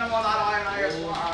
नमो नारायणाय स्वाहा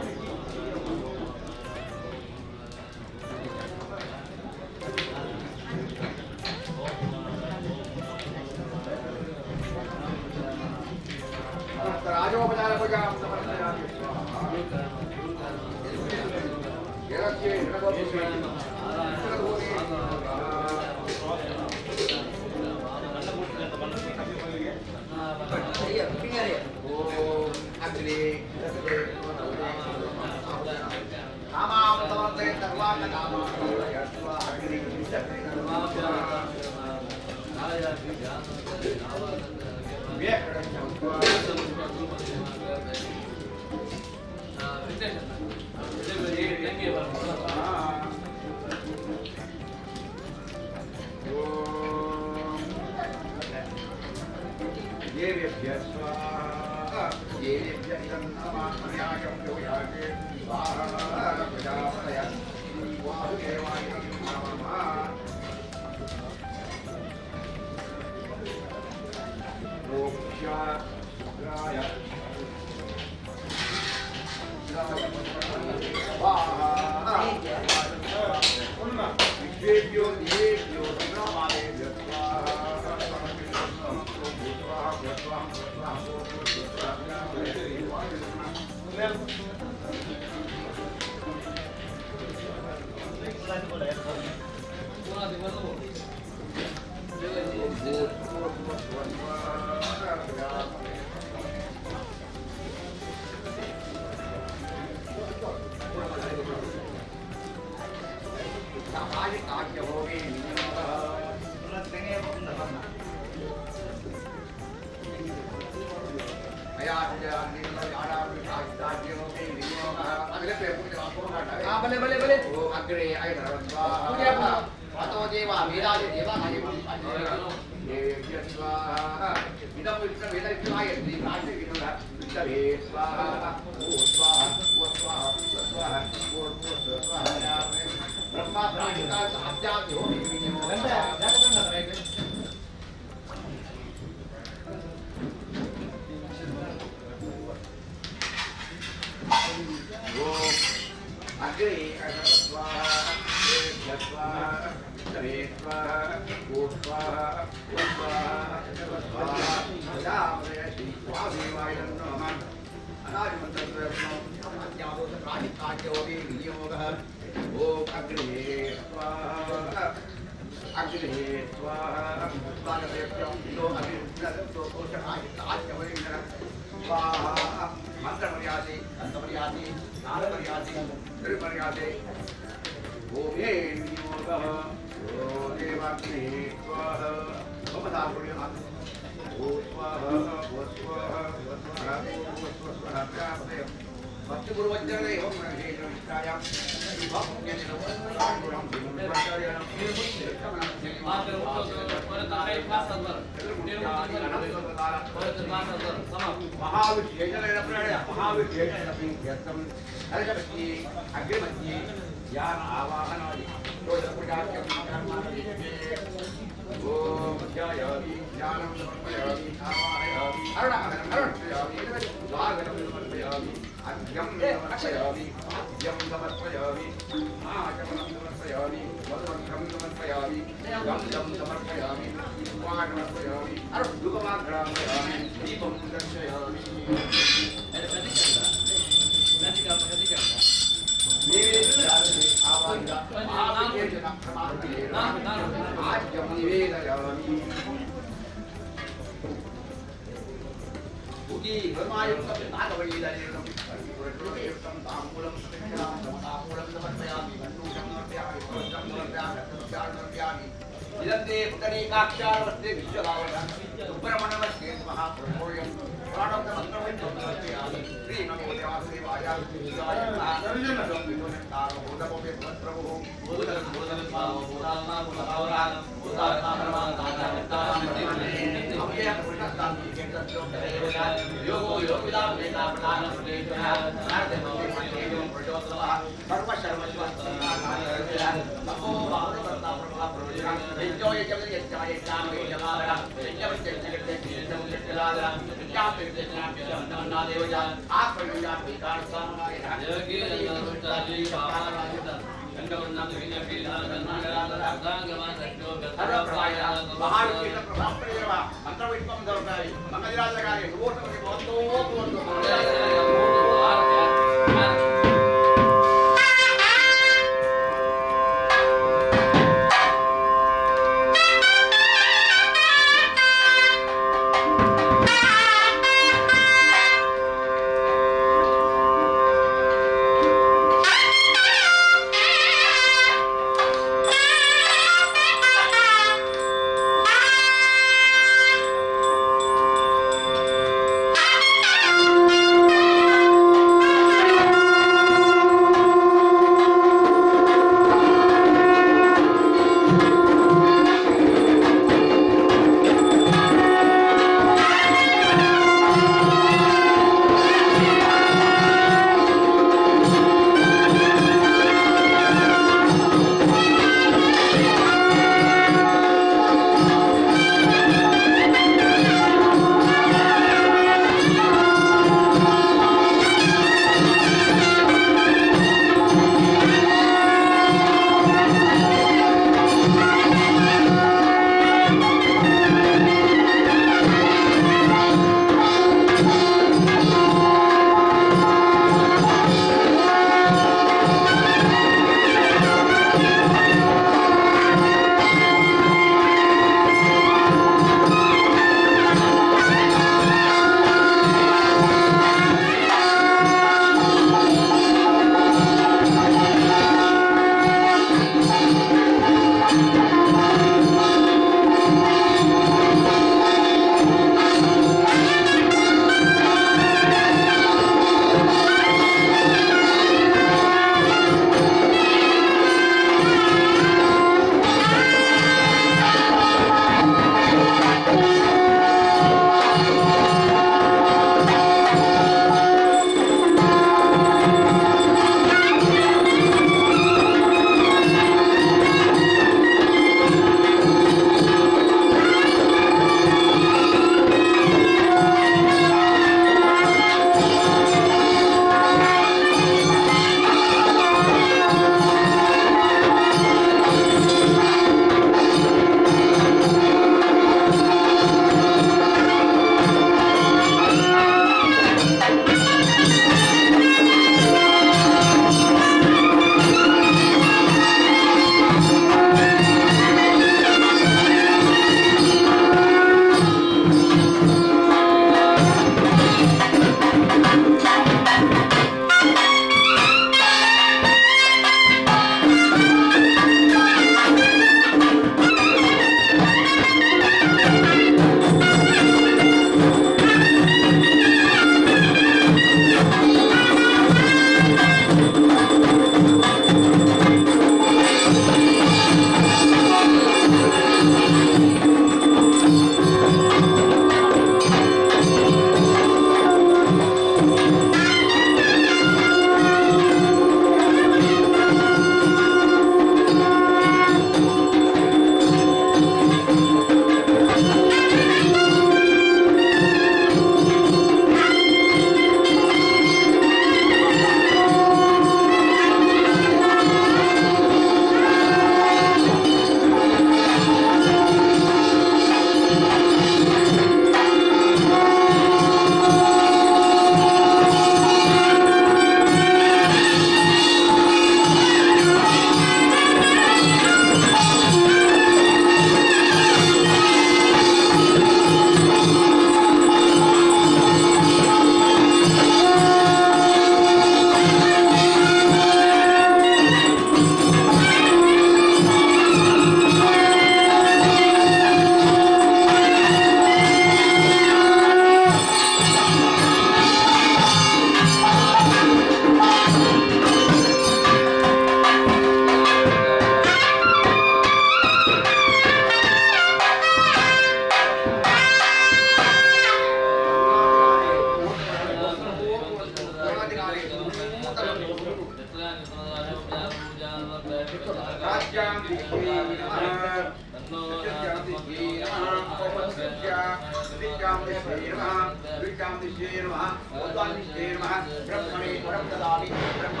ब्रह्मणे ब्रह्म ददामि ब्रह्म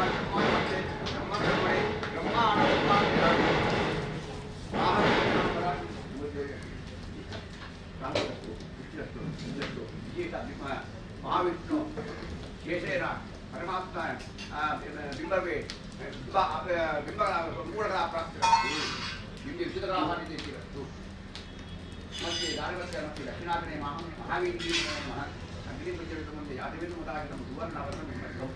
ಮಹಾವಿಷ್ಣು ಶೇಷೇನ ಪರಮಾತ್ಮ ಬಿಂಬವೇ ಬಿಂಬಗಳ ಮೂಢಗಳ ಪ್ರಾಪ್ತಿರಸ್ತು ನಿಮಗೆ ವಿಚಿತ್ರವಾದಿತ್ತು ಮತ್ತೆ ದಾರಿವತ್ಯ ಮತ್ತು ದಕ್ಷಿಣಾಗ್ನೇಯ ಮಹಾವೀರ್ಯ ಅಗ್ನಿ ಪ್ರಚಲಿತ ಮುಂದೆ ಯಾದವೇಂದ್ರ ಮೊದಲಾಗಿ ನಮ್ಮ ಸುವರ್ಣವನ್ನು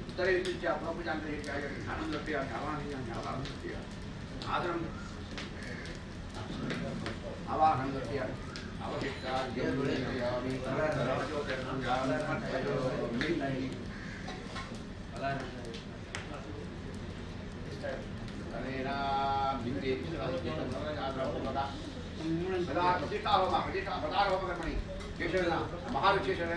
ಉತ್ತರೇ ವಿದ್ಯುಚ್ಯ ಪ್ರಪುಜಾಂತ ಹೆಚ್ಚಾಗಿ ಆನಂದಪ್ರಿಯ ಆವಾಹನೀಯ ಆದರಂ ಆವಾಹನಪ್ರಿಯ ಅವಶಿಷ್ಟ ಪ್ರತಿಷ್ಠಾಪಕರ್ಮಣಿ ಶೇಷನ ಮಹಾವಿಶೇಷಣ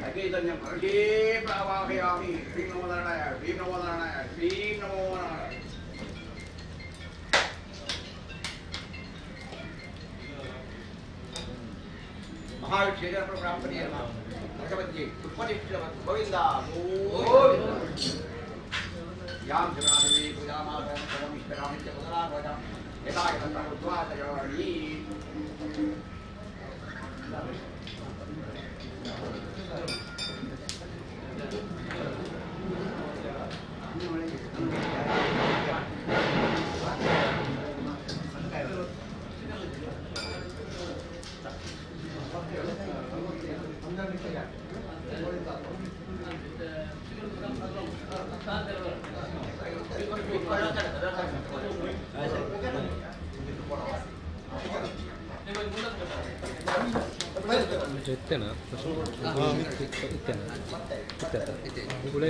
अगेतन्यं अर्घे प्रवाहयामि श्रीं नमो नारायणाय श्रीं नमो नारायणाय श्रीं नमो नारायणाय महाविष्णु प्राप्तये नमः भगवती पुष्पनिष्ठवत् गोविन्दा गोविन्दा यां जगन्नाथदेवी पूजामासं सर्वमिष्टकामं च पुनरावदां यदा यथा उद्वासयामि ಇತ್ತೇನಾ ಗುಳೆ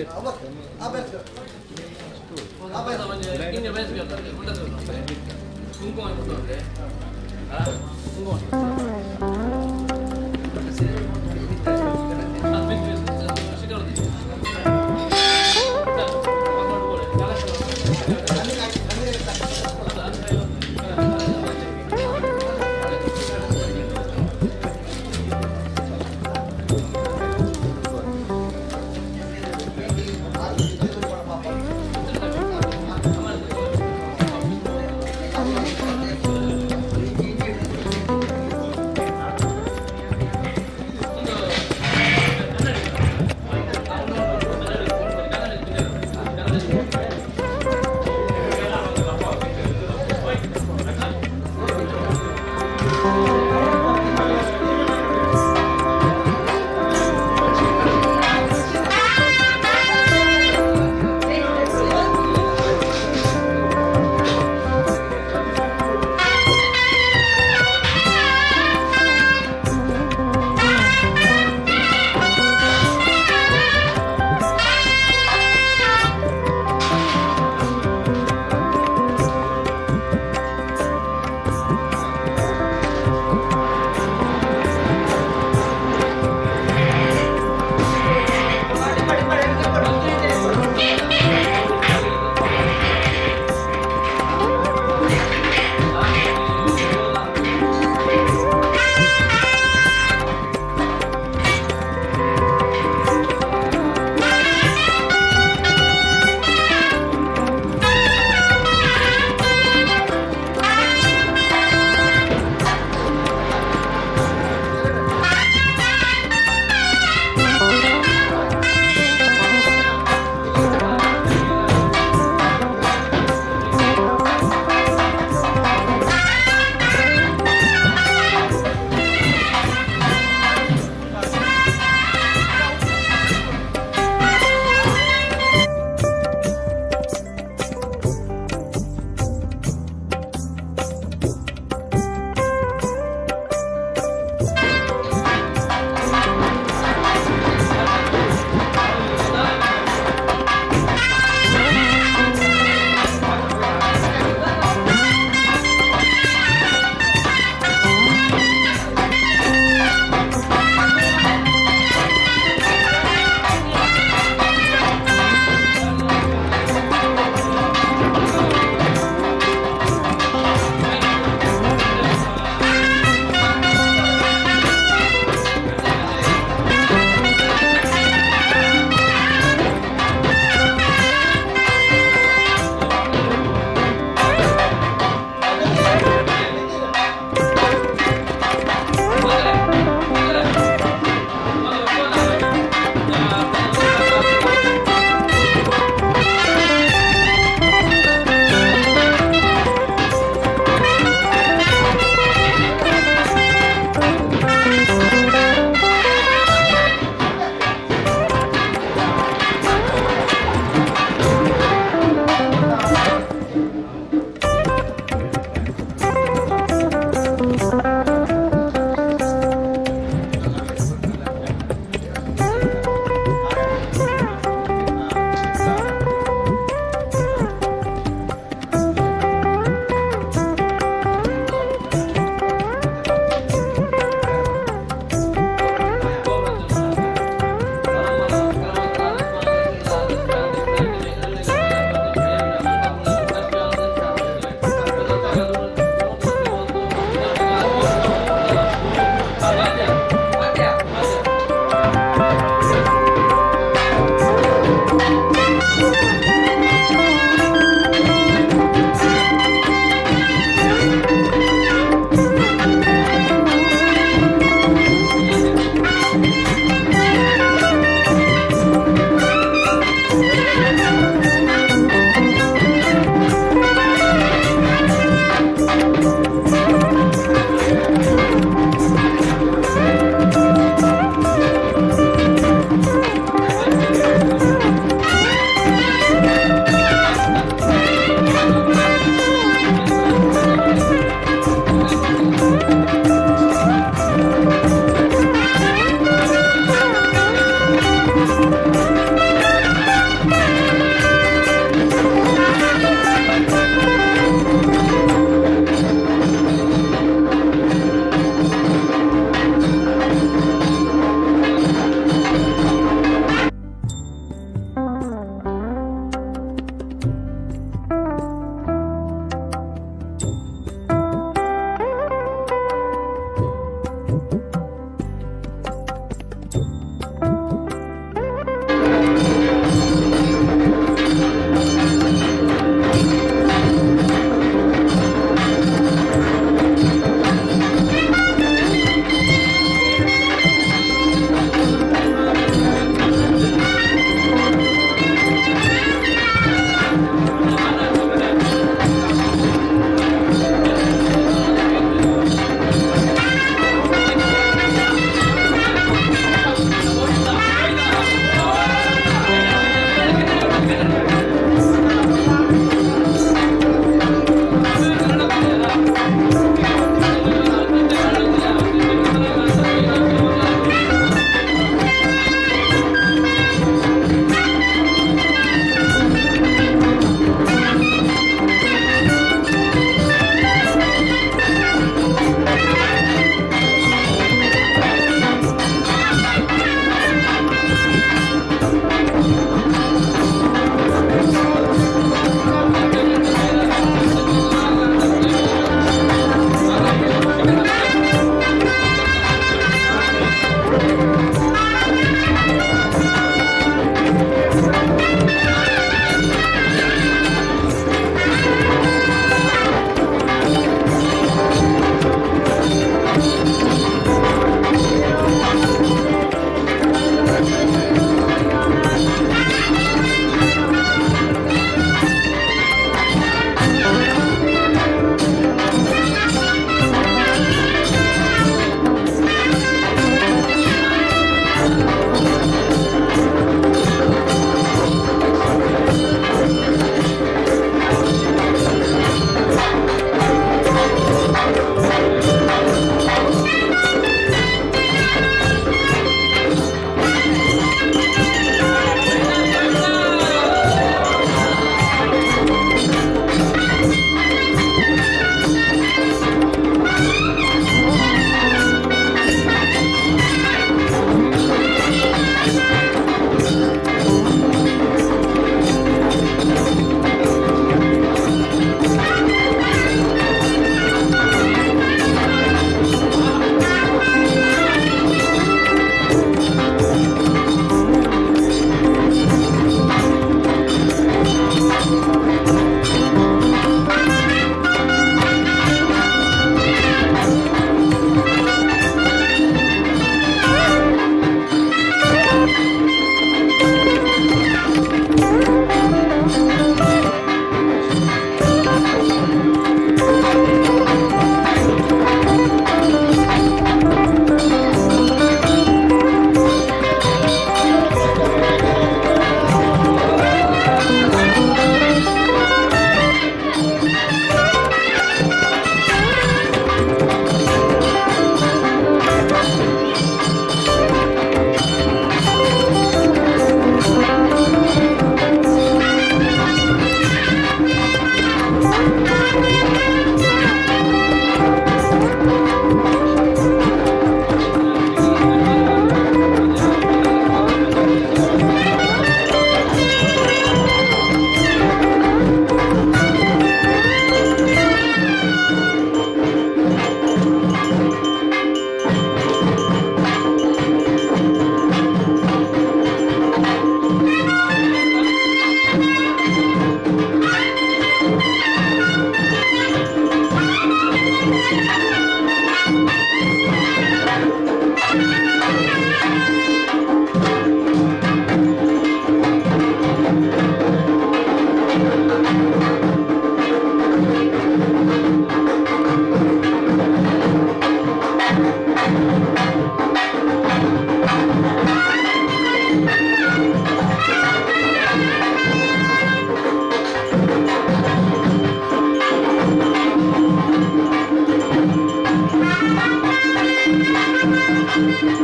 Thank you.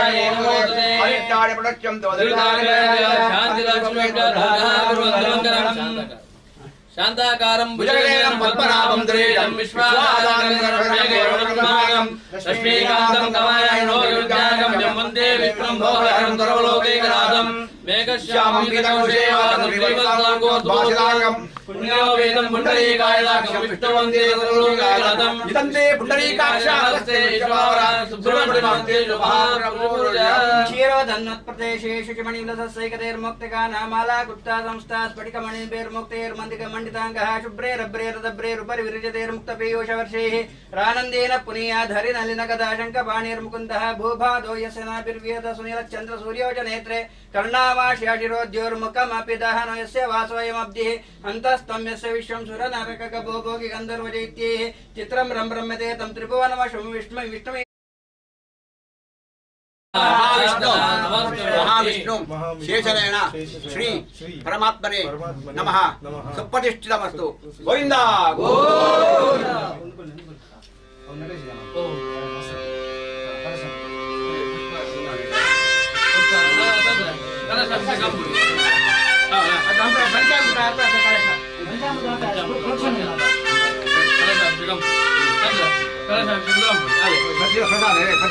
शान्ताय नमोस्तुते अनित्याय प्रत्यक्षं शांति लक्ष्मी शांताकारं भुजगशयनं पद्मनाभं त्रिजं विश्वाधारं लक्ष्मीकान्तं कमलायनोरुद्यानं यं वन्दे विष्णुं भवहरं सर्वलोकैकनाथं मेघश्यामं पीतकौशेवादं पुण्यो वेदं पुण्डरीकायदाकं विष्णुवन्दे सर्वलोकैकनाथं नितन्ते पुण्डरीकाक्षास्ते ईश्वराय सुब्रह्मण्यमन्ते क्षीरोधन्वत्प्रदेशेषु च मणिविलसस्यैकतेर्मुक्तिका नामाला गुप्ता संस्था स्फटिकमणिभिर्मुक्तेर्मन्दिकमण्डिताङ्गः शुभ्रेरभ्रेरदभ्रेरुपरि विरजतेर्मुक्तपीयूषवर्षैः रानन्देन पुनीयाधरिनलिनगदाशङ्कपाणिर्मुकुन्दः भूभादो यस्य नाभिर्विहत सुनीलचन्द्रसूर्यो च नेत्रे कर्णावाश्याशिरोद्योर्मुखमपि दहनो यस्य वासोऽयमब्धिः अन्तस्त्वं यस्य विश्वं सुरनारककभो भोगि गन्धर्वजैत्यैः चित्रं रम्रम्यते तं त्रिभुवनमशं विष्णु महाविष्णु शेषरेण श्री परमात्मने नमः सुप्रतिष्ठितमस्तु गोविंद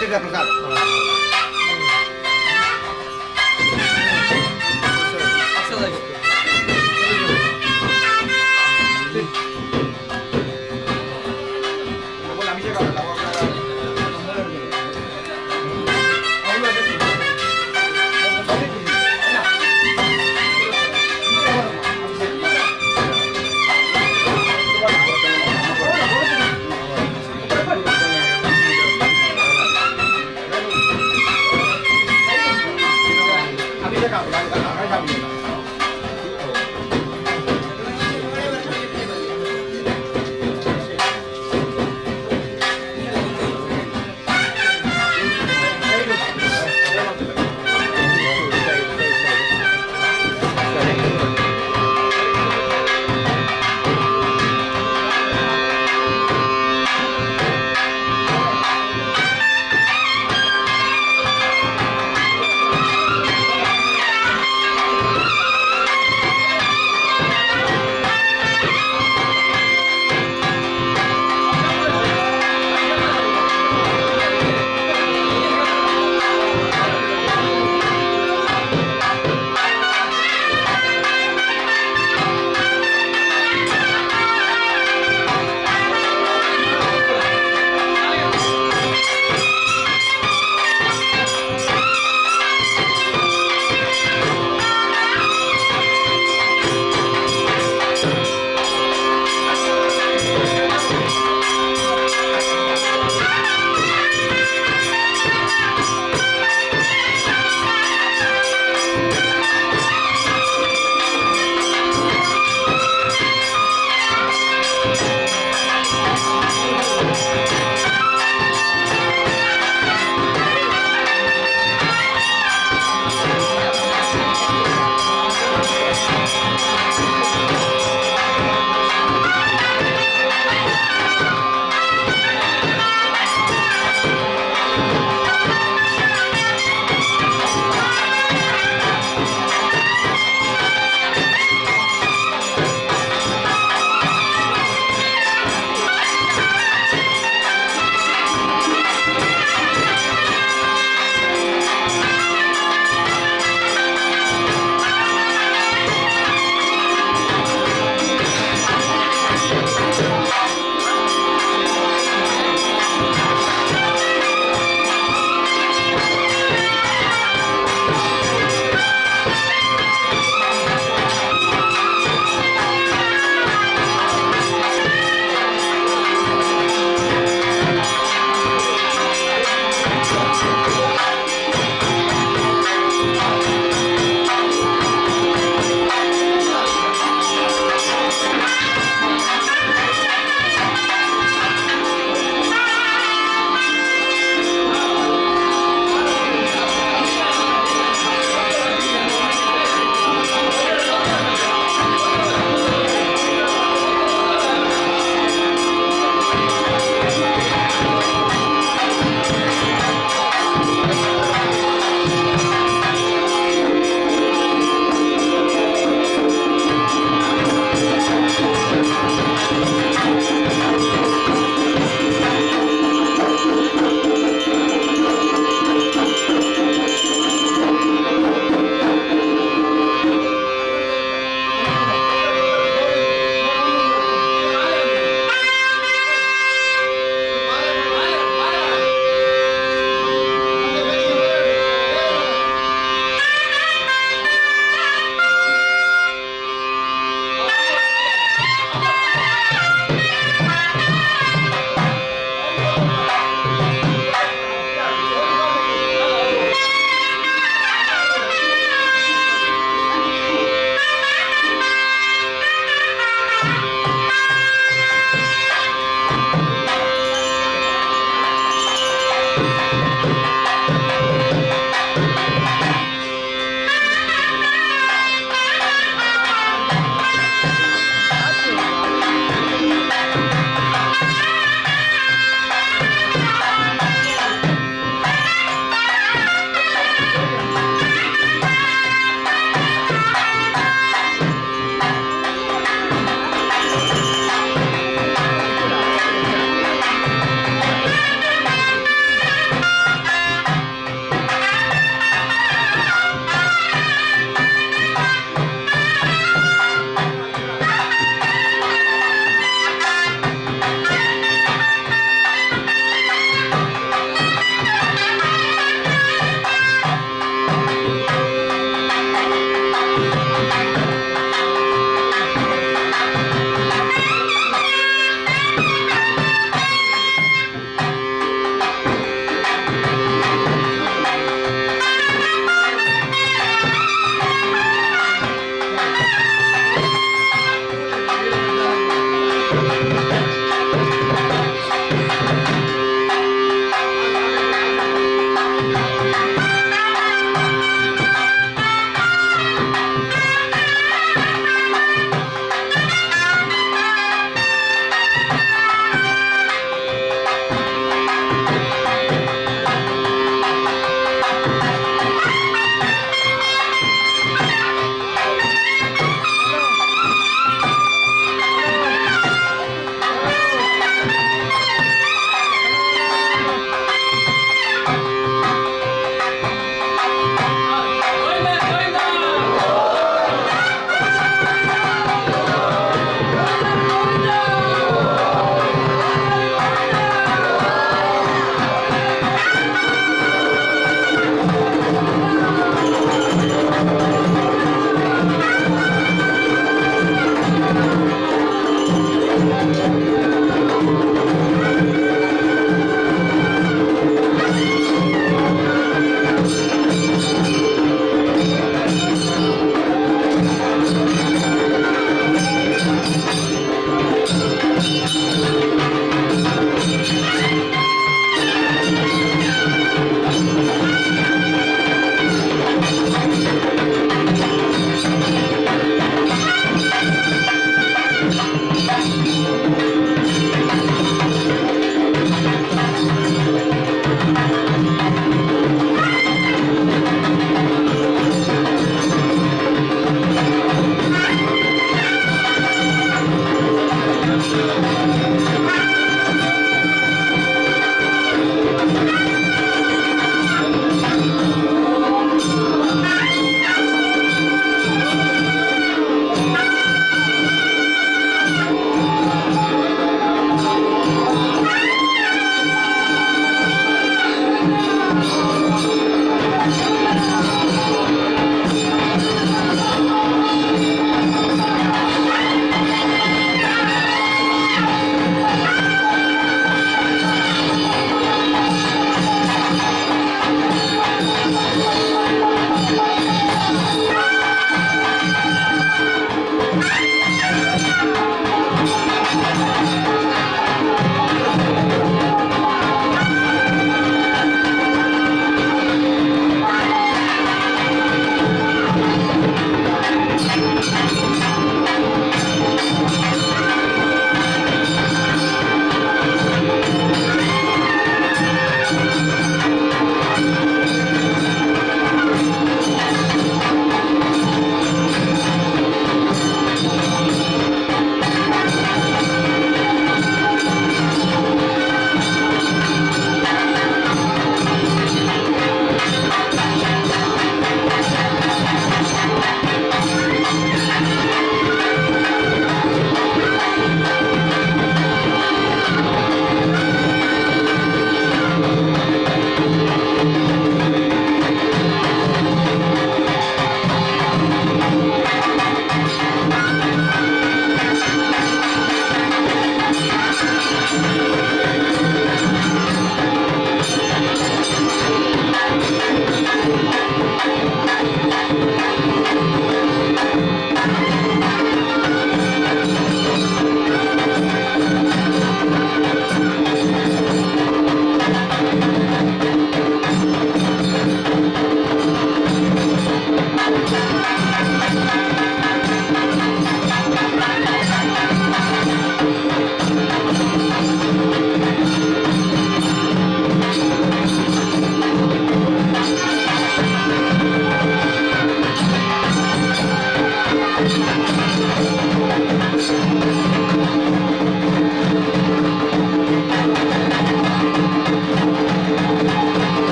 प्रसाद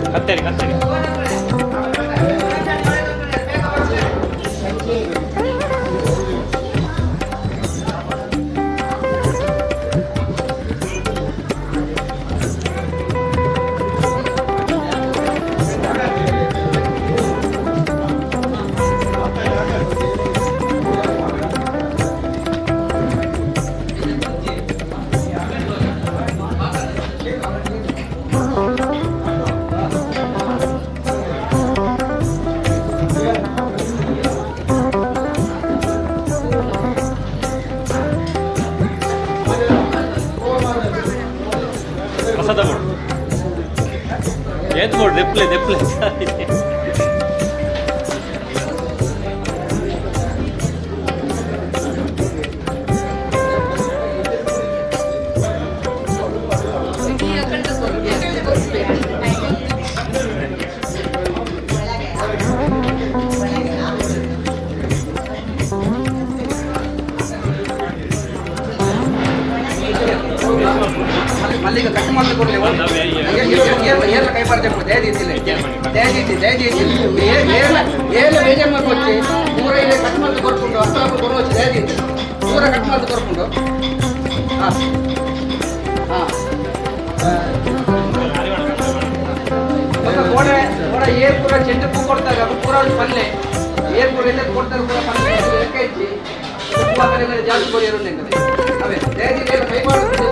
ಕತ್ತರಿ ಕತ್ತರಿ ಪ್ರಸಾದ ಬೋರ್ಡ್ ಏತ್ ಬೋರ್ಡ್ ದೆಪ್ಲೆ ದೆಪ್ಲೆ ಮಲ್ಲಿಗೆ ಕಟ್ ಮಾಡಿ ಕೊಡ್ಲಿ ಏರ್ಲ ಕೈ ಬರ್ಬೇಕು ದಯದಿದ್ದಿಲ್ಲ ದಯದಿದ್ದಿ ಏರ್ಲ ಬೇಜಾರು ಮಾಡ್ಕೊಚ್ಚಿ ಪೂರ ಇಲ್ಲಿ ಕಟ್ ಮಾಡಿ ಕೊಡ್ಕೊಂಡು ಅಷ್ಟು ಕೊಡುವಚ್ಚಿ ದಯದಿದ್ದು ಪೂರ ಕಟ್ ಮಾಡಿ ಕೊಡ್ಕೊಂಡು ಹಾಂ ಹಾಂ ಗೋಡೆ ಗೋಡೆ ಏರ್ ಪೂರ ಚೆಂಡು ಪೂ ಕೊಡ್ತಾರೆ ಅದು ಪೂರ ಪಲ್ಲೆ ಏರ್ ಪೂರ ಎಲ್ಲ ಕೊಡ್ತಾರೆ ಪೂರ ಪಲ್ಲೆ ಲೆಕ್ಕ ಇಚ್ಚಿ ಜಾಸ್ತಿ ಕೊಡಿಯೋರು ಅವೇ ದಯದಿಲ್ಲ ಕೈ ಮಾಡಿ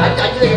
Mama.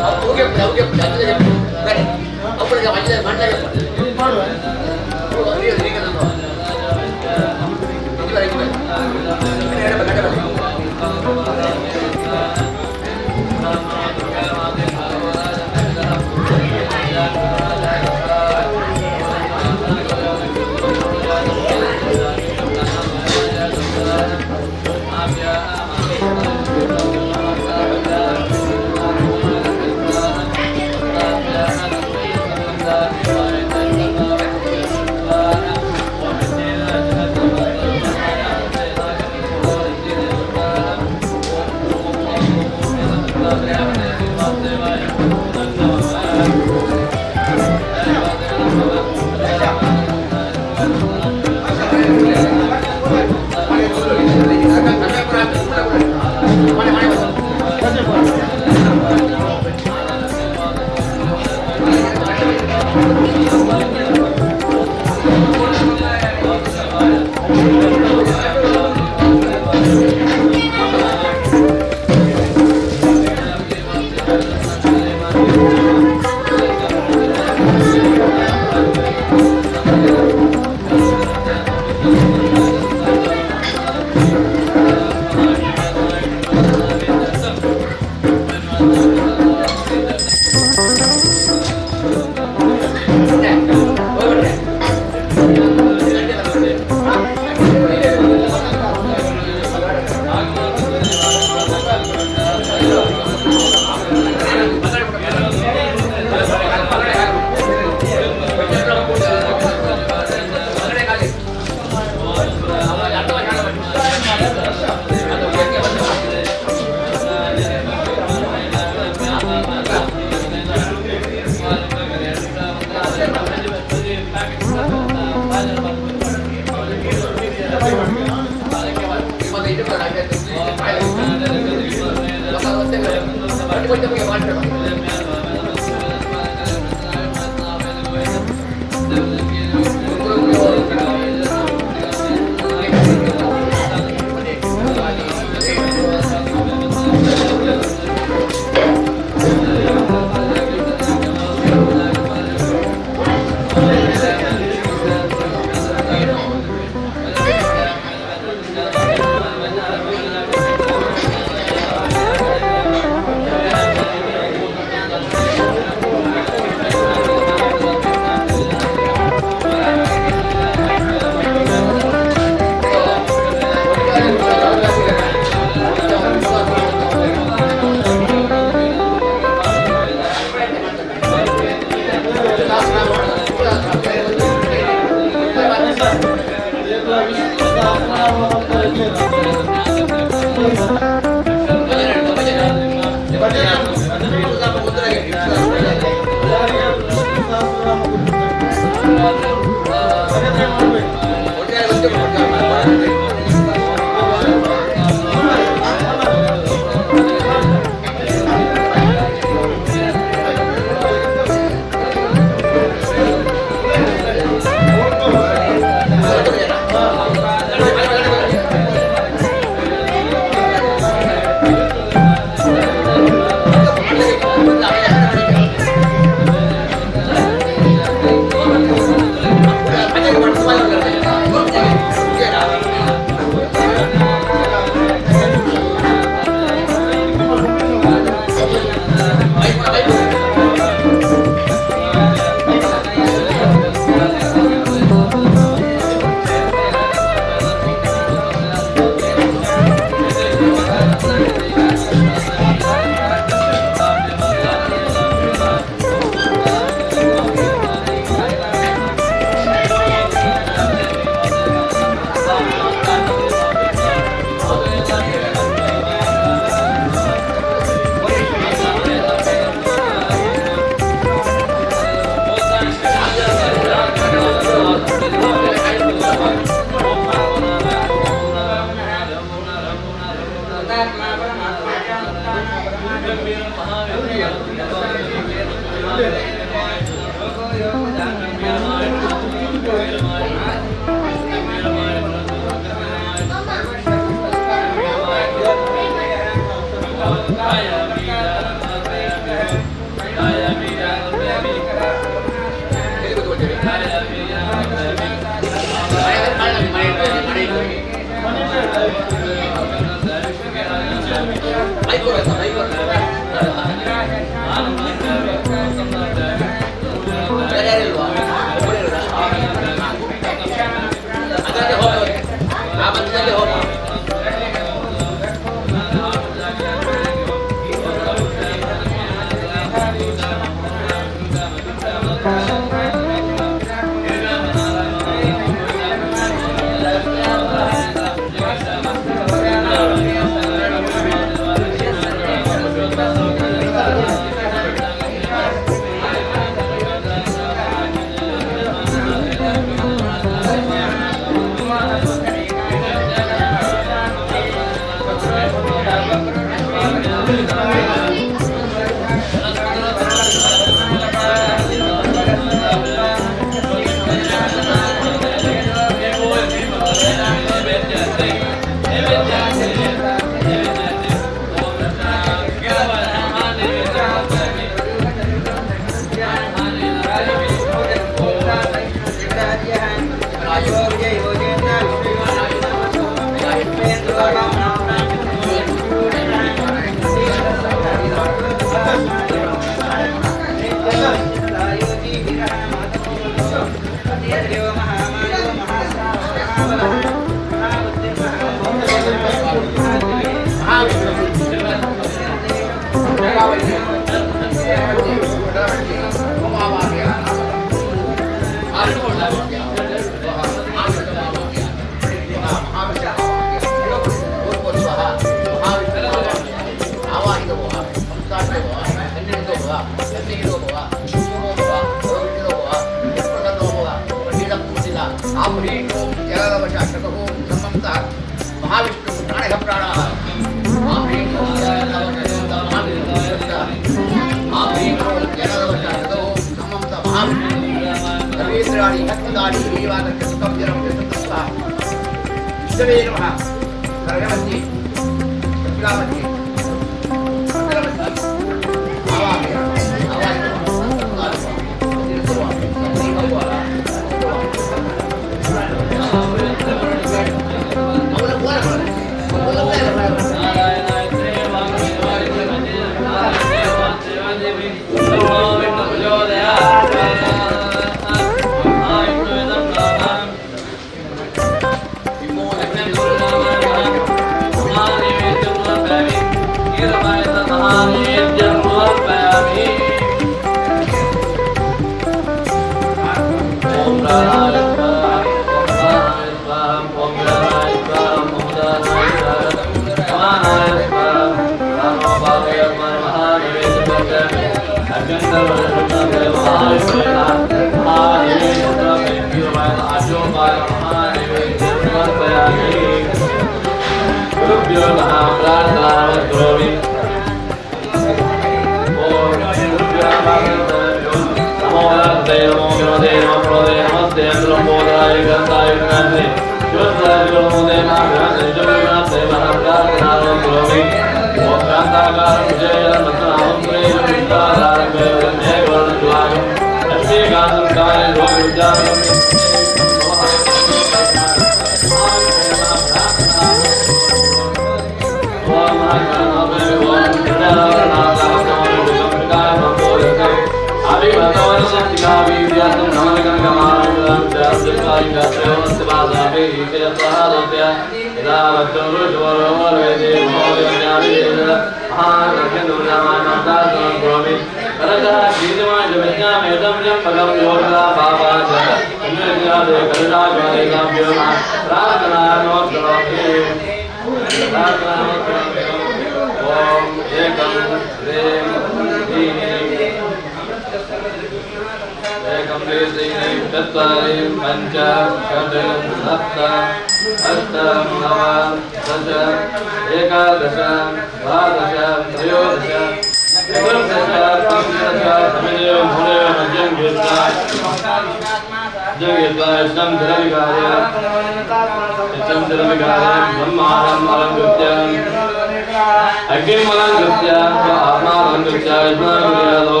अग्निमलं कृत्य आत्मानं कृत्य यज्ञानो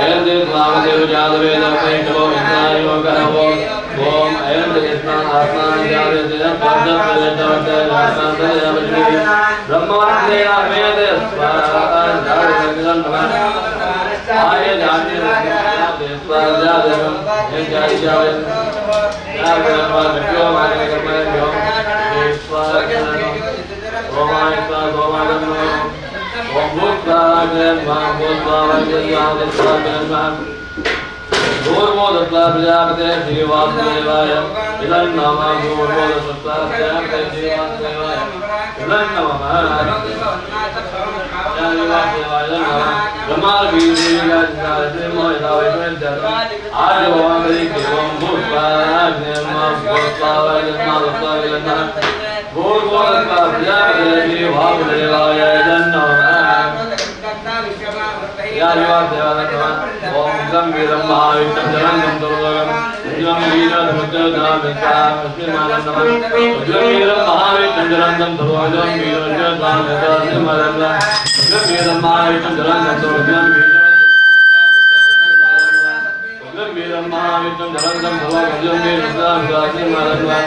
अयर्दे स्वामदेव जातवेदो इंद्रायो करवो ओम अयर्दे आत्मानं जातवेद ब्रह्मवन्दे वेदे स्वाहा जातवेदं आये जाते स्वाहा हे जाय जाय जातवेदो माने कर्मयो स्वाहा ओमाय स्वाहा ओमाय ओम भूत्वाग्रह्म भूर्वोदत्वा प्रजापते श्रीवासुदेवाय इदं नमः भूर्वोदत्वा प्रजापते श्रीवासुदेवाय इदं नमः श्रीवासुदेवाय नमः ब्रह्मार्पीदेवीगाचार्यमोयदावैवेद्यं आर्योमरि केवं भूत्वाग्रह्म भूत्वाग्रह्म भूर्वोदत्वा प्रजापते श्रीवासुदेवाय इदं नमः ओम गंभीरं महाविष्णुं जलंगं दुर्गं उज्ज्वलं वीरधमुद्रदामितां अस्मिन्मानं नमः गंभीरं महाविष्णुं जलंगं दुर्गं वीरधमुद्रदामितां गंभीरं महाविष्णुं जलंगं दुर्गं गंभीरं महाविष्णुं जलंगं दुर्गं वीरधमुद्रदामितां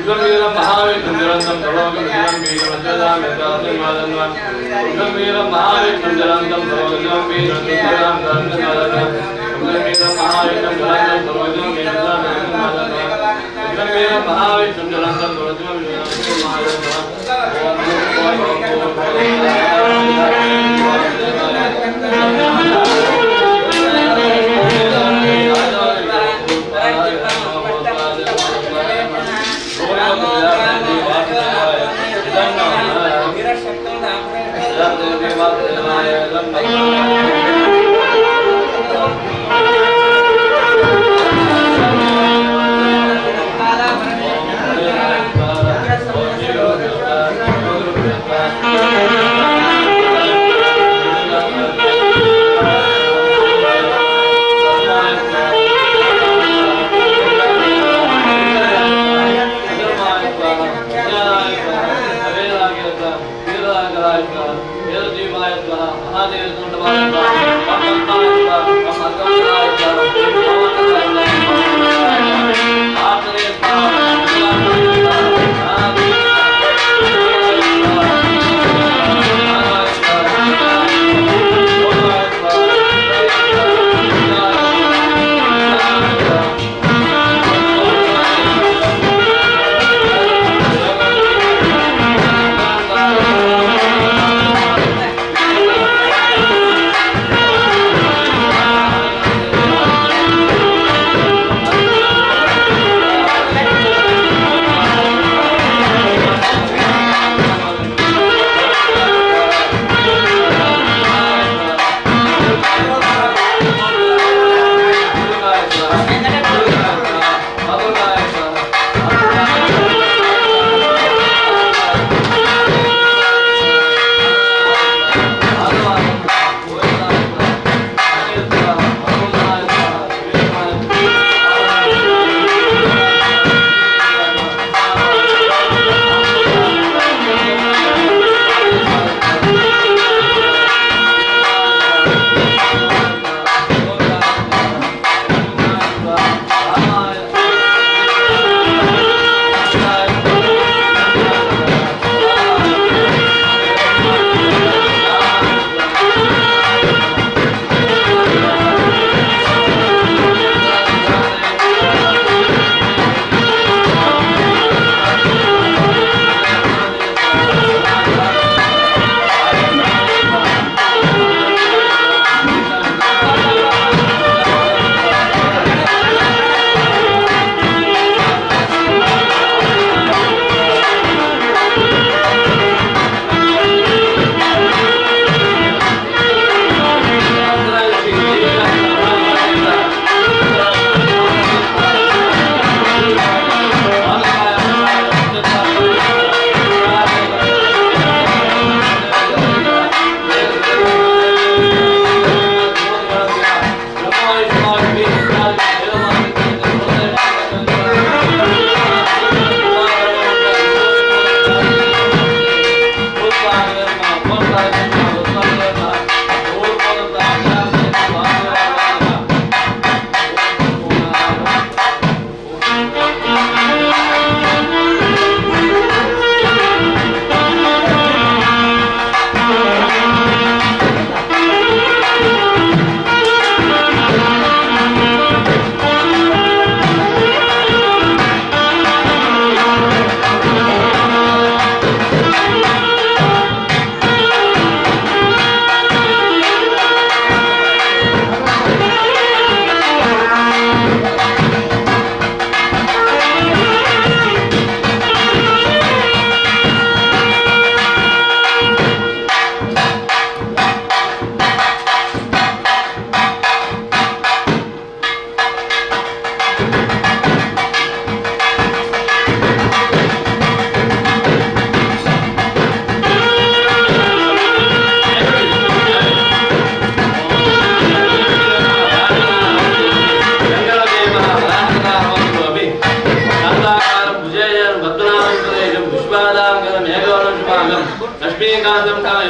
गंभीरं महाविष्णुं जलंगं दुर्गं वीरधमुद्रदामितां गंभीरं महाविष्णुं जलंगं दुर्गं वीरधमुद्रदामितां गंभीरं महाविष्णुं जलंगं दुर्गं वीरधमुद्रदामितां महाविष्णुं जलंगं दुर्गं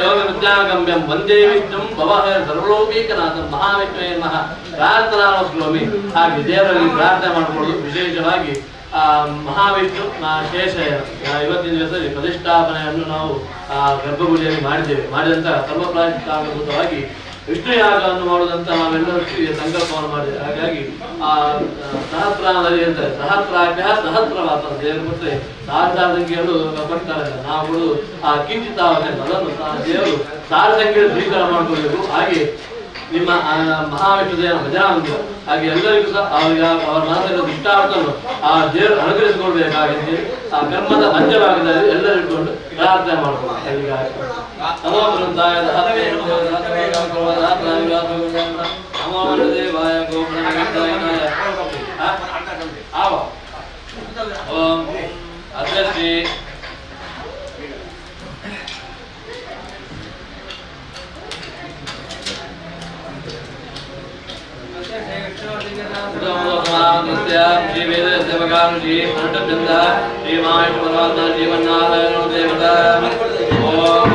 ಯೋಗ ವಿದ್ಯಾಗಮ್ಯಂ ವಂದೇ ವಿಷ್ಣುಂ ಭವಃ ಸರ್ವಲೋಕೈಕನಾಥಂ ಮಹಾವಿಷ್ಣುವೇ ನಮಃ ಪ್ರಾರ್ಥನಾ ಶ್ಲೋಮಿ. ಹಾಗೆ ದೇವರಲ್ಲಿ ಪ್ರಾರ್ಥನೆ ಮಾಡಿಕೊಳ್ಳೋದು ವಿಶೇಷವಾಗಿ ಮಹಾವಿಷ್ಣು ಶೇಷ ಇವತ್ತಿನ ದಿವಸದಲ್ಲಿ ಪ್ರತಿಷ್ಠಾಪನೆಯನ್ನು ನಾವು ಗರ್ಭಗುಡಿಯಲ್ಲಿ ಮಾಡಿದಂತಹ ಸರ್ವಪ್ರಾಯಶ್ಚಿತ್ತಾಂಗಭೂತವಾಗಿ ವಿಷ್ಣು ಯಾಗವನ್ನು ಮಾಡುವುದಂತ ನಾವೆಲ್ಲರೂ ಸಂಕಲ್ಪವನ್ನು ಮಾಡಿದ್ದೇವೆ. ಹಾಗಾಗಿ ಸಹಸ್ರದಲ್ಲಿ ಇರ್ತಾರೆ ಸಹಸ್ರಾಭ್ಯ ಸಹಸ್ರವಾತ ದೇವರು ಕೊಟ್ಟರೆ ಸಾವಿರ ಸಂಖ್ಯೆಯನ್ನು ಕೊಡ್ತಾರೆ. ನಾವು ಕಿಂಚಿತ್ ಅದನ್ನು ದೇವರು ಸಾವಿರ ಸಂಖ್ಯೆಯನ್ನು ಸ್ವೀಕಾರ ಮಾಡಿಕೊಳ್ಬೇಕು. ಹಾಗೆ ನಿಮ್ಮ ಮಹಾವಿಷ್ಣು ದೇವರ ಭಜನಾ ಮಂದಿರ ಹಾಗೆ ಎಲ್ಲರಿಗೂ ಸಹ ಅವರ ಮನಸ್ಸಿನ ಇಷ್ಟಾರ್ಥವನ್ನು ಆ ದೇವರು ಅನುಗ್ರಹಿಸಿಕೊಳ್ಬೇಕಾಗಿದೆ. ಆ ಕರ್ಮದ ಅಂತ್ಯಭಾಗದಲ್ಲಿ ಎಲ್ಲರೂ ಇಟ್ಕೊಂಡು ಪ್ರಾರ್ಥನೆ ಮಾಡ್ಬೋದು. ಅಧ್ಯಕ್ಷಿ श्री वेद सेवकान श्री अनटचंद श्री महाविष्णु परमात्मा जीवनारायण देवता ओम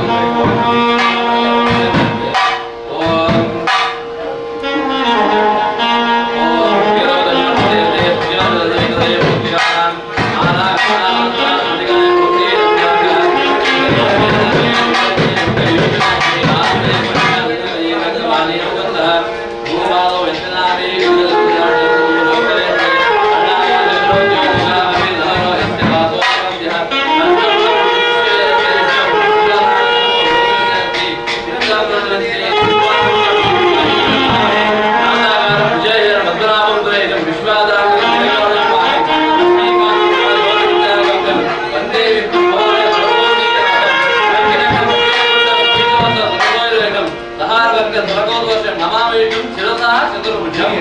नमामिषं शिरसा चतुर्भुजम्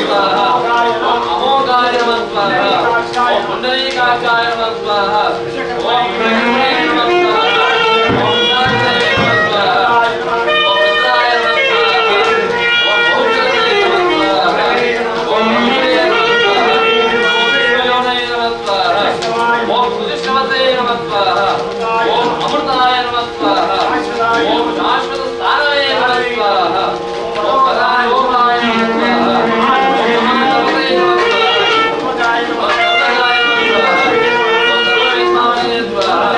स्वाहा ओम अमोघाय नमः स्वाहा ओम पुंडरीकाक्षाय नमः स्वाहा ओम कृष्णाय नमः स्वाहा ओम शांताय नमः स्वाहा ओम रुद्राय नमः स्वाहा ओम भूषणाय नमः स्वाहा ओम मंगलाय नमः स्वाहा ओम शिवयोनय नमः स्वाहा ओम सुदिष्टवते नमः स्वाहा ओम अमृताय नमः स्वाहा ओम शाश्वत स्थानवे नमः स्वाहा ओम पदायोगाय नमः स्वाहा ओम महानवते नमः स्वाहा ओम सर्वगाय नमः स्वाहा ओम सर्वविद्वाने स्वाहा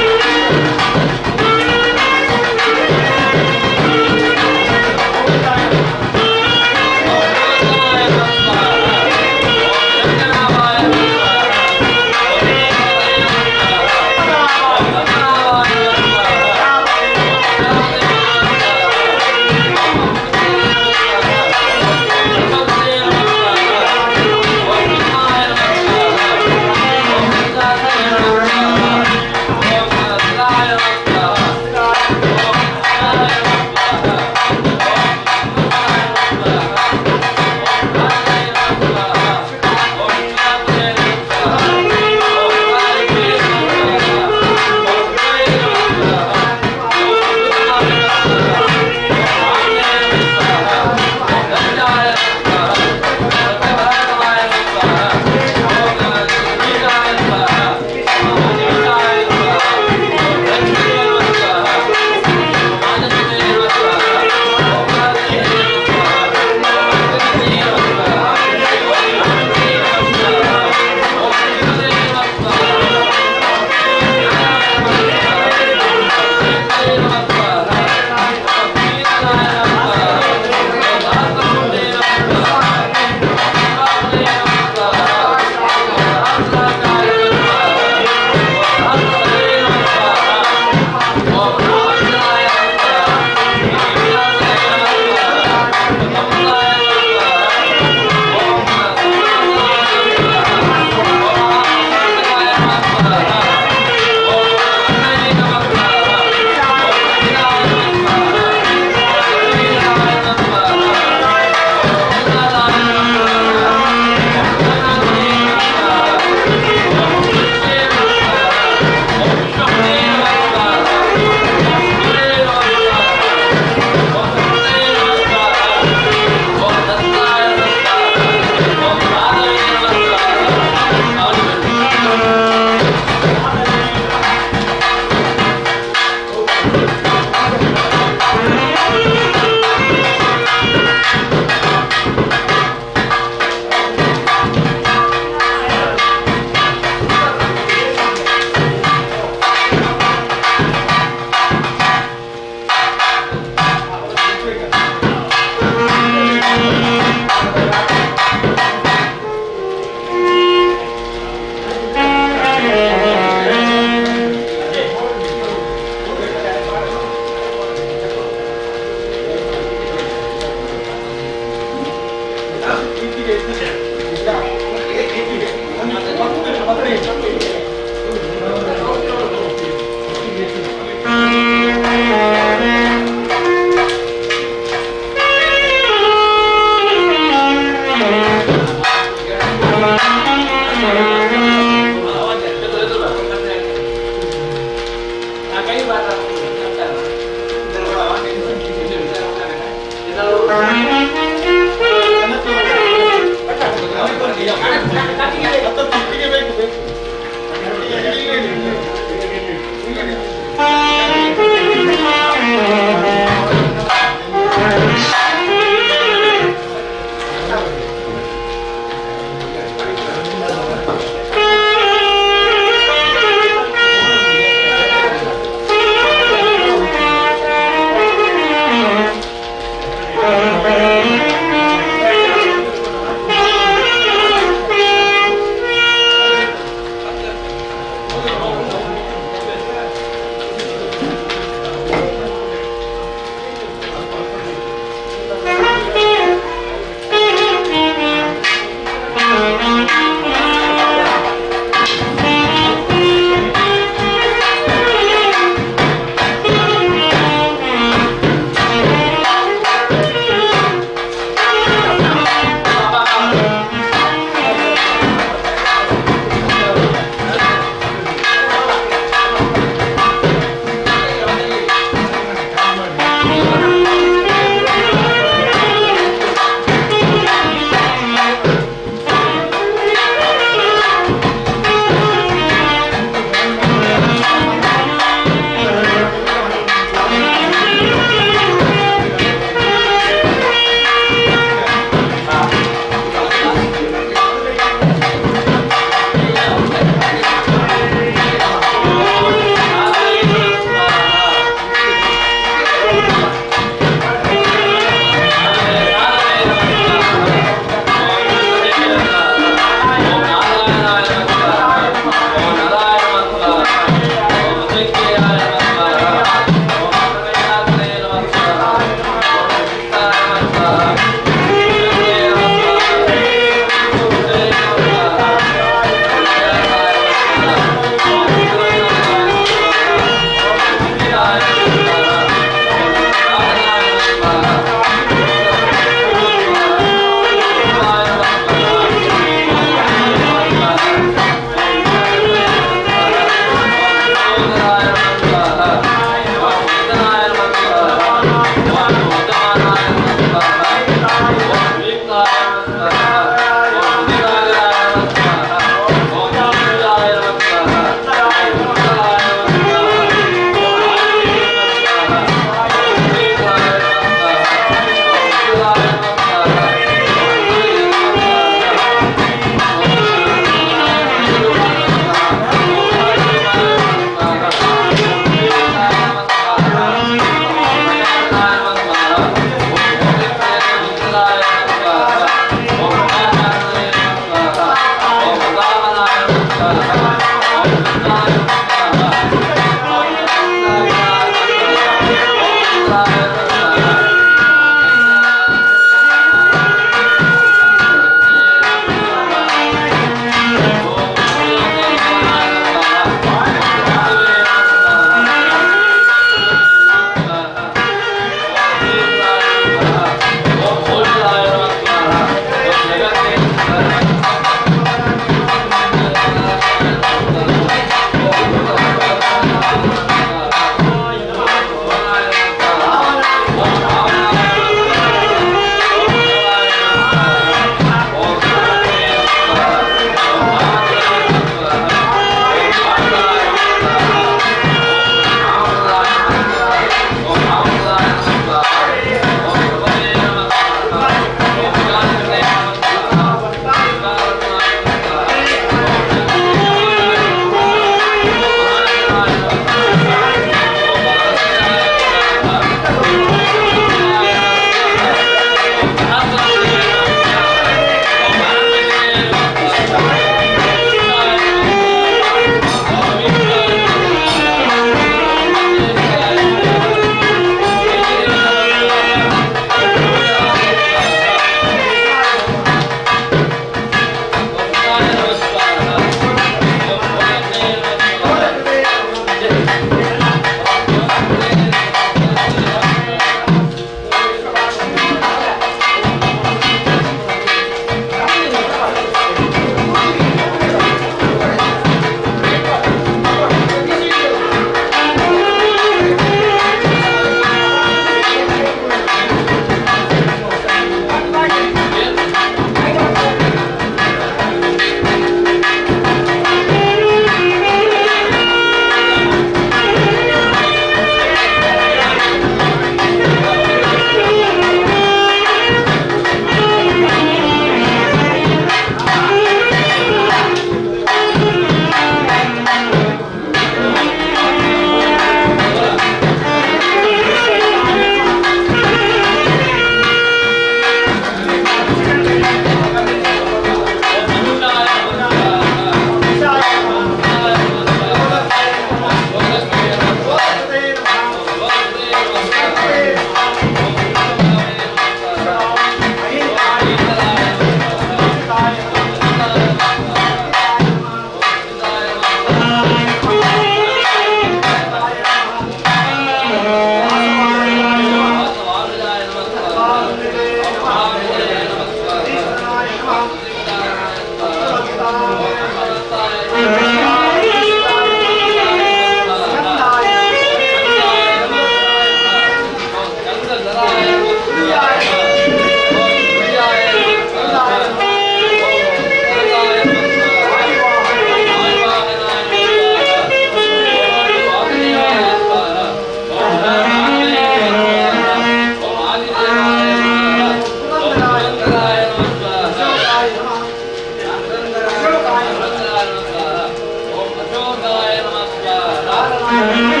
Thank you.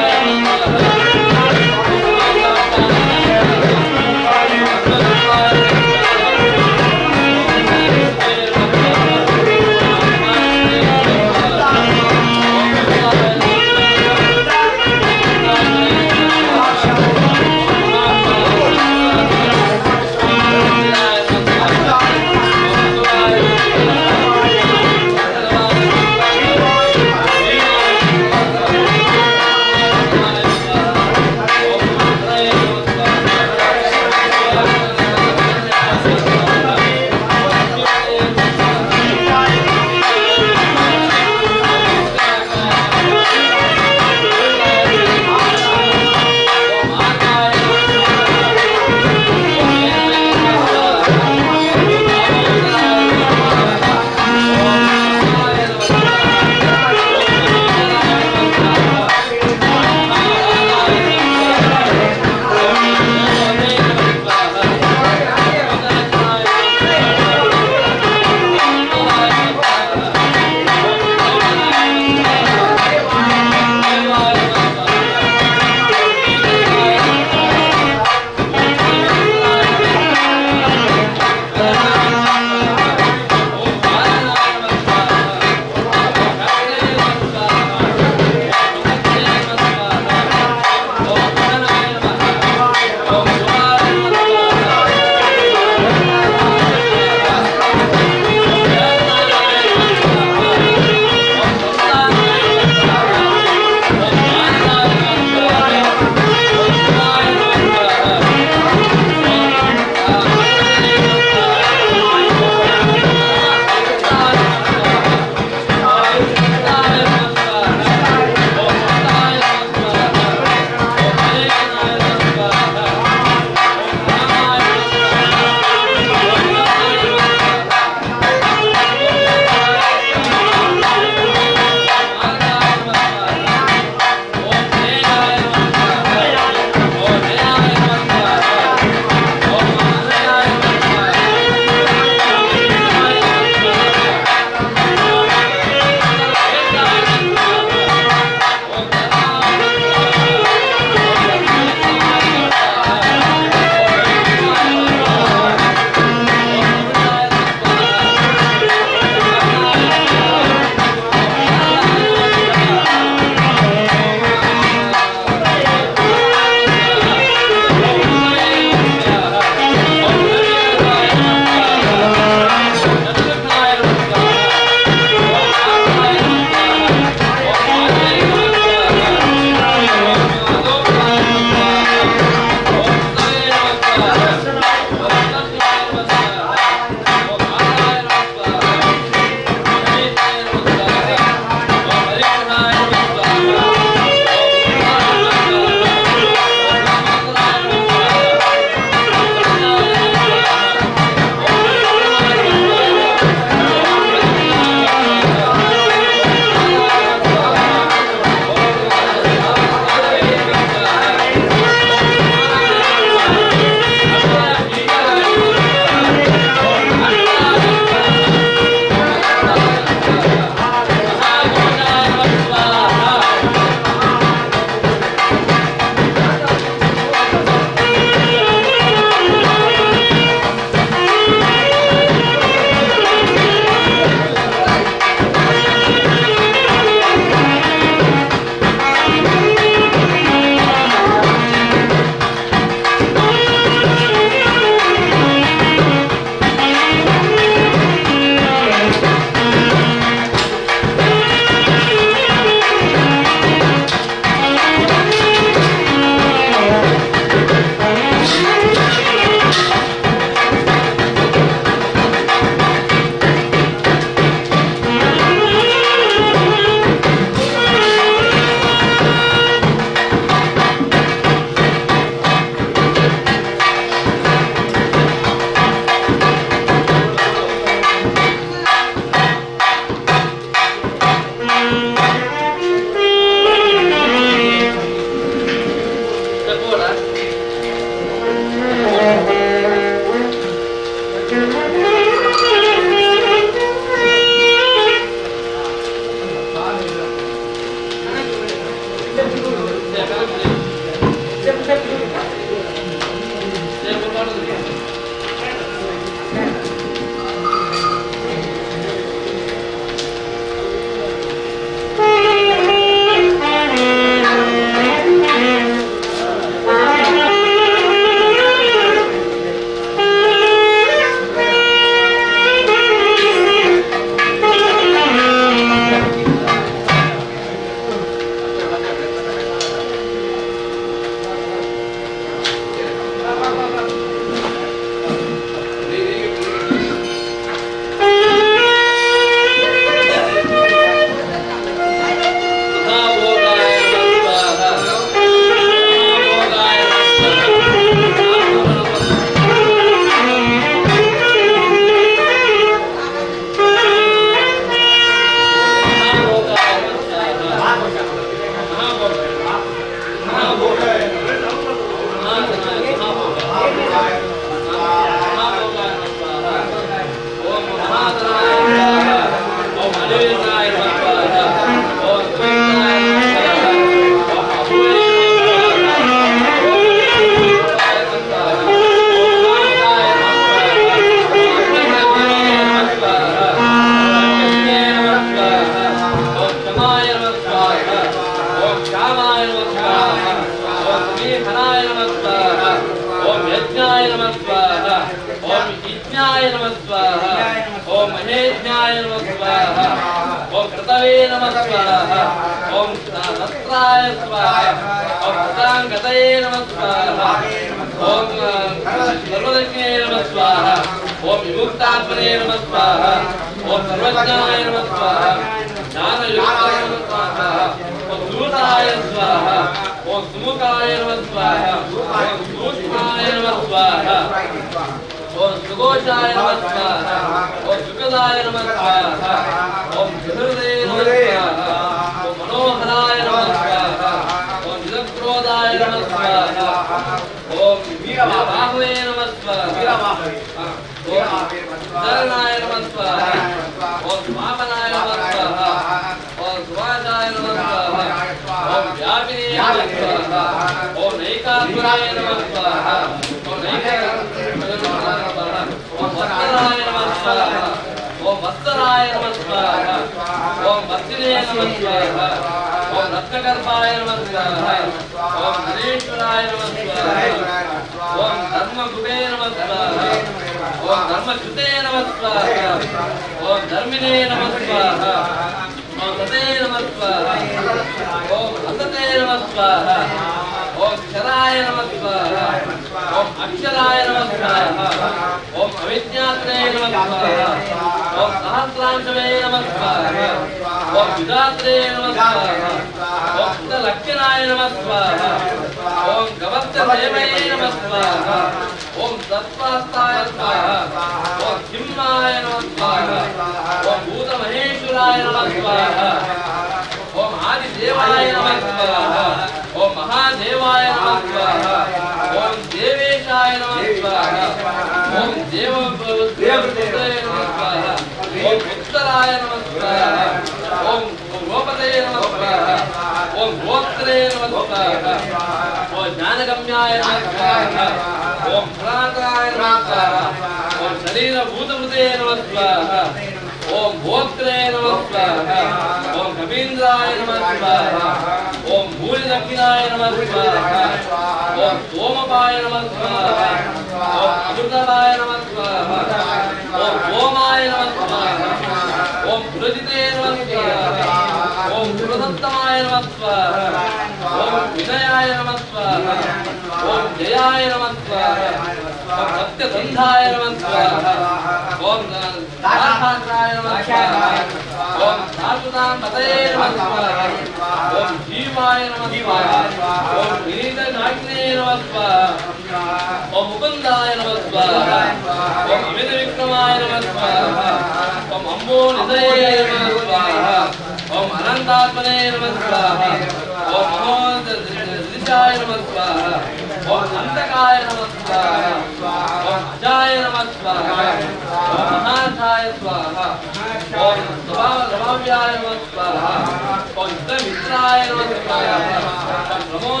Namo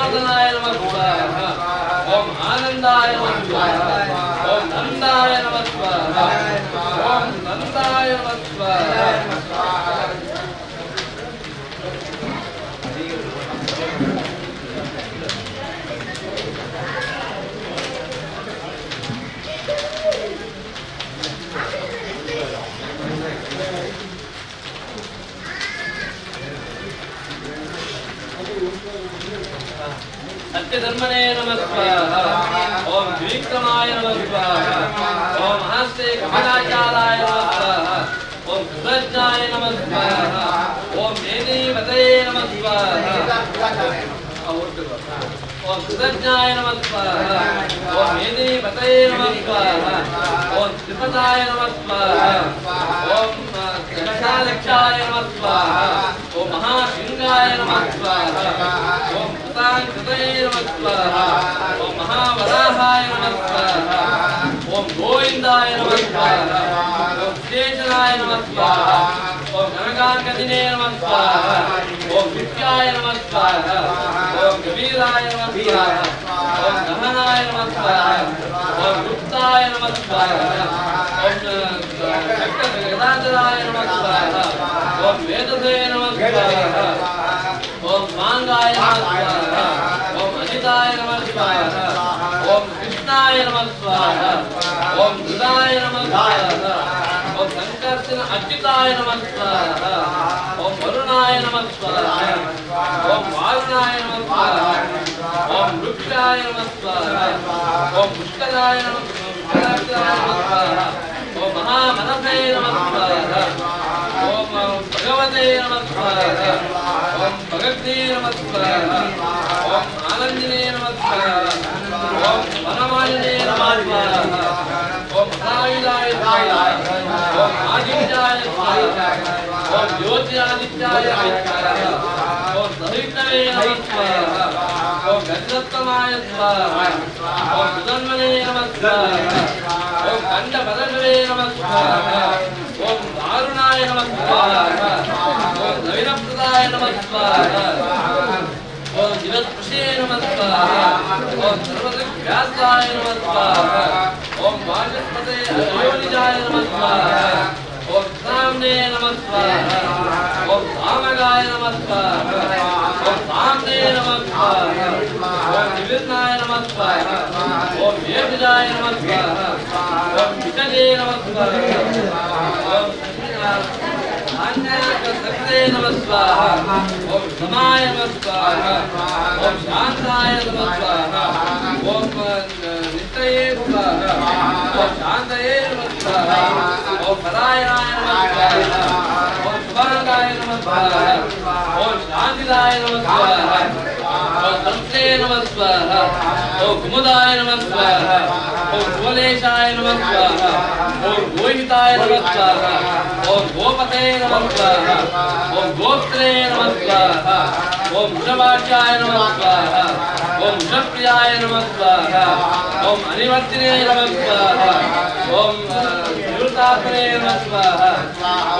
गोविंदाय नमः स्वाहा ओम नंदाय नमः स्वाहा ओम नंदाय नमः स्वाहा सत्यधर्मणे नमः स्वाहा ओम द्विक्रमाय नमः स्वाहा ओम हस्ते कमलाचाराय नमः स्वाहा ओम सुरज्ञाय नमः स्वाहा ओम मेनीमते नमः स्वाहा ओम सुरज्ञाय नमः स्वाहा ओम मेनीमते नमः स्वाहा ओम त्रिपदाय नमः स्वाहा ओम दशालक्षाय नमः स्वाहा ओम महासिंहाय नमः स्वाहा ओम कृतांकृतये नमः स्वाहा ओम महावराहाय नमः स्वाहा ओम गोविंदाय नमः स्वाहा ओम शेषनाय नमः स्वाहा ओम गणकांगदिने नमः स्वाहा ओम विद्याय नमः स्वाहा ओम कबीराय नमः स्वाहा ओम गहनाय नमः स्वाहा ओम गुप्ताय नमः स्वाहा ओम गदाधराय नमः स्वाहा ओम वेदसे नमः स्वाहा ओम मांगाय नमः स्वाहा ओम अजिताय नमः स्वाहा ओम कृष्णाय नमः स्वाहा ओम दुदाय नमः स्वाहा ओम संकर्षण अच्युताय नमः स्वाहा ओम वरुणाय नमः स्वाहा ओम वारुणाय नमः स्वाहा ओम वृक्षाय नमः स्वाहा ओम पुष्कराय नमः स्वाहा ओम महामनसे नमः स्वाहा ओम भगवते नमः स्वाहा ओम भगवते नमः स्वाहा ओम आनंदिने नमः स्वाहा ओम वनमालिने नमः स्वाहा ओम हरायुधाय स्वाहा ओम आदित्याय स्वाहा ओम ज्योतिरादित्याय स्वाहा ओम सहिष्णवे नमः स्वाहा ओम गजरत्तमाय स्वाहा ओम सुधन्वने नमः स्वाहा ओम खंडपदवे नमः स्वाहा ओम दारुणाय नमः स्वाहा ओम नवीनप्रदाय नमः स्वाहा ओम दिवस्पृशे नमः स्वाहा ओम सर्वदिव्यासाय नमः स्वाहा ओम वाचस्पते अयोनिजाय नमः स्वाहा ओम सामने नमः स्वाहा ओम सामगाय नमः स्वाहा ओम सामने नमः स्वाहा ओम निविर्नाय नमः स्वाहा ओम वेदिजाय नमः स्वाहा ओम विषजे नमः स्वाहा ओम आज्ञाकर्ते नमः स्वाहा ओम समाय नमः स्वाहा ओम शांताय नमः स्वाहा ओम नित्यये स्वाहा ओम शांतये नमः स्वाहा ओम परायणाय नमः स्वाहा ओम शुभांगाय नमः स्वाहा ओम शांतिदाय नमः स्वाहा ओम संस्ते नमः स्वाहा ओम कुमुदाय नमः स्वाहा ओम भुवनेशाय नमः स्वाहा ओम गोहिताय नमः स्वाहा ओम गोपते नमः स्वाहा ओम गोत्रे नमः स्वाहा ओम वृषभाक्षाय नमः स्वाहा ओम वृषप्रियाय नमः स्वाहा ओम अनिवर्तिने नमः स्वाहा ओम निवृत्तात्मने नमः स्वाहा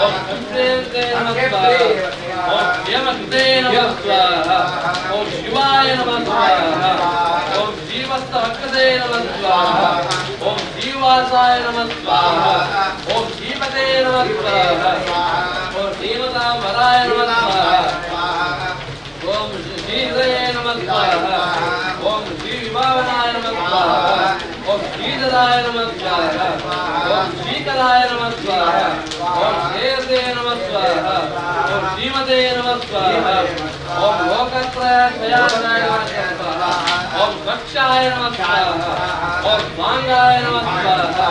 ओम संप्रेते नमः स्वाहा ओम हेमकृते नमः स्वाहा ओम शिवाय नमः स्वाहा ओम जीवस्तवक्रते नमः स्वाहा ओम जीवासाय नमः स्वाहा ओम जीवते नमः स्वाहा ओम जीवतांबराय नमः स्वाहा ओम श्रीहृदये नमः स्वाहा ओम श्रीविभावनाय नमः स्वाहा ओम श्रीधराय नमः स्वाहा ओम श्रीकराय नमः स्वाहा ओम श्रेयसे नमः स्वाहा ओम श्रीमते नमः स्वाहा ओम लोकत्रयाय नमः स्वाहा ओम कक्षाय नमः स्वाहा ओम मांगाय नमः स्वाहा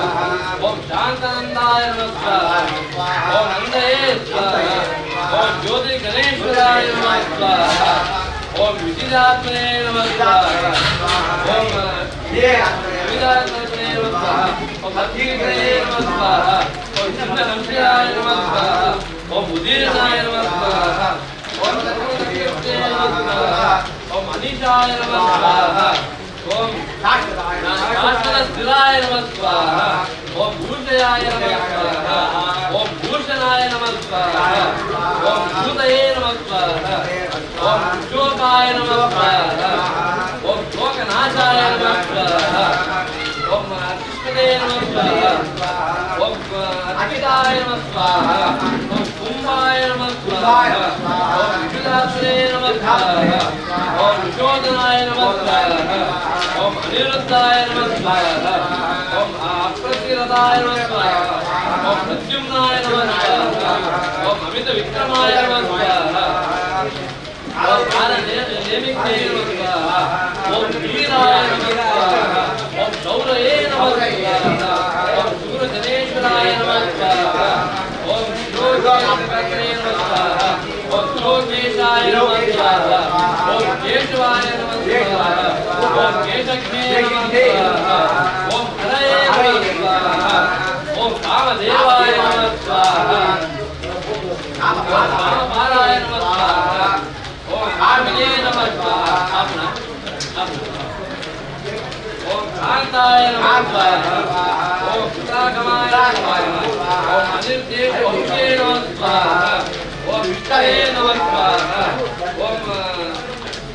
ओम शांतानंदाय नमः स्वाहा ओम नंदये स्वाहा ओम ज्योति गणेश्वराय नमः स्वाहा ओम विचिदात्मने नमः स्वाहा ओम विचिदात्मने नमः स्वाहा ओम अधीरे नमः स्वाहा ओम चिन्नहंसाय नमः स्वाहा ओम उदीरनाय नमः स्वाहा ओम सर्वदेवते नमः स्वाहा ओम अनीशाय नमः स्वाहा ओम शाश्वतस्थिराय नमः स्वाहा ओम भूषयाय नमः स्वाहा ओम भूषणाय नमः स्वाहा ओम भूतये नमः स्वाहा ओम शोकाय नमः स्वाहा ओम शोकनाशाय नमः स्वाहा ओम विशोधनाय नमः ओम अनिरुद्धाय नमः ओम अप्रतिरताय नमः ओम प्रद्युम्नाय नमः ओम अमित विक्रमाय नमः ओम नेमिके नमः ओम वीराय नमः ओम शौरये नमः ओम सूरजनेश्वराय नमः ओम शिरोजाय नमः ओम शिरोकेशाय नमः ओम केशवाय नमः ओम केशज्ञे नमः ओम हरये नमः ओम कामदेवाय नमः ओम कामपाराय नमः ओम कामिने नमः ओम कांताय नमः ओम पितागमाय नमः ओम अनिर्देशोचे नमः ओम विष्णवे नमः ओम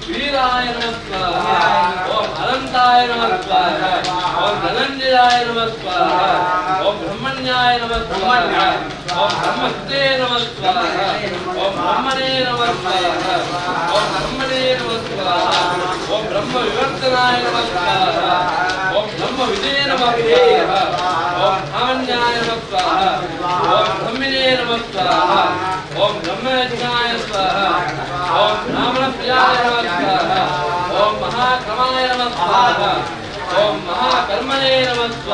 वीराय नमः ओम अनंताय नमः ओम धनंजयाय नमः ओम ब्रह्मण्याय नमः ओम ब्रह्मस्ते नमः ओम ब्रह्मणे नमः ओम ब्रह्मणे नमः ओम ब्रह्म विवर्तनाय नमः ओम ब्रह्म विजय नमः ओम ब्रह्मण्याय नमः ओम ब्रह्मणे नमः ओम ब्रह्मज्ञाय नमः ओम ब्राह्मणप्रियाय नमः ओम महाक्रमाय नमः ओम महाकर्मणे नमः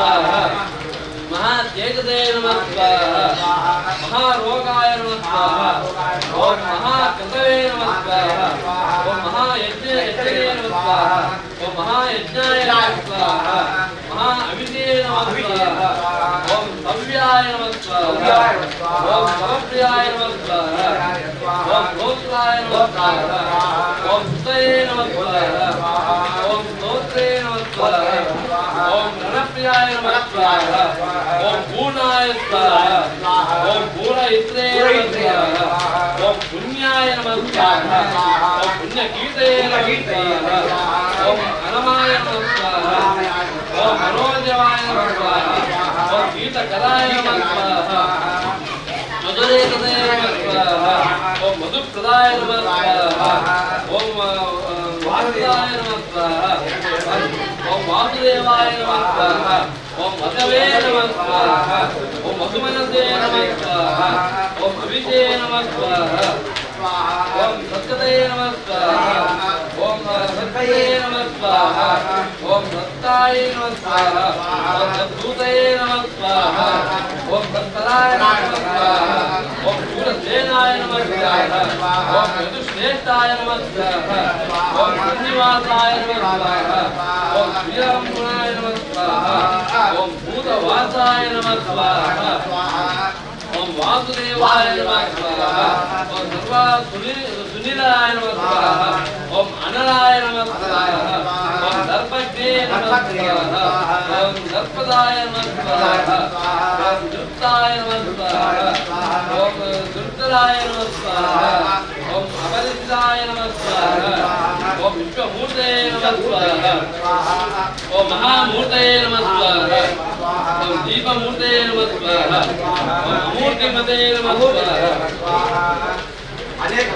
महातेजसे नमः महारोगाय नमः ओम महाकतवे नमः ओम महायज्ञे नमः ओम महायज्ञाय नमः महाअविते नमः ओम भव्याय नमः ओम भवप्रियाय नमः ओम गोत्राय नमः ओम सुतये नमः ओम स्तोत्रे नमः ओम रणप्रियाय नमः ओम पूर्णाय स्वाहा ओम पूर्णयित्रे नमः ओम पुण्याय नमः ओम पुण्यकीर्ते नमः ओम अनमाय नमः ओम मनोजवाय नमः ओम गीतकराय नमः मधुरे कृते नमः ओम मधुप्रदाय नमः ओम वासुदेवाय नमः ओम वासुदेवाय नमः ओम मधवे नमः ओम मधुमनसे नमः ओम अभिषे नमः ओम सत्कते नमः ओम सत्कते नमः ओम सत्ताय नमः ओम सद्दूते नमः ओम सत्तराय नमः ओम शूरसेनाय नमः ओम यदुश्रेष्ठाय नमः ओम श्रीनिवासाय नमः ओम श्रीरामपुराय नमः ओम भूतवासाय नमः ओम वासुदेवाय नमः ओम सर्वा सुनीलाय नमः ओम अनलाय नमः ओम दर्पज्ञे नमः ओम दर्पदाय नमः ओम दुर्ताय नमः ओम दुर्तराय नमः ओम अवरिताय नमः ओम विश्वमूर्ते नमः ओम महामूर्ते नमः ओम दीपमूर्ते नमः ओम अमूर्तिमते नमः अनेक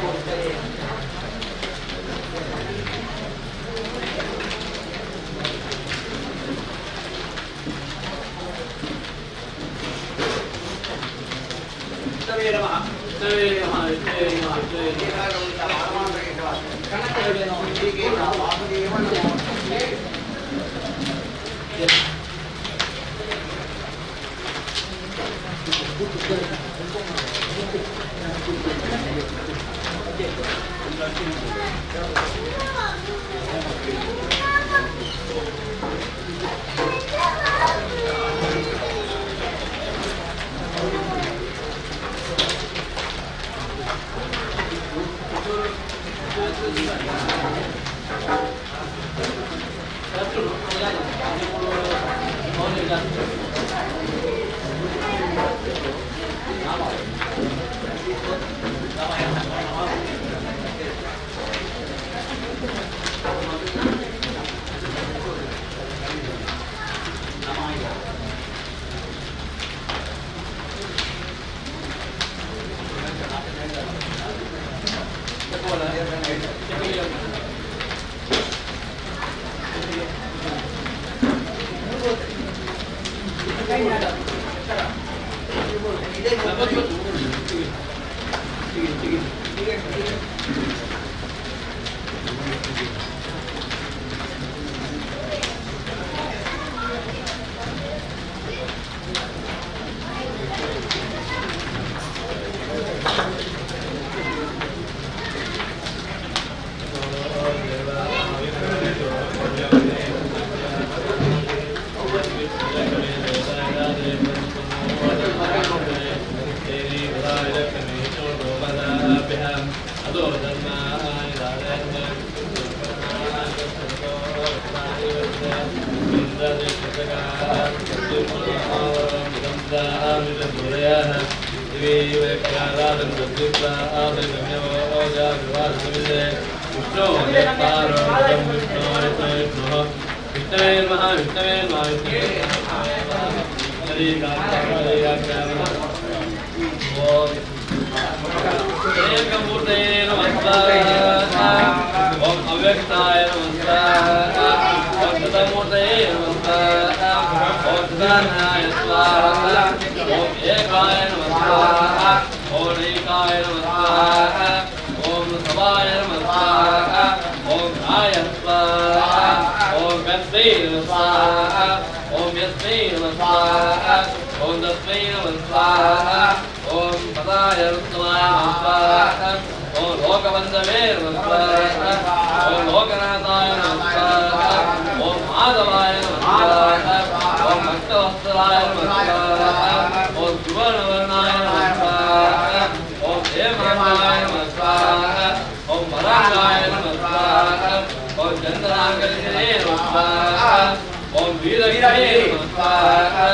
Gracias. एकमूर्ते नमः ओम अव्यक्ताय नमः ओम शतमूर्ते नमः ओम सदानंदाय स्वाहा ओम एकाय नमः ओम एकाय नमः ओम सवाय नमः ओम आय स्वाहा ओम यस्मै स्वाहा ओम यस्मै स्वाहा ओम तस्मै स्वाहा ओम पदाय रुद्राय स्वाहा ओम लोकवन्दवे स्वाहा ओम लोकनाथाय स्वाहा ओम माधवाय स्वाहा ओम भक्तवत्सलाय स्वाहा ओम सुवर्णवर्णाय स्वाहा ओम हेमाय स्वाहा ओम वराहाय स्वाहा ओम चन्द्रांगलिने स्वाहा ओम वीरगिरे स्वाहा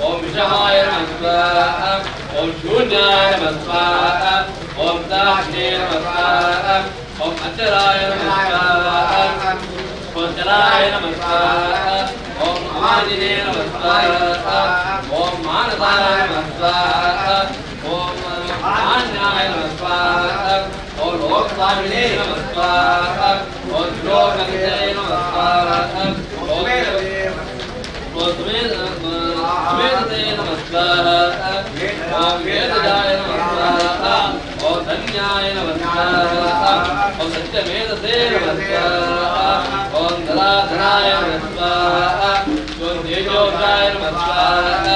ओम विषमाय स्वाहा ओम शून्याय स्वाहा ओम दाक्षिणे स्वाहा ओम अचराय स्वाहा ओम चराय स्वाहा ओम अमाजिने स्वाहा ओम मानसाय स्वाहा ओम मान्याय स्वाहा ओम लोकस्वामिने स्वाहा ओम लोकनिधे स्वाहा ओम वेदते नमस्कार ओम वेदजाय नमस्कार ओम धन्याय नमस्कार ओम सत्यवेदते नमस्कार ओम धराधराय नमस्कार ओम तेजोजाय नमस्कार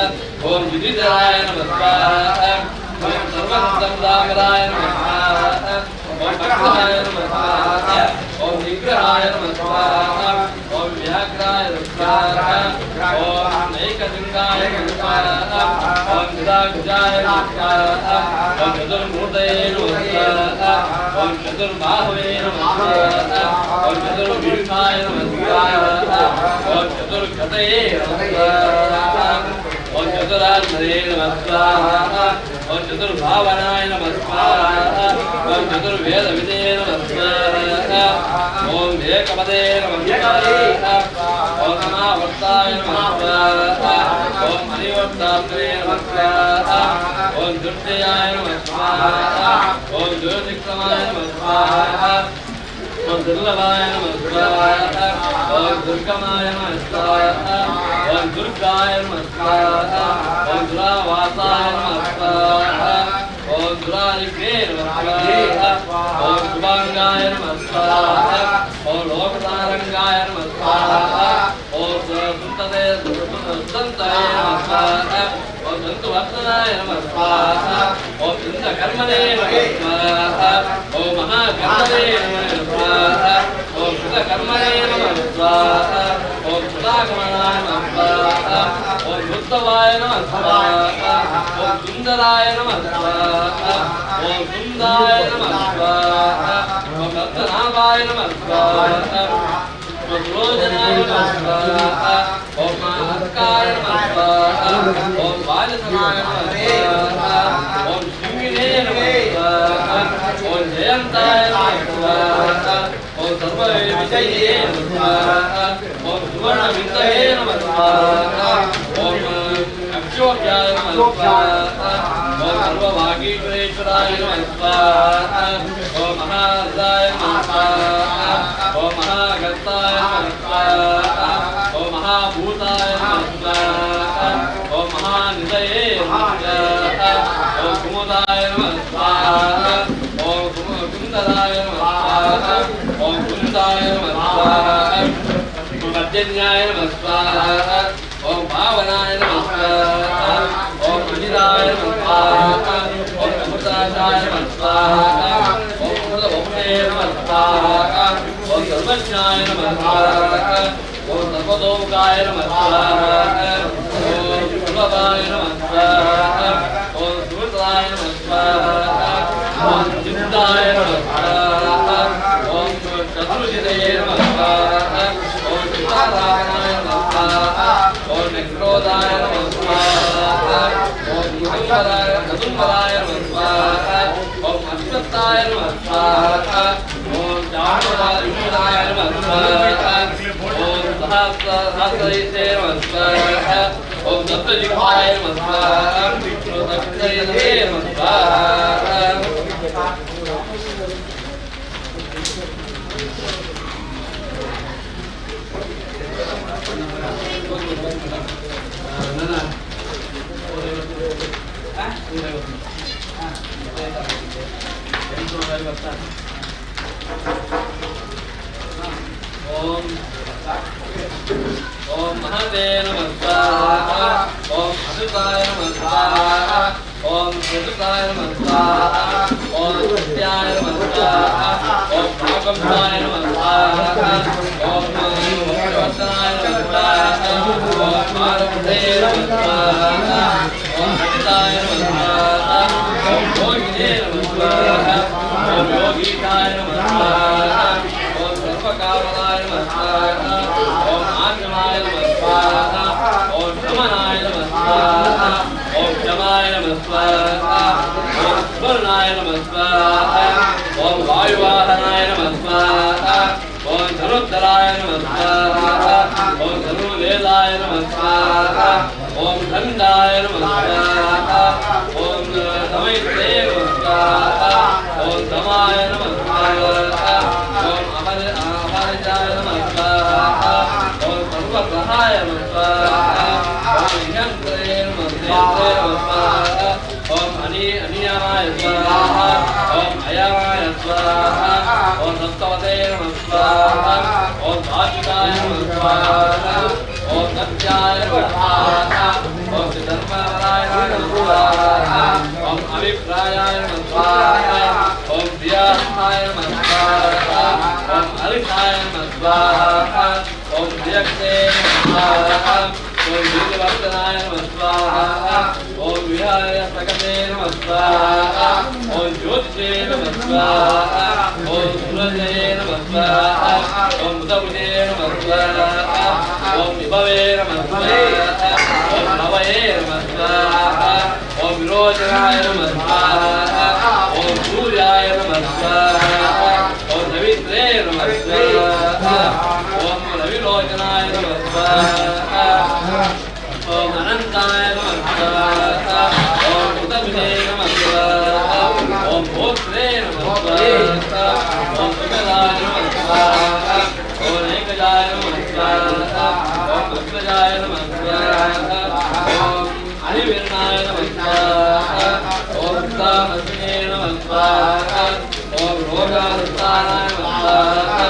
ओम युधिधराय नमस्कार ओम सर्वसंदामराय नमस्कार ओम भक्ताय नमस्कार ओम निग्रहाय नमस्कार ओम व्याघ्राय नमस्कार ओम नैकलिंगाय नमस्कार ओम निराकुजाय नमस्कार ओम चतुर्मूर्तये नमस्कार ओम चतुर्बाहवे नमस्कार ओम चतुर्भीषाय नमस्कार ओम चतुर्गतये नमस्कार ओम चतुरात्मने नमस्कार ओम चतुर्भावनाय नमस्कार ओम चतुर्वेदविदे नमस्कार ओम एकपदे नमस्कार ओम अनावर्ताय नमस्कार ओम अनिवर्तात्मने नमस्कार ओम दुर्जयाय नमस्कार ओम ज्योतिक्रमाय नमस्कार ओम दुर्लभाय नमस्कार ओम दुर्गमाय नमस्कार ओम दुर्गाय नमस्कार ओम दुरावासाय नमस्कार ओम दुरारिके नमस्कार ओम शुभांगाय नमस्कार ओम लोकतारंगाय नमस्कार ओम सुंदराय नमस्कार ओम संतुवर्तनाय नमस्कार ओम इंद्रकर्मणे नमस्कार ओम महाकर्मणे नमस्कार ओम कृतकर्मणे नमस्कार ओम सुदागमनाय नमस्कार ओम बुद्धवाय नमस्कार ओम सुंदराय नमस्कार ओम सुंदाय नमस्कार ओम रत्नाभाय नमस्कार ओम रोजनाय नमस्कार ओम महाकाय नमस्कार ओम बालसनाय नमस्कार ओम शिविने नमस्कार ओम जयंताय नमस्कार ओम सर्वविजये नमस्कार ओम सुवर्णविन्दये नमस्कार ओम अक्षोभ्याय नमस्कार ओम सर्वभागीश्वरेश्वराय नमस्कार ओम महाराजाय नमस्कार ओम महागर्ताय नमस्कार ओम महाभूताय नमस्कार ओम महानिधये नमस्कार ओम कुमुदाय नमस्कार ओम कुंदराय नमस्कार ओम कुंदाय नमस्कार ओम अजन्याय नमस्कार ओम पावनाय नमस्कार ओम अजिराय नमस्कार ओम अमृताय नमस्कार ओम अमृतभुक्ते नमस्कार ओम सर्वज्ञाय नमस्कार ओम सर्वतोमुखाय नमस्कार ओम सुलभाय नमस्कार ओम सुहृदाय नमस्कार ओम चिन्ताय नमस्कार ओम चतुर्जितये नमस्कार ओम चितारायणाय नमस्कार नमः स्वाहा ओम चामुंडाय नमः स्वाहा ओम सहस्रैते नमः स्वाहा ओम सप्तजिह्वाय नमः स्वाहा ओम सप्तैते नमः स्वाहा ओम महते नमः स्वाहा ओम अच्युताय नमः स्वाहा ओम श्रीयुताय नमः स्वाहा ओम सत्याय नमः स्वाहा ओम भागवताय नमः स्वाहा ओम भगवताय नमः स्वाहा ओम पार्वते नमः स्वाहा ओम अच्युताय नमः स्वाहा ओम योगिने नमः स्वाहा ओम योगीताय नमः स्वाहा ओम सर्वकामदाय नमः स्वाहा ओम आत्माय नमः स्वाहा ओम शमनाय नमः स्वाहा ओम शमाय नमः स्वाहा ओम स्वर्णाय नमः स्वाहा ओम वायुवाहनाय नमः स्वाहा ओम धनुर्धराय नमः स्वाहा ओम धनुर्वेदाय नमः स्वाहा ओम खंडाय नमः स्वाहा ओम नमैत्रे नमः स्वाहा ओम धमाय नमः स्वाहा ओम अमरजाय नमः स्वाहा ओम सर्वग्रहाय नमः स्वाहा ओम यंत्रे नमः स्वाहा ओम अनियमाय स्वाहा ओम अयमाय स्वाहा ओम सप्तवते नमः स्वाहा ओम भाषिकाय नमः स्वाहा ओम सत्याय नमः स्वाहा ओम धर्मराय नमः स्वाहा ओम अभिप्रायाय नमः स्वाहा ओम प्रियाय नमः स्वाहा ओम हरिषाय नमः स्वाहा ओम प्रियक्ते नमः स्वाहा ओम वीरवर्धनाय नमः स्वाहा ओम विहाय प्रकटे नमः स्वाहा ओम ज्योतिषे नमः स्वाहा ओम सूरजे नमः स्वाहा ओम बुधबुधे नमः स्वाहा ओम विभवे नमः स्वाहा ओम भवये नमः स्वाहा ओम विरोचनाय नमः स्वाहा ओम सूर्याय नमः स्वाहा ओम रवित्रे नमः स्वाहा ओम रविलोचनाय नमः स्वाहा ओम अनंताय नमः स्वाहा ओम बुधबुधे नमः स्वाहा ओम भोक्त्रे नमः स्वाहा ओम सुगदाय नमः स्वाहा ओम एकजाय नमः स्वाहा ओम अग्रजाय नमः स्वाहा ओम हरिवीरनाय नमः स्वाहा ओम सामस्ने नमः स्वाहा ओम रोगानुसाराय नमः स्वाहा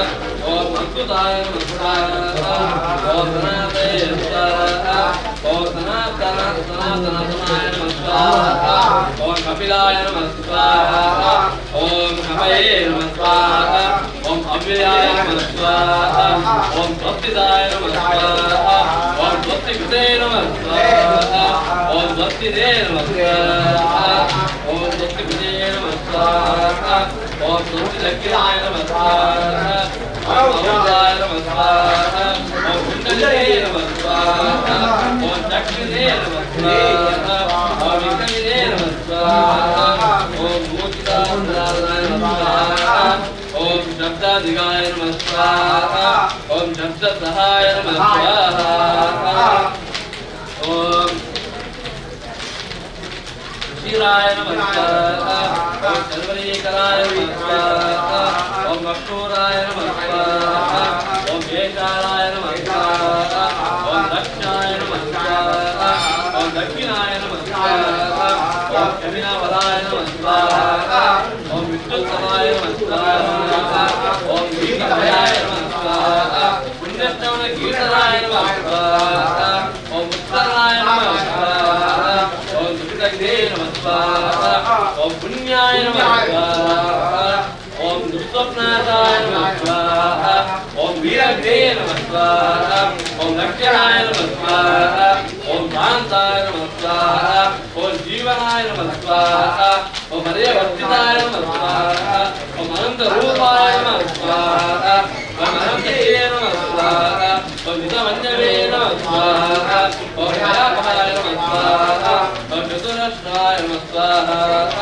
ओम अद्भुताय नमः स्वाहा ओम धनाते स्वाहा ओम सनातनाय नमः स्वाहा ओम कपिलाय नमः स्वाहा ओम कपये नमः स्वाहा ओम अव्ययाय नमः स्वाहा ओम स्वस्तिदाय नमः स्वाहा ओम स्वस्तिकृते नमः स्वाहा ओम स्वस्तिदे नमः स्वाहा ओम स्वस्तिकृते नमः स्वाहा ओम स्वस्तिदक्षिणाय नमः स्वाहा ओम अमृताय नमः स्वाहा ओम कुंडलिने नमः स्वाहा ओम चक्रिने नमः स्वाहा ओम विक्रमिने नमः स्वाहा ओम मूर्तिदाय नमः स्वाहा ओम शब्दाधिकाय नमः स्वाहा ओम शब्दसहाय नमः स्वाहा ओम शिराय नमः स्वाहा ओम सर्वरीकराय नमः स्वाहा ओम मक्षूराय नमः स्वाहा ओम केशाराय नमः स्वाहा ओम दक्षाय नमः स्वाहा ओम दक्षिणाय नमः स्वाहा ओम कविनावराय नमः स्वाहा ओम विष्णुतमाय नमः स्वाहा ओम गीतमयाय नमः स्वाहा पुण्यश्रवण कीर्तनाय नमः स्वाहा ओम उत्तराय नमः स्वाहा ओम दुष्टग्ने नमः स्वाहा ओम पुण्याय नमः स्वाहा ओम दुष्स्वप्नाशाय नमः स्वाहा ओम वीरग्ने नमः स्वाहा ओम लक्ष्मणाय नमः स्वाहा ओम शांताय नमः स्वाहा ओम जीवनाय नमः स्वाहा ओम हरिवर्तिताय नमः स्वाहा ओम अनंत रूपाय नमः स्वाहा ओम अनंतये नमः स्वाहा ओम विदमन्यवे नमः स्वाहा ओम भयाकमाय नमः स्वाहा ओम चतुरश्राय नमः स्वाहा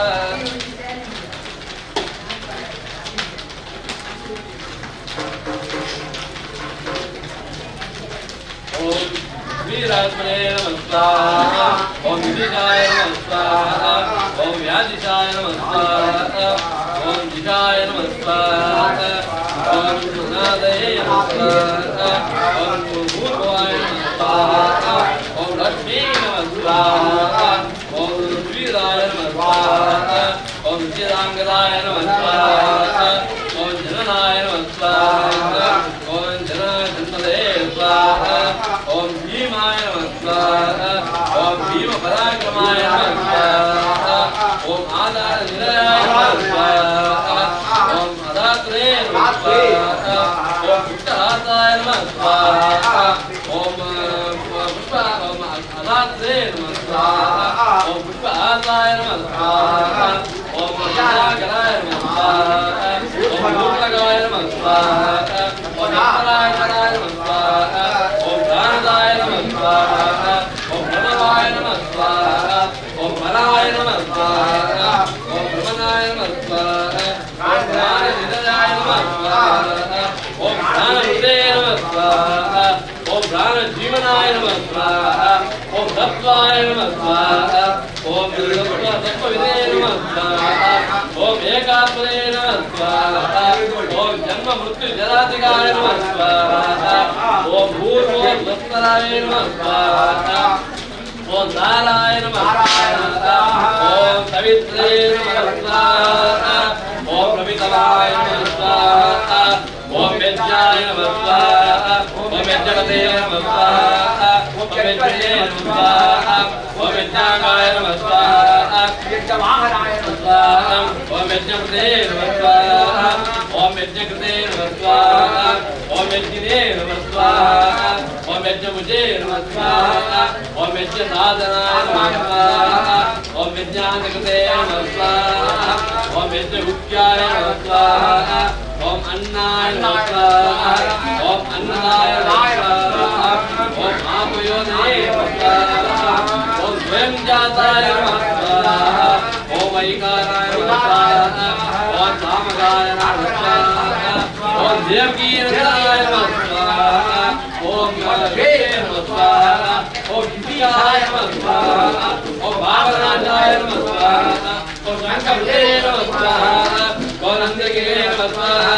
वीरात्मने नमः स्वाहा ओम विदिशाय नमः स्वाहा ओम व्याधिशाय नमः स्वाहा ओम दिशाय नमः स्वाहा ओम सुनादये नमः स्वाहा ओम भूर्भुवाय नमः स्वाहा ओम लक्ष्मी नमः स्वाहा ओम वीराय नमः स्वाहा ओम चिदांगदाय नमः स्वाहा ओम जननाय नमः स्वाहा ओम जननदये स्वाहा ओम भीमाय नमः स्वाहा ओम भीम पराक्रमाय नमः स्वाहा ओम आधार निलयाय नमः स्वाहा ओम अदात्रे नमः स्वाहा ओम पुष्टहासाय नमः स्वाहा ओम अदात्रे नमः स्वाहा ओम पुष्पहासाय नमः स्वाहा ओम अजागराय नमः स्वाहा ओम मूर्तगाय नमः स्वाहा ओम अंतराय नमः स्वाहा ओम प्राणदाय नमः स्वाहा ओम प्रणवाय नमः स्वाहा ओम मराय नमः स्वाहा ओम भ्रमणाय नमः स्वाहा ओम प्राणनिलयाय नमः स्वाहा ओम प्राणहृदये नमः स्वाहा ओम प्राणजीवनाय नमः स्वाहा ओम तत्वाय नमः स्वाहा ओम तत्वविदये नमः स्वाहा ओम एकात्मने नमः स्वाहा ओम जन्म मृत्यु जरादिगाय नमः स्वाहा ओम भूर्भुवस्वराय नमः स्वाहा ओम नाराय नमः स्वाहा ओम सवित्रे नमः स्वाहा ओम प्रवितवाय नमः स्वाहा ओम वेद्याय नमः स्वाहा ओम वेद्यपते नमः स्वाहा ओम वेद्ये नमः स्वाहा ओम वेद्यागाय नमः स्वाहा यज्ञवाहनाय नमः स्वाहा ओम वेद्यपते नमः स्वाहा ओम वेद्यकृते नमः स्वाहा ओम वेद्यिने नमः स्वाहा ओम वेद्यमुजे नमः स्वाहा ओम वेद्यसाधनाय नमः स्वाहा ओम वेद्यान्तकृते नमः स्वाहा ओम वेद्यमुख्याय नमः स्वाहा ओम अन्नाय नमः स्वाहा ओम अन्नदाय नमः स्वाहा ओम आत्मयोनिने नमः स्वाहा ओम स्वयं जाताय नमः स्वाहा ओम ऐकाराय नमः स्वाहा ओम कामगाय नमः स्वाहा ओम देवकीनंदनाय नमः स्वाहा ओम गणपते नमः स्वाहा ओम विद्याय नमः स्वाहा ओम भावनाय नमः स्वाहा ओम शंकरते नमः स्वाहा ओम नंदगिरे नमः स्वाहा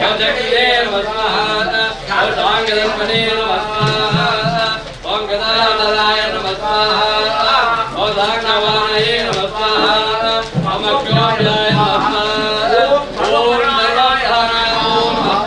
ओम जगदीरे नमः स्वाहा ओम सांगदर्पणे नमः स्वाहा ओम गदाधराय नमः स्वाहा ओम दानवानाय नमः स्वाहा ओम अक्षोभ्याय नमः स्वाहा ओम नरवाहाराय नमः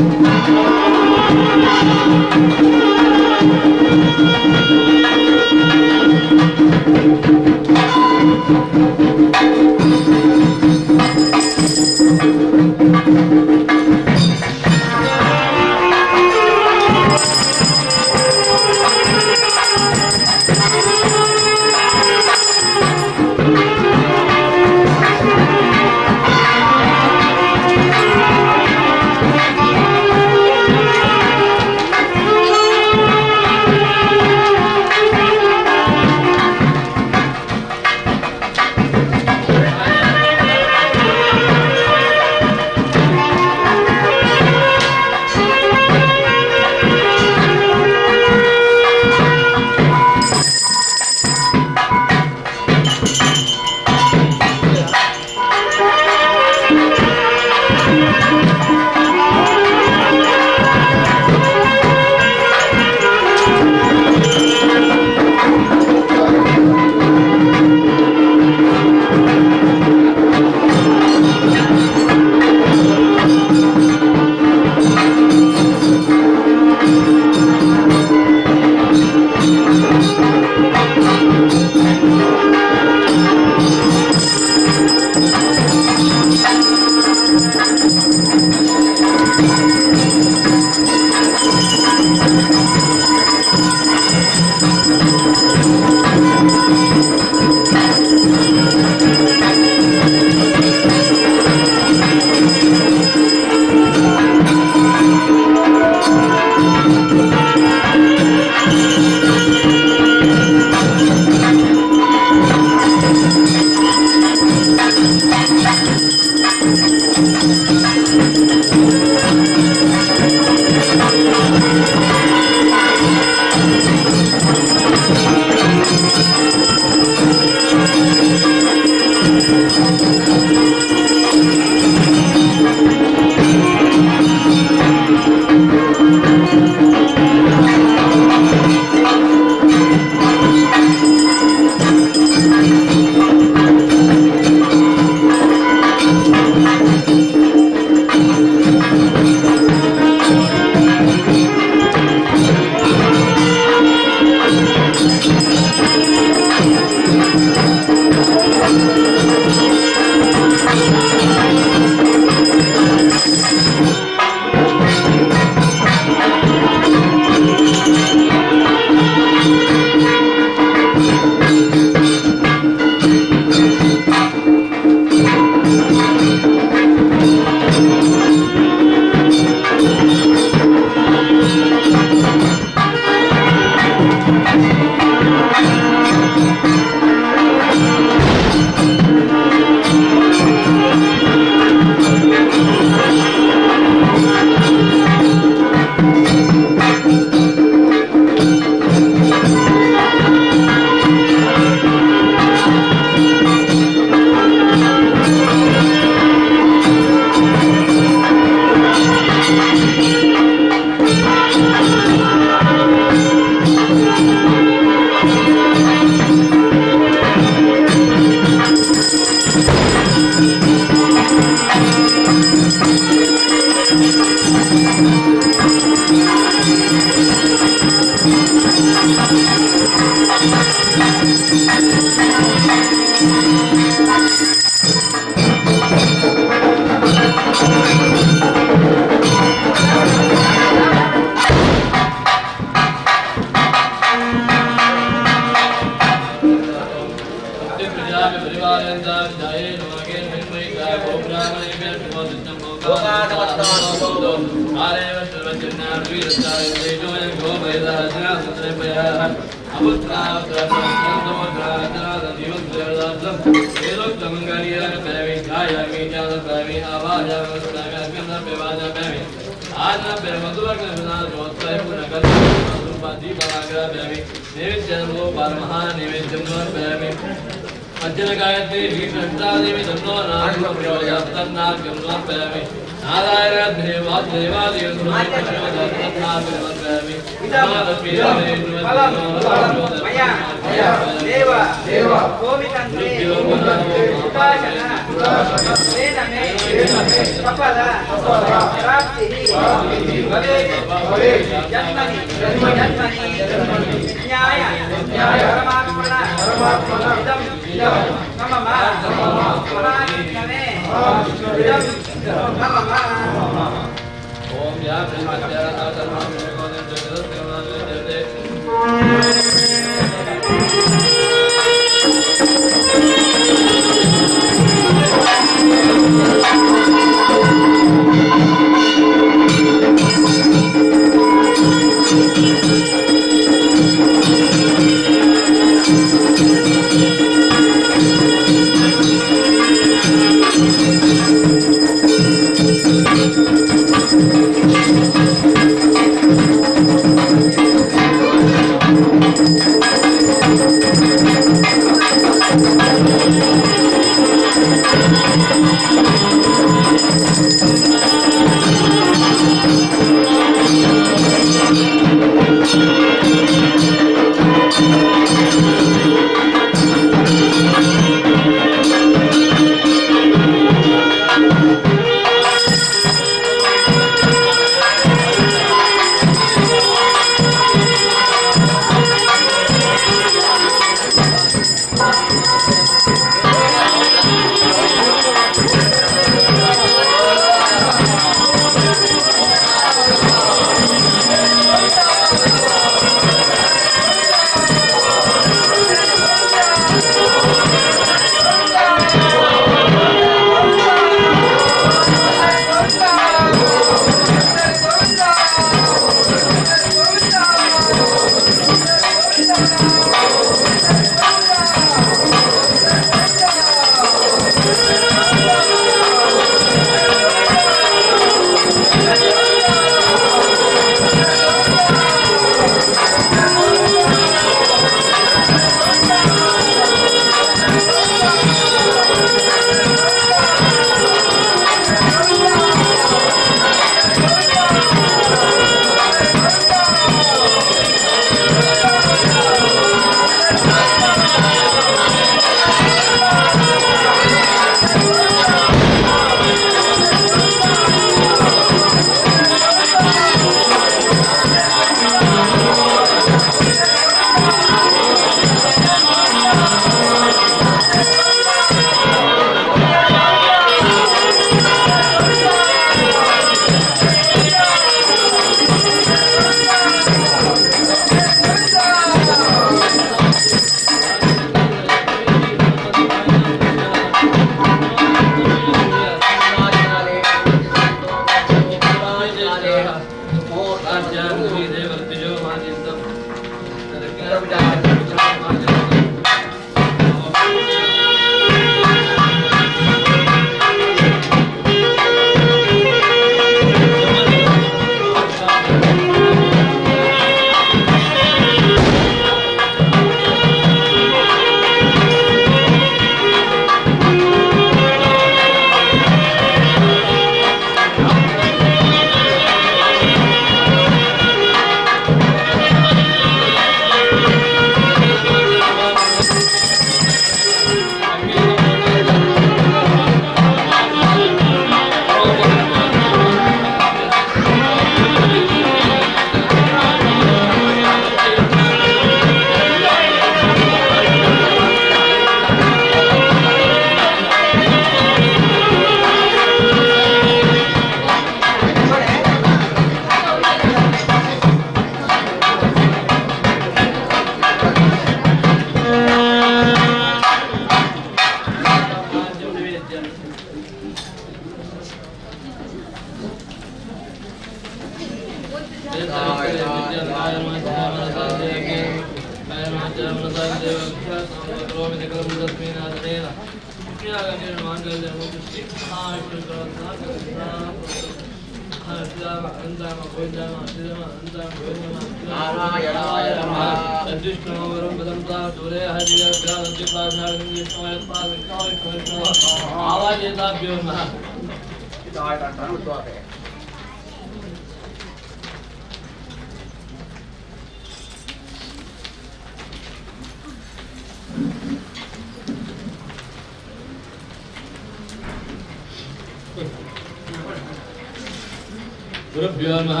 गुरुभ्यो नमः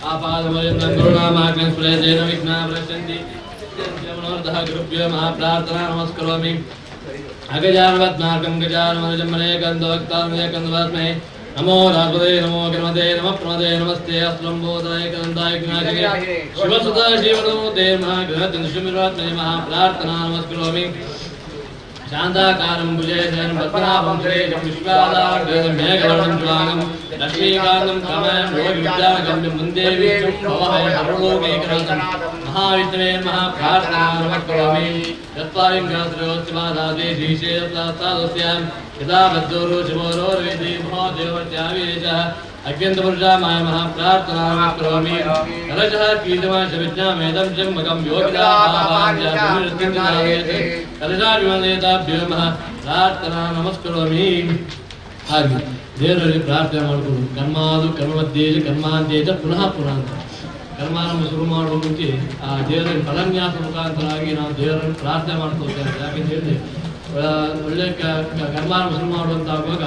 आपादमयन्दं गुरुनामाग्नं स्मरेतेन विघ्नाः प्रश्यन्ति मनोरथः गुरुभ्यो नमः प्रार्थना नमस्करोमि अगजानवद्मार्गं गजानमनजमनेकन्दवक्तामनेकन्दवास्मै नमो राघवे नमो गणपते नमः प्रमदे नमस्ते अस्त्रम्बोधराय कन्दाय विघ्नाशके शिवसुता शिवनमोते महागणतिंशुमिर्वात्मने नमः प्रार्थना नमस्करोमि शान्ताकारं भुजयशयनं पद्मनाभं सुरेशं विश्वाधारं मेघवर्णं ज्वालं लक्ष्मीकान्तं कमलं योगिविद्यागम्यं वन्दे विष्णुं भवहय सर्वलोकैकनाथं महाविष्णवे नमः प्रार्थनां नमस्करोमि चत्वारिंशत्सहस्रवादादे श्रीशेषसादस्यां यदा बद्धोरुचिमोरोर्वेदे महादेवत्यावेशः अत्यन्तपुरुषामाय महाप्रार्थनां नमस्करोमि कलशः कीर्तमाशविज्ञामेदं जम्मकं योगिदाभावाञ्चाभिवृद्धिं कलशाभिमनेताभ्यो नमः ಪ್ರಾರ್ಥನಾ ನಮಸ್ಕರೋಮಿ. ಹಾಗೆ ದೇವರಲ್ಲಿ ಪ್ರಾರ್ಥನೆ ಮಾಡಿಕೊಂಡು ಕರ್ಮಾದು ಕರ್ಮಧ್ಯೇಜ ಕರ್ಮಾಂತ್ಯೇಜ ಪುನಃ ಪುನಃ ಅಂತ ಕರ್ಮಾರಂಭ ಶುರು ಮಾಡುವ ಮುಂಚೆ ಆ ದೇವರಲ್ಲಿ ಫಲನ್ಯಾಸ ಮುಖಾಂತರವಾಗಿ ನಾವು ದೇವರನ್ನು ಪ್ರಾರ್ಥನೆ ಮಾಡ್ಕೊಳ್ತೇವೆ. ಯಾಕೆಂತ ಹೇಳಿದ್ರೆ ಒಳ್ಳೆ ಕರ್ಮಾರಂಭ ಶುರು ಮಾಡುವಂತಾಗುವಾಗ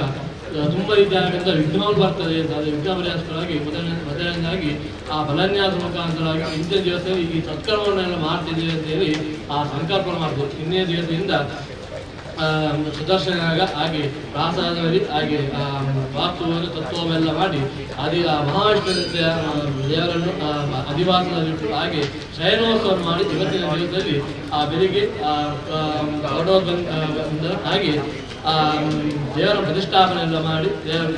ತುಂಬ ರೀತಿಯಾದಂಥ ವಿಘ್ನಗಳು ಬರ್ತದೆ ಅಂತ ಅದೇ ವಿಘ್ನ ಪರಿಹಾರವಾಗಿ ಮೊದಲನೇದಾಗಿ ಆ ಫಲನ್ಯಾಸ ಮುಖಾಂತರವಾಗಿ ಇಂಥ ದಿವಸ ಈ ಸತ್ಕರ್ಮವನ್ನೆಲ್ಲ ಮಾಡ್ತಿದ್ದೀವಿ ಅಂತೇಳಿ ಆ ಸಂಕಲ್ಪ ಮಾಡ್ಬೋದು. ಇನ್ನೇ ದಿವಸದಿಂದ ಸುದರ್ಶನಾಗ ಹಾಗೆ ಪ್ರಾಸಾದದಲ್ಲಿ ಹಾಗೆ ವಾಸ್ತುವನ್ನು ತತ್ವವೆಲ್ಲ ಮಾಡಿ ಅದೇ ಮಹಾವಿಷ್ಣು ದೇವರನ್ನು ಅಧಿವಾಸದಲ್ಲಿಟ್ಟು ಹಾಗೆ ಶಯನೋತ್ಸವವನ್ನು ಮಾಡಿ ಇವತ್ತಿನ ದಿವಸದಲ್ಲಿ ಆ ಬೆಳಿಗ್ಗೆ ಹಾಗೆ ದೇವರ ಪ್ರತಿಷ್ಠಾಪನೆ ಎಲ್ಲ ಮಾಡಿ ದೇವರ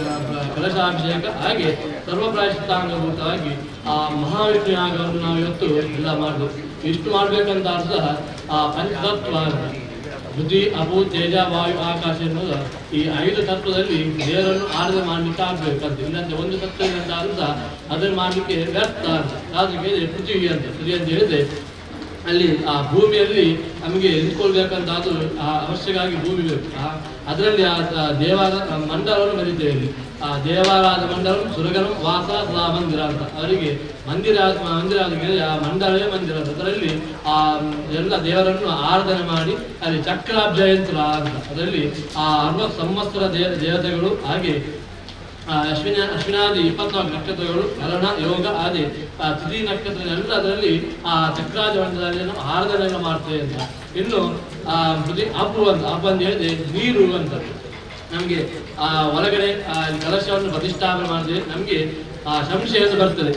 ಕಲಶಾಭಿಷೇಕ ಹಾಗೆ ಸರ್ವಪ್ರಾಯಶ್ಚಿತ್ತಾಂಗಭೂತವಾಗಿ ಆ ಮಹಾವಿಷ್ಣು ಯಾಗವನ್ನು ನಾವು ಇವತ್ತು ಎಲ್ಲ ಮಾಡಬೇಕು. ಇಷ್ಟು ಮಾಡಬೇಕಂತ ಅರ್ಥ ಆ ಪಂಚತತ್ವ ಬುದ್ಧಿ ಅಪು ತೇಜ ವಾಯು ಆಕಾಶ ಎನ್ನುವುದು ಈ 5 ತತ್ವದಲ್ಲಿ ದೇವರನ್ನು ಆರಾಧನೆ ಮಾಡ್ಲಿಕ್ಕೆ ಆಗ್ಬೇಕಂತ. ಇಲ್ಲಂತೆ ಒಂದು ತತ್ವ ಅಂತ ಅರ್ಥ ಅದನ್ನು ಮಾಡ್ಲಿಕ್ಕೆ ವ್ಯರ್ಥ ಅಂತ. ಅದಕ್ಕೆ ಪೃಥ್ವಿ ಅಂತ ಹೇಳಿದ್ರೆ ಅಲ್ಲಿ ಆ ಭೂಮಿಯಲ್ಲಿ ನಮಗೆ ನಿಂತ್ಕೊಳ್ಬೇಕಂತ ಅದು ಅವಶ್ಯಕವಾಗಿ ಭೂಮಿ ಬೇಕು. ಅದರಲ್ಲಿ ಆ ದೇವಾರ ಮಂಡಲವನ್ನು ಬರೀತೇವೆ. ಆ ದೇವಾರಾದ ಮಂಡಲ ಸುರಗನ ವಾಸ ಸದಾ ಮಂದಿರ ಅಂತ ಅವರಿಗೆ ಮಂದಿರ ಆದ ಮೇಲೆ ಆ ಮಂಡಲವೇ ಮಂದಿರ ಅಂತ. ಅದರಲ್ಲಿ ಆ ಎಲ್ಲ ದೇವರನ್ನು ಆರಾಧನೆ ಮಾಡಿ ಅಲ್ಲಿ ಚಕ್ರಾಬ್ಜಯಂತ್ರ ಅಂತ ಅದರಲ್ಲಿ ಆ 60 ಸಂವತ್ಸರ ದೇವತೆಗಳು ಹಾಗೆ ಅಶ್ವಿನಾದಿ 24 ನಕ್ಷತ್ರಗಳು ಕರಣ ಯೋಗ ಆದಿ ತಿಥಿ ನಕ್ಷತ್ರ ಎಲ್ಲ ಅದರಲ್ಲಿ ಆ ಚಕ್ರಾಜವಂತದಲ್ಲಿ ಆರಾಧನೆಯನ್ನು ಮಾಡ್ತೇವೆ ಅಂತ. ಇನ್ನು ಅಪ್ಪು ಅಂತ ಹೇಳಿದ್ರೆ ನೀರು ಅಂತ ನಮಗೆ ಆ ಹೊರಗಡೆ ಕಲಶವನ್ನು ಪ್ರತಿಷ್ಠಾಪನೆ ಮಾಡಿದ್ರೆ ನಮಗೆ ಆ ಸಂಶಯ ಬರ್ತದೆ,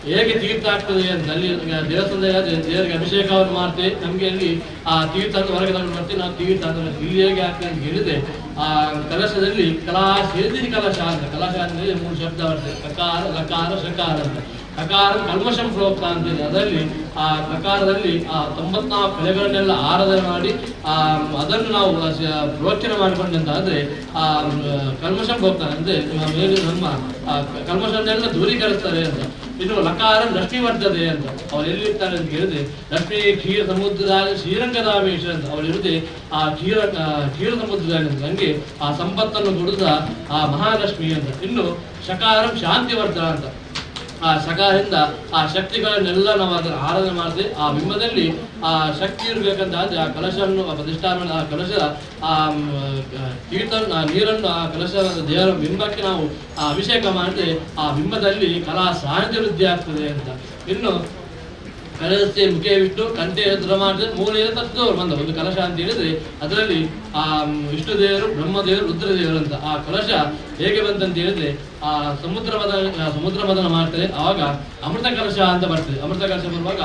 ಹೇಗೆ ತೀರ್ಥ ಆಗ್ತದೆ ಅಂತ. ಅಲ್ಲಿ ದೇವಸ್ಥಾನದಲ್ಲಿ ದೇವರಿಗೆ ಅಭಿಷೇಕವನ್ನು ಮಾಡ್ತೇವೆ, ನಮಗೆ ಅಲ್ಲಿ ಆ ತೀರ್ಥ ಹೊರಗೆ ತಗೊಂಡು ಮಾಡ್ತೇವೆ. ನಾವು ತೀರ್ಥ ಇಲ್ಲಿ ಹೇಗೆ ಆಗ್ತದೆ ಅಂತ ಹೇಳಿದ್ರೆ ಆ ಕಲಶದಲ್ಲಿ ಸೇರಿಸಿ ಕಲಶ ಅಂತ. ಕಲಶ ಅಂದ್ರೆ 3 ಶಬ್ದ ಬರ್ತದೆ, ಕಕಾರ ಲಕಾರ ಶಕಾರ ಅಂತ. ಕಕಾರ ಕಲ್ಮಶಂ ಪ್ರೋಕ್ತ ಅಂತಿದೆ. ಅದರಲ್ಲಿ ಆ ಕಕಾರದಲ್ಲಿ ಆ 94 ಕಲೆಗಳನ್ನೆಲ್ಲ ಆರಾಧನೆ ಮಾಡಿ ಅದನ್ನು ನಾವು ಪ್ರೋಚನೆ ಮಾಡಿಕೊಂಡಂತಾದ್ರೆ ಆ ಕಲ್ಮಶಂ ಪ್ರೋಕ್ತ ಅಂದ್ರೆ ನಮ್ಮ ಕಲ್ಮಶನ್ನೆಲ್ಲ ದೂರೀಕರಿಸ್ತಾರೆ ಅಂತ. ಇನ್ನು ಲಕಾರ ಲಕ್ಷ್ಮಿ ವರ್ತದೆ ಅಂತ ಅವ್ರು ಎಲ್ಲಿರ್ತಾರೆ ಅಂತ ಹೇಳಿದ್ರೆ ಲಕ್ಷ್ಮಿ ಕ್ಷೀರ ಸಮುದ್ರದಾಗ ಶ್ರೀರಂಗದಾಮೇಶ ಅಂತ ಅವ್ರು ಇರುತ್ತೆ ಆ ಕ್ಷೀರ ಸಮುದ್ರದಾಗ ಅಂತ. ಹಂಗೆ ಆ ಸಂಪತ್ತನ್ನು ಕೊಡುದ ಆ ಮಹಾಲಕ್ಷ್ಮಿ ಅಂತ. ಇನ್ನು ಶಕಾರಂ ಶಾಂತಿ ವರ್ಧನ ಅಂತ. ಆ ಶಕಾರದಿಂದ ಆ ಶಕ್ತಿಗಳನ್ನೆಲ್ಲ ನಾವು ಅದನ್ನು ಆರಾಧನೆ ಮಾಡಿದ್ರೆ ಆ ಬಿಂಬದಲ್ಲಿ ಆ ಶಕ್ತಿ ಇರಬೇಕಂತ ಆದ್ರೆ ಆ ಕಲಶವನ್ನು ಪ್ರತಿಷ್ಠಾಪನೆ ಆ ಕಲಶದ ಆ ನೀರನ್ನು ಆ ಕಲಶದ ದೇವರ ಬಿಂಬಕ್ಕೆ ನಾವು ಅಭಿಷೇಕ ಮಾಡಿದ್ರೆ ಆ ಬಿಂಬದಲ್ಲಿ ಕಲಾ ಸಾಹಿತ್ಯ ವೃದ್ಧಿ ಆಗ್ತದೆ ಅಂತ. ಇನ್ನು ಕಲಶಕ್ಕೆ ಮುಖೇ ಬಿಟ್ಟು ಕಂಠೆ ಎದುರ ಮಾಡಿದ್ರೆ ಮೂಲೆಯ ತತ್ವವರು ಬಂದ ಒಂದು ಕಲಶ ಅಂತ ಹೇಳಿದ್ರೆ ಅದರಲ್ಲಿ ಆ ವಿಷ್ಣು ದೇವರು ಬ್ರಹ್ಮದೇವರು ರುದ್ರದೇವರು ಅಂತ. ಆ ಕಲಶ ಹೇಗೆ ಬಂತಂತ ಹೇಳಿದ್ರೆ ಆ ಸಮುದ್ರ ಮದನ ಮಾಡ್ತಾರೆ, ಆವಾಗ ಅಮೃತ ಕಲಶ ಅಂತ ಬರ್ತದೆ. ಅಮೃತ ಕಲಶ ಬರುವಾಗ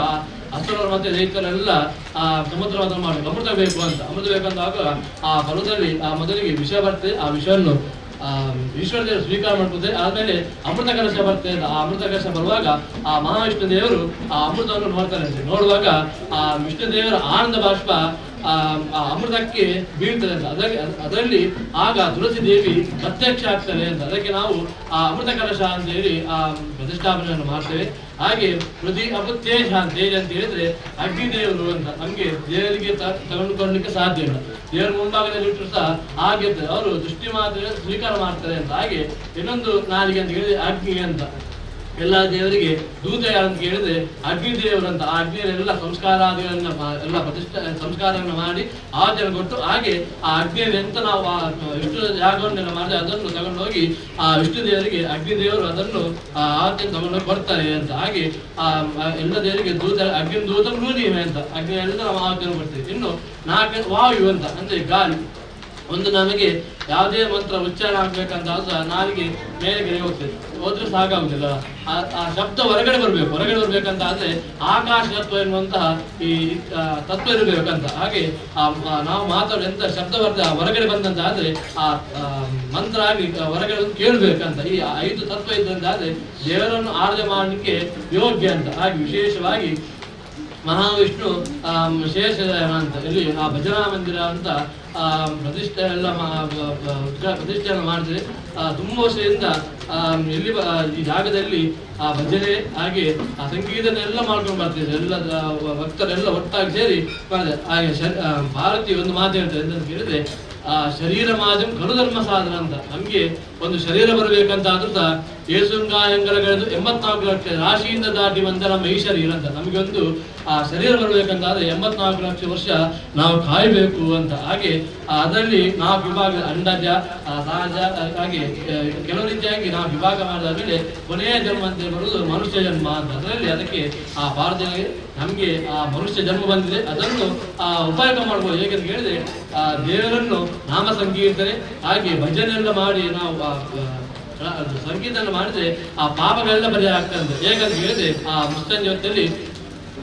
ಅಸುರರು ಮತ್ತೆ ದೈತ್ಯರೆಲ್ಲ ಆ ಸಮುದ್ರ ಮದನ ಮಾಡಬೇಕು, ಅಮೃತ ಬೇಕು ಅಂತ. ಅಮೃತ ಬೇಕಂದಾಗ ಆ ಫಲದಲ್ಲಿ ಆ ಮೊದಲಿಗೆ ವಿಷ ಬರ್ತದೆ, ಆ ವಿಷವನ್ನು ಈಶ್ವರ ದೇವರು ಸ್ವೀಕಾರ ಮಾಡ್ಕೊತಾರೆ. ಆದ್ಮೇಲೆ ಅಮೃತ ಕಲಶ ಬರ್ತದೆ. ಆ ಅಮೃತ ಕಲಶ ಬರುವಾಗ ಆ ಮಹಾವಿಷ್ಣು ದೇವರು ಆ ಅಮೃತವನ್ನು ನೋಡ್ತಾರೆ. ನೋಡುವಾಗ ಆ ವಿಷ್ಣು ದೇವರ ಆನಂದ ಬಾಷ್ಪ ಆ ಅಮೃತಕ್ಕೆ ಬೀಳ್ತದೆ ಅಂತ. ಅದರಲ್ಲಿ ಆಗ ತುಳಸಿ ದೇವಿ ಪ್ರತ್ಯಕ್ಷ ಆಗ್ತದೆ ಅಂತ. ಅದಕ್ಕೆ ನಾವು ಆ ಅಮೃತ ಕಲಶ ಅಂತ ಹೇಳಿ ಆ ಪ್ರತಿಷ್ಠಾಪನೆಯನ್ನು ಮಾಡ್ತೇವೆ. ಹಾಗೆ ಪ್ರತಿ ಅಪತ್ಯೇಜ ತೇಜ ಅಂತ ಹೇಳಿದ್ರೆ ಅಗ್ನಿದೇವರು ಅಂತ. ನಮ್ಗೆ ದೇವರಿಗೆ ತಗೊಂಡುಕೊಳ್ಳಲಿಕ್ಕೆ ಸಾಧ್ಯ ಇಲ್ಲ. ದೇವರ ಮುಂಭಾಗದಲ್ಲಿ ಇಟ್ಟರು ಸಹ ಹಾಗೆ ಅವರು ದೃಷ್ಟಿ ಮಾತ್ರ ಸ್ವೀಕಾರ ಮಾಡ್ತಾರೆ ಅಂತ. ಹಾಗೆ ಇನ್ನೊಂದು ನಾಲಿಗೆ ಅಂತ ಹೇಳಿದ್ರೆ ಅಗ್ನಿ ಅಂತ. ಎಲ್ಲ ದೇವರಿಗೆ ದೂತ ಯಾರು ಅಂತ ಕೇಳಿದ್ರೆ ಅಗ್ನಿದೇವರು ಅಂತ. ಆ ಅಗ್ನಿಯಲ್ಲೆಲ್ಲ ಸಂಸ್ಕಾರಾದಿಗಳನ್ನ ಎಲ್ಲ ಸಂಸ್ಕಾರವನ್ನು ಮಾಡಿ ಆಚರಣೆ ಕೊಟ್ಟು, ಹಾಗೆ ಆ ಅಗ್ನಿಯಲ್ಲಿ ಎಂತ ನಾವು ವಿಷ್ಣು ಯಾಗವನ್ನೆಲ್ಲ ಮಾಡಿದ್ರೆ ಅದನ್ನು ತಗೊಂಡೋಗಿ ಆ ವಿಷ್ಣು ದೇವರಿಗೆ ಅಗ್ನಿದೇವರು ಅದನ್ನು ಆಚರಣೆ ತಗೊಂಡೋಗಿ ಕೊಡ್ತಾರೆ ಅಂತ. ಹಾಗೆ ಎಲ್ಲ ದೇವರಿಗೆ ದೂತ ಅಗ್ನಿ ದೂತ ರೂಢಿಮೆ ಅಂತ. ಅಗ್ನಿಯೆಲ್ಲ ನಾವು ಆಚರಣೆ ಕೊಡ್ತೇವೆ. ಇನ್ನು 4 ವಾಯು ಅಂತ ಅಂದ್ರೆ ಗಾಳಿ. ಒಂದು ನಮಗೆ ಯಾವುದೇ ಮಂತ್ರ ಉಚ್ಚಾರ ಆಗ್ಬೇಕಂತ ನಾಲಿಗೆ ಮೇಲೆ ಹೋಗ್ತದೆ, ಹೋದ್ರೆ ಸಾಕಾಗುದಿಲ್ಲ. ಆ ಶಬ್ದ ಹೊರಗಡೆ ಬರ್ಬೇಕಂತ ಆದ್ರೆ ಆಕಾಶ ತತ್ವ ಎನ್ನುವಂತಹ ಈ ತತ್ವ ಇರಬೇಕಂತ. ಹಾಗೆ ನಾವು ಮಾತಾಡೋ ಎಂತ ಶಬ್ದ ಬರ್ತದೆ ಹೊರಗಡೆ ಬಂದಂತ ಆದ್ರೆ ಆ ಮಂತ್ರ ಆಗಿ ಹೊರಗಡೆ ಕೇಳ್ಬೇಕಂತ. ಈ 5 ತತ್ವ ಇದ್ದಂತ ಆದ್ರೆ ದೇವರನ್ನು ಆರಾಧನೆ ಮಾಡಲಿಕ್ಕೆ ಯೋಗ್ಯ ಅಂತ. ಹಾಗೆ ವಿಶೇಷವಾಗಿ ಮಹಾವಿಷ್ಣು ಶೇಷಶಯನ ಅಂತ ಇಲ್ಲಿ ಆ ಭಜನಾ ಮಂದಿರ ಅಂತ ಪ್ರತಿಷ್ಠೆ ಎಲ್ಲ ಪ್ರತಿಷ್ಠೆಯನ್ನು ಮಾಡಿದ್ರೆ ತುಂಬ ವರ್ಷದಿಂದ ಎಲ್ಲಿ ಈ ಜಾಗದಲ್ಲಿ ಆ ಭಜನೆ ಹಾಗೆ ಆ ಸಂಗೀತನೆಲ್ಲ ಮಾಡ್ಕೊಂಡು ಬರ್ತಿದ್ರು. ಎಲ್ಲ ಭಕ್ತರೆಲ್ಲ ಒಟ್ಟಾಗಿ ಸೇರಿ ಮಾಡಿದೆ. ಹಾಗೆ ಭಾರತೀಯ ಒಂದು ಮಾತು ಹೇಳ್ತಾರೆ ಎಂತ ಕೇಳಿದ್ರೆ ಶರೀರ ಮಾಜಂ ಕಡು ಧರ್ಮ ಸಾಧನ ಅಂತ. ನಮ್ಗೆ ಒಂದು ಶರೀರ ಬರಬೇಕಂತ ಆದ್ರೂ ಸಹ ಏಸುಂಗಾಯಂಗರಗಳದು 84 ಲಕ್ಷ ರಾಶಿಯಿಂದ ದಾಟಿ ಬಂದ ನಮ್ಮ ಈ ಶರೀರ ಅಂತ. ನಮಗೆ ಒಂದು ಆ ಶರೀರ ಬರಬೇಕಂತಾದ್ರೆ 84 ಲಕ್ಷ ವರ್ಷ ನಾವು ಕಾಯಬೇಕು ಅಂತ. ಹಾಗೆ ಅದರಲ್ಲಿ 4 ವಿಭಾಗ ಅಂಡಜ ಸಹಜ ಹಾಗೆ ಕೆಲವು ರೀತಿಯಾಗಿ ನಾವು ವಿಭಾಗ ಮಾಡಿದಾದ್ಮೇಲೆ ಕೊನೆಯ ಜನ್ಮ ಅಂತ ಬರುವುದು ಮನುಷ್ಯ ಜನ್ಮ ಅಂತ. ಅದರಲ್ಲಿ ಅದಕ್ಕೆ ಆ ಭಾರತೀಯ ನಮ್ಗೆ ಆ ಮನುಷ್ಯ ಜನ್ಮ ಬಂದಿದೆ, ಅದನ್ನು ಉಪಯೋಗ ಮಾಡ್ಬೋದು. ಹೇಗೆಂತ ಹೇಳಿದ್ರೆ ದೇವರನ್ನು ನಾಮ ಸಂಕೀರ್ತನೆ ಹಾಗೆ ಭಜನೆ ಎಲ್ಲ ಮಾಡಿ ನಾವು ಸಂಗೀತ ಮಾಡಿದ್ರೆ ಆ ಪಾಪಗಳೆಲ್ಲ ಪರಿಹಾರ ಆಗ್ತದೆ. ಹೇಗಂತ ಹೇಳಿದ್ರೆ ಆ ಮುಸ್ತಂಜೆ ಹೊತ್ತಲ್ಲಿ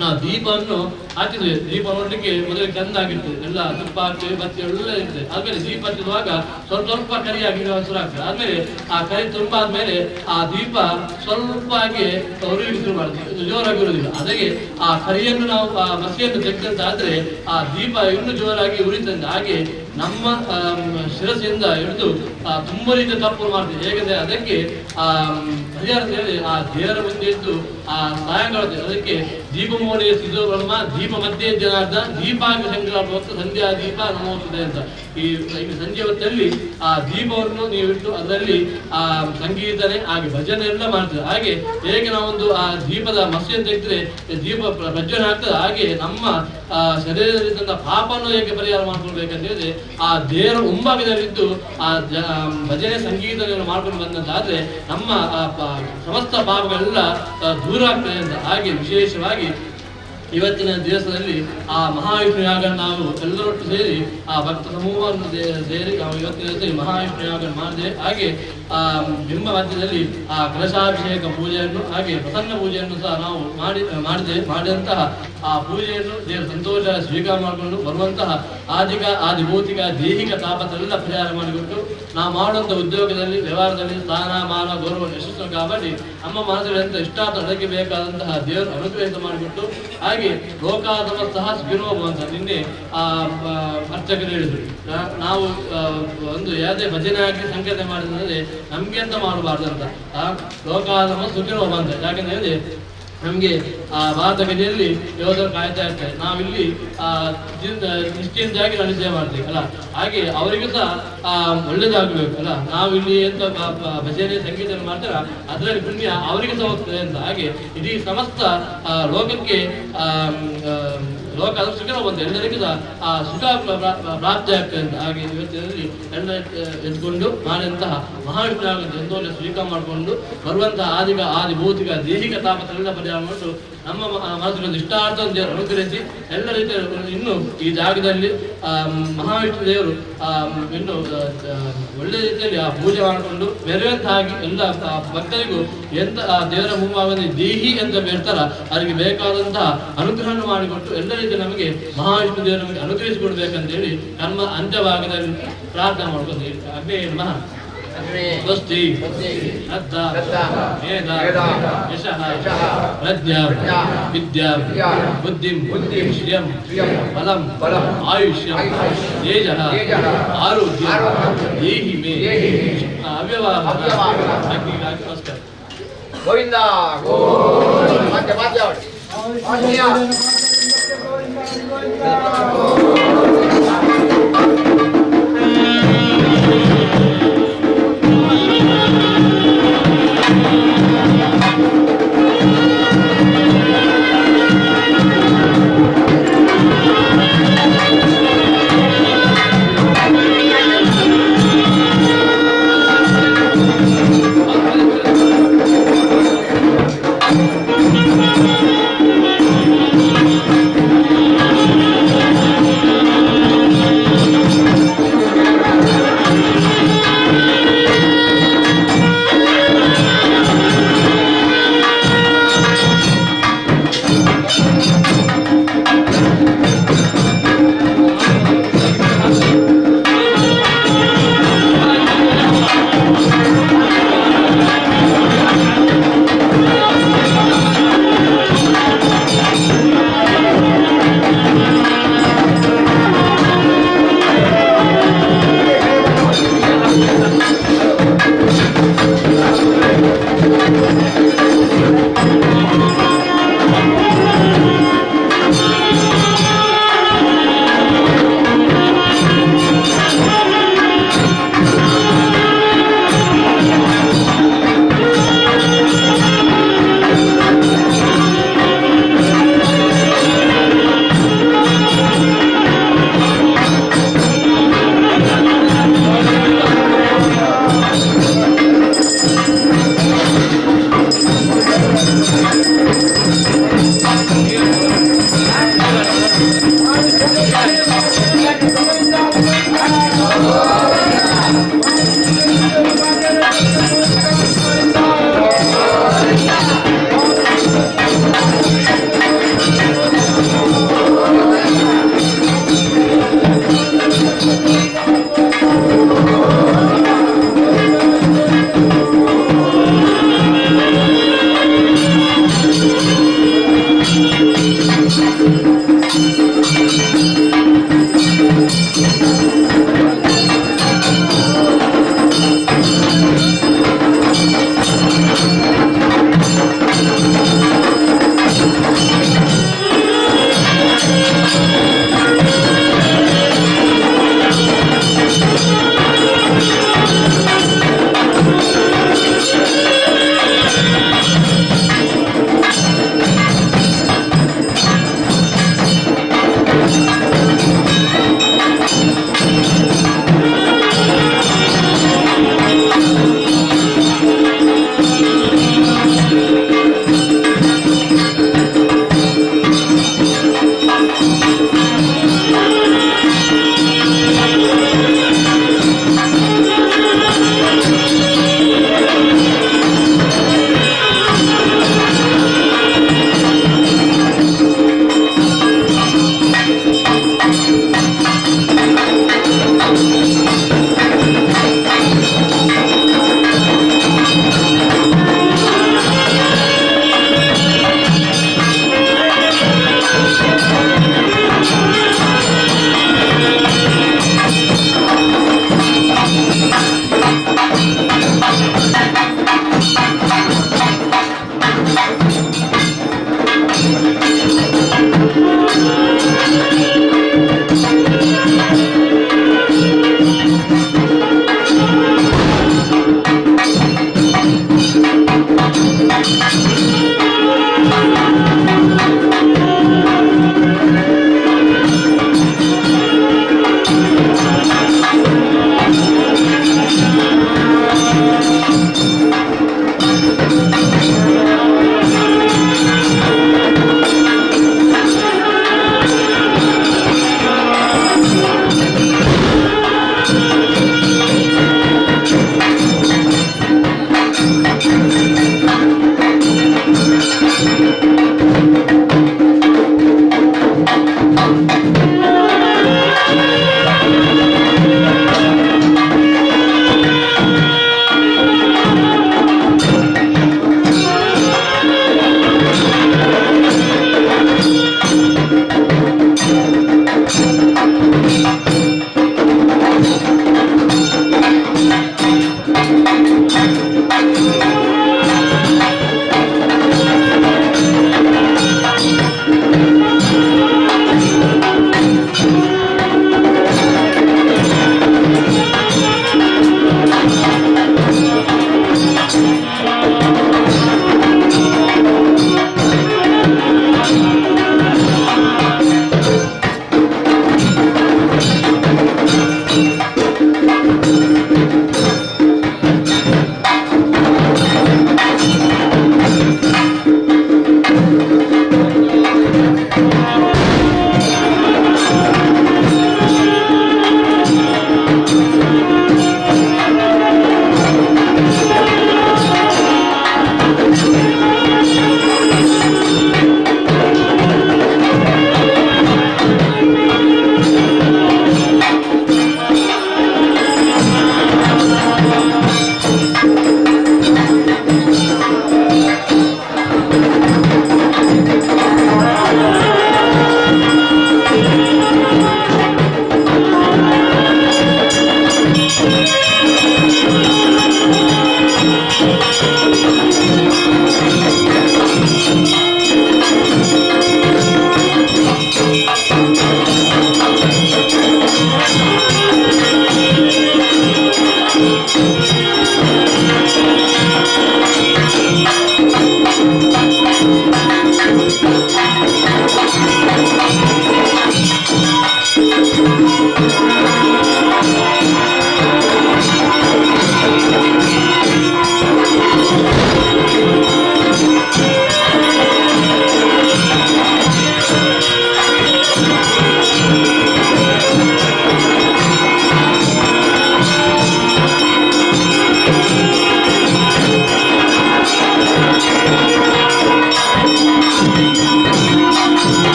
ನಾವು ದೀಪವನ್ನು ಹಾಕಿದ್ವಿ. ದೀಪ ನೋಡ್ಲಿಕ್ಕೆ ಮೊದಲಿಗೆ ಚಂದ ಆಗಿರ್ತದೆ, ಎಲ್ಲ ತುಪ್ಪ ಹಾಕ್ತೇವೆ, ಬತ್ತಿ ಎಲ್ಲ ಇರ್ತದೆ. ಆದ್ಮೇಲೆ ದೀಪ ಹಚ್ಚಿರುವಾಗ ಸ್ವಲ್ಪ ಕರಿಯಾಗಿ ಶುರು ಆಗ್ತದೆ. ಆದ್ಮೇಲೆ ಆ ಕರಿ ತುಂಬ ಆದ್ಮೇಲೆ ಆ ದೀಪ ಸ್ವಲ್ಪ ಹಾಗೆ ಉರಿಲಿಕ್ಕೆ ಶುರು ಮಾಡ್ತೀವಿ, ಜೋರಾಗಿ ಉರಿದಿಲ್ಲ. ಅದಕ್ಕೆ ಆ ಕರಿಯನ್ನು ನಾವು ಆ ಮಸಿಯನ್ನು ತೆಗೆದಂತ ಆದ್ರೆ ಆ ದೀಪ ಇನ್ನೂ ಜೋರಾಗಿ ಉರಿತಂತೆ. ಹಾಗೆ ನಮ್ಮ ಶಿರಸ್ಸಿಂದ ಹಿಡಿದು ತುಂಬ ರೀತಿಯ ತಪ್ಪು ಮಾಡ್ತೀವಿ. ಹೇಗೆಂದ್ರೆ ಅದಕ್ಕೆ ಪರಿಹಾರ ಹೇಳಿ ಆ ದೇವರ ಮುಂದೆ ಇದ್ದು ಆ ಸಾಯಂಕಾಲ ಅದಕ್ಕೆ ದೀಪ ಮೋಡಿ ಸಿದ್ಧೋರ್ಮ ದೀಪ ಮಧ್ಯೆ ಜನಾರ್ದ ದೀಪಾಗಿ ಸಂಗ್ರಹ ಸಂಧ್ಯಾ ದೀಪ ನಮೋಸ್ತದೆ ಅಂತ. ಈ ಸಂಜೆ ಹೊತ್ತಲ್ಲಿ ಆ ದೀಪವನ್ನು ನೀವು ಇಟ್ಟು ಅದರಲ್ಲಿ ಆ ಸಂಗೀತನೆ ಹಾಗೆ ಭಜನೆ ಎಲ್ಲ ಮಾಡ್ತದೆ. ಹಾಗೆ ಹೇಗೆ ನಾವೊಂದು ಆ ದೀಪದ ಮಸಿಯನ್ನು ತೆಗೆದ್ರೆ ದೀಪ ಪ್ರಜ್ವಲನೆ ಆಗ್ತದೆ, ಹಾಗೆ ನಮ್ಮ ಶರೀರದಲ್ಲಿದ್ದಂಥ ಪಾಪವನ್ನು ಹೇಗೆ ಪರಿಹಾರ ಮಾಡ್ಕೊಳ್ಬೇಕಂತ ಹೇಳಿದ್ರೆ ಆ ದೇವರ ಮುಂಭಾಗದಲ್ಲಿದ್ದು ಆ ಭಜನೆ ಸಂಗೀತವನ್ನು ಮಾಡ್ಕೊಂಡು ಬಂದಂತಾದ್ರೆ ನಮ್ಮ ಸಮಸ್ತ ಪಾಪಗಳೆಲ್ಲ ದೂರ ಆಗ್ತದೆ ಅಂತ. ಹಾಗೆ ವಿಶೇಷವಾಗಿ ಇವತ್ತಿನ ದಿವಸದಲ್ಲಿ ಆ ಮಹಾವಿಷ್ಣು ಯಾಗ ನಾವು ಎಲ್ಲರೊಟ್ಟು ಸೇರಿ ಆ ಭಕ್ತ ಸಮೂಹವನ್ನು ಸೇರಿ ನಾವು ಇವತ್ತಿನ ದಿವಸದಲ್ಲಿ ಮಹಾವಿಷ್ಣು ಯಾಗ ಮಾಡಿದೆ. ಹಾಗೆ ಆ ಬಿಂಬ ಮಧ್ಯದಲ್ಲಿ ಆ ಕಲಶಾಭಿಷೇಕ ಪೂಜೆಯನ್ನು ಹಾಗೆ ಪ್ರಸನ್ನ ಪೂಜೆಯನ್ನು ಸಹ ನಾವು ಮಾಡಿದಂತಹ ಆ ಪೂಜೆಯನ್ನು ದೇವರ ಸಂತೋಷ ಸ್ವೀಕಾರ ಮಾಡಿಕೊಂಡು ಬರುವಂತಹ ಆದಿ ಭೌತಿಕ ದೈಹಿಕ ತಾಪತ್ರೆಲ್ಲ ಪರಿಹಾರ ಮಾಡಿಕೊಟ್ಟು ನಾವು ಮಾಡುವಂಥ ಉದ್ಯೋಗದಲ್ಲಿ ವ್ಯವಹಾರದಲ್ಲಿ ಸ್ಥಾನ ಮಾನ ಗೌರವ ಯಶಸ್ಸನ್ನು ಕಾಪಾಡಿ ನಮ್ಮ ಮನಸ್ಸಿನಂತ ಇಷ್ಟಾರ್ಥ ಅದಕ್ಕೆ ಬೇಕಾದಂತಹ ದೇವರು ಅನುಗ್ರಹಿತ ಮಾಡಿಕೊಟ್ಟು ಹಾಗೆ ಲೋಕಾದಮ ಸಹ ಸುಖಿನೋಭ ಅಂತ ನಿನ್ನೆ ಅರ್ಚಕರು ಹೇಳಿದ್ರು. ನಾವು ಒಂದು ಯಾವುದೇ ಭಜನೆ ಆಗಿ ಸಂಕೇತ ಮಾಡಿದ್ರೆ ನಮ್ಗೆ ಅಂತ ಮಾಡಬಾರ್ದು ಅಂತ ಲೋಕಾದಮ ಸುಖಿನೋಭ ಅಂತ. ಯಾಕಂದ್ರೆ ಹೇಳಿದ್ರೆ ನಮ್ಗೆ ಆ ಭಾರತಗಡಿಯಲ್ಲಿ ಯೋಧರು ಕಾಯ್ತಾ ಇರ್ತಾರೆ, ನಾವಿಲ್ಲಿ ನಿಶ್ಚಿಂತೆಯಾಗಿ ನಾವು ನಿಶ್ಚಯ ಮಾಡ್ತೀವಿ ಅಲ್ಲ. ಹಾಗೆ ಅವರಿಗೂ ಸಹ ಒಳ್ಳೇದಾಗಬೇಕು ಅಲ್ಲ. ನಾವಿಲ್ಲಿ ಎಂತ ಭಜನೆ ಸಂಗೀತ ಮಾಡ್ತಾರ ಅದರಲ್ಲಿ ಪುಣ್ಯ ಅವರಿಗೆ ಸಹ ಹೋಗ್ತದೆ ಅಂತ. ಹಾಗೆ ಇಡೀ ಸಮಸ್ತ ಲೋಕಕ್ಕೆ ಲೋಕ ಅದು ಸುಖ ಬಂತು, ಎಲ್ಲರಿಗೂ ಸಹ ಆ ಸುಖ ಪ್ರಾಪ್ತಿ ಆಗ್ತದೆ ಅಂತ. ಹಾಗೆ ಇವತ್ತಿನಲ್ಲಿ ಎಲ್ಲ ಎದ್ಕೊಂಡು ಮಾಡಿದಂತಹ ಮಹಾವಿಷ್ಣು ಸಂತೋಷ ಸ್ವೀಕಾರ ಮಾಡಿಕೊಂಡು ಬರುವಂತಹ ಆದಿ ಭೌತಿಕ ದೈಹಿಕ ತಾಪತ್ರೆಲ್ಲ ಪರಿಹಾರ ಮಾಡಿಟ್ಟು ನಮ್ಮ ಮನಸ್ಸಿನ ಇಷ್ಟಾರ್ಥವನ್ನು ದೇವರು ಅನುಗ್ರಹಿಸಿ ಎಲ್ಲ ರೀತಿಯ ಇನ್ನು ಈ ಜಾಗದಲ್ಲಿ ಮಹಾವಿಷ್ಣು ದೇವರು ಇನ್ನು ಒಳ್ಳೆ ರೀತಿಯಲ್ಲಿ ಆ ಪೂಜೆ ಮಾಡಿಕೊಂಡು ಮೆರೆಯುವಂತ ಹಾಗೆ ಎಲ್ಲ ಭಕ್ತರಿಗೂ ಎಂತ ಆ ದೇವರ ಮುಂಭಾಗದಲ್ಲಿ ದೇಹಿ ಅಂತ ಹೇಳ್ತಾರ ಅದಕ್ಕೆ ಬೇಕಾದಂತಹ ಅನುಗ್ರಹವನ್ನು ಮಾಡಿಕೊಟ್ಟು ಎಲ್ಲ ರೀತಿ ನಮಗೆ ಮಹಾವಿಷ್ಣು ದೇವರು ನಮಗೆ ಅನುಗ್ರಹಿಸಿಕೊಡ್ಬೇಕಂತ ಹೇಳಿ ನಮ್ಮ ಅಂತ್ಯಭಾಗದಲ್ಲಿ ಪ್ರಾರ್ಥನೆ ಮಾಡ್ಕೊಂಡು ಅಗ್ನೇ ನಮಃ. ಸ್ವಸ್ತಿ ಶ್ರದ್ಧಾ ಮೇಧ ಯಶಃ ಪ್ರಜ್ಞಾ ವಿದ್ಯಾ ಬುದ್ಧಿಂ ಶ್ರಿಯಂ ಬಲಂ ಆಯುಷ್ಯಂ ತೇಜಃ ಆರೋಗ್ಯ ದೇಹಿ ಮೇ ಅವ್ಯವಾಹ ನಮಸ್ಕಾರ ಗೋವಿಂದ ಮಾತೆ ಮಾತೆ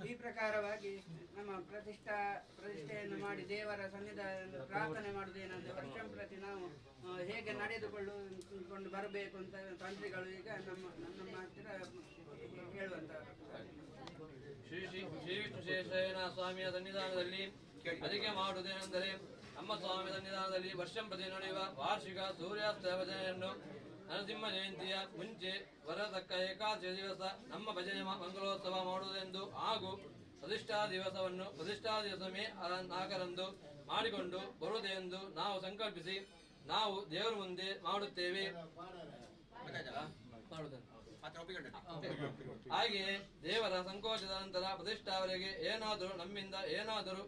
ಈ ಪ್ರಕಾರವಾಗಿ ನಮ್ಮ ಪ್ರತಿಷ್ಠೆಯನ್ನು ಮಾಡಿ ದೇವರ ಸನ್ನಿಧಾನದಲ್ಲಿ ಪ್ರಾರ್ಥನೆ ಮಾಡುವುದೇನೆಂದರೆ ವರ್ಷಂ ಪ್ರತಿ ನಾವು ಹೇಗೆ ನಡೆದುಕೊಂಡು ಬರಬೇಕು ಅಂತ ತಂತ್ರಿಗಳು ಈಗ ನಮ್ಮ ಹತ್ತಿರ ಹೇಳುವಂತ ಶ್ರೀ ವಿಷ್ಣುಶೇಷಯ್ಯನ ಸ್ವಾಮಿಯ ಸನ್ನಿಧಾನದಲ್ಲಿ ಅದಕ್ಕೆ ಮಾಡುವುದೇನೆಂದರೆ ನಮ್ಮ ಸ್ವಾಮಿ ಸನ್ನಿಧಾನದಲ್ಲಿ ವರ್ಷಂ ಪ್ರತಿ ನಡೆಯುವ ವಾರ್ಷಿಕ ಸೂರ್ಯಾಸ್ತ ಭಜನೆಯನ್ನು ನರಸಿಂಹ ಜಯಂತಿಯ ಮುಂಚೆ ಬರತಕ್ಕ ಏಕಾದಶಿ ದಿವಸ ನಮ್ಮ ಭಜನೆ ಮಂಗಲೋತ್ಸವ ಮಾಡುವುದೆಂದು ಹಾಗೂ ಪ್ರತಿಷ್ಠಾ ದಿವಸವೇ 4ರಂದು ಮಾಡಿಕೊಂಡು ಬರುವುದೆಂದು ನಾವು ಸಂಕಲ್ಪಿಸಿ ನಾವು ದೇವರ ಮುಂದೆ ಮಾಡುತ್ತೇವೆ. ಹಾಗೆಯೇ ದೇವರ ಸಂಕೋಚದ ನಂತರ ಪ್ರತಿಷ್ಠಾವರೆಗೆ ನಮ್ಮಿಂದ ಏನಾದರೂ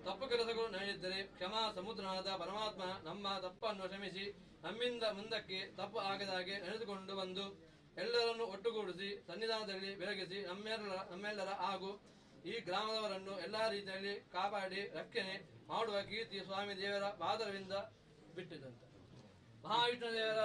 ತಪ್ಪು ಕೆಲಸಗಳು ನಡೆದಿದ್ದರೆ ಕ್ಷಮಾ ಸಮುದ್ರನಾದ ಪರಮಾತ್ಮ ನಮ್ಮ ತಪ್ಪನ್ನು ಕ್ಷಮಿಸಿ ನಮ್ಮಿಂದ ಮುಂದಕ್ಕೆ ತಪ್ಪು ಆಗದಾಗೆ ನಡೆದುಕೊಂಡು ಬಂದು ಎಲ್ಲರನ್ನು ಒಟ್ಟುಗೂಡಿಸಿ ಸನ್ನಿಧಾನದಲ್ಲಿ ಬೆಳಗಿಸಿ ನಮ್ಮೆಲ್ಲರ ಹಾಗೂ ಈ ಗ್ರಾಮದವರನ್ನು ಎಲ್ಲಾ ರೀತಿಯಲ್ಲಿ ಕಾಪಾಡಿ ರಕ್ಷಣೆ ಮಾಡುವ ಕೀರ್ತಿ ಸ್ವಾಮಿ ದೇವರ ಪಾದರವಿಂದ ಬಿಟ್ಟಿದಂತ. ಮಹಾವಿಷ್ಣು ದೇವರ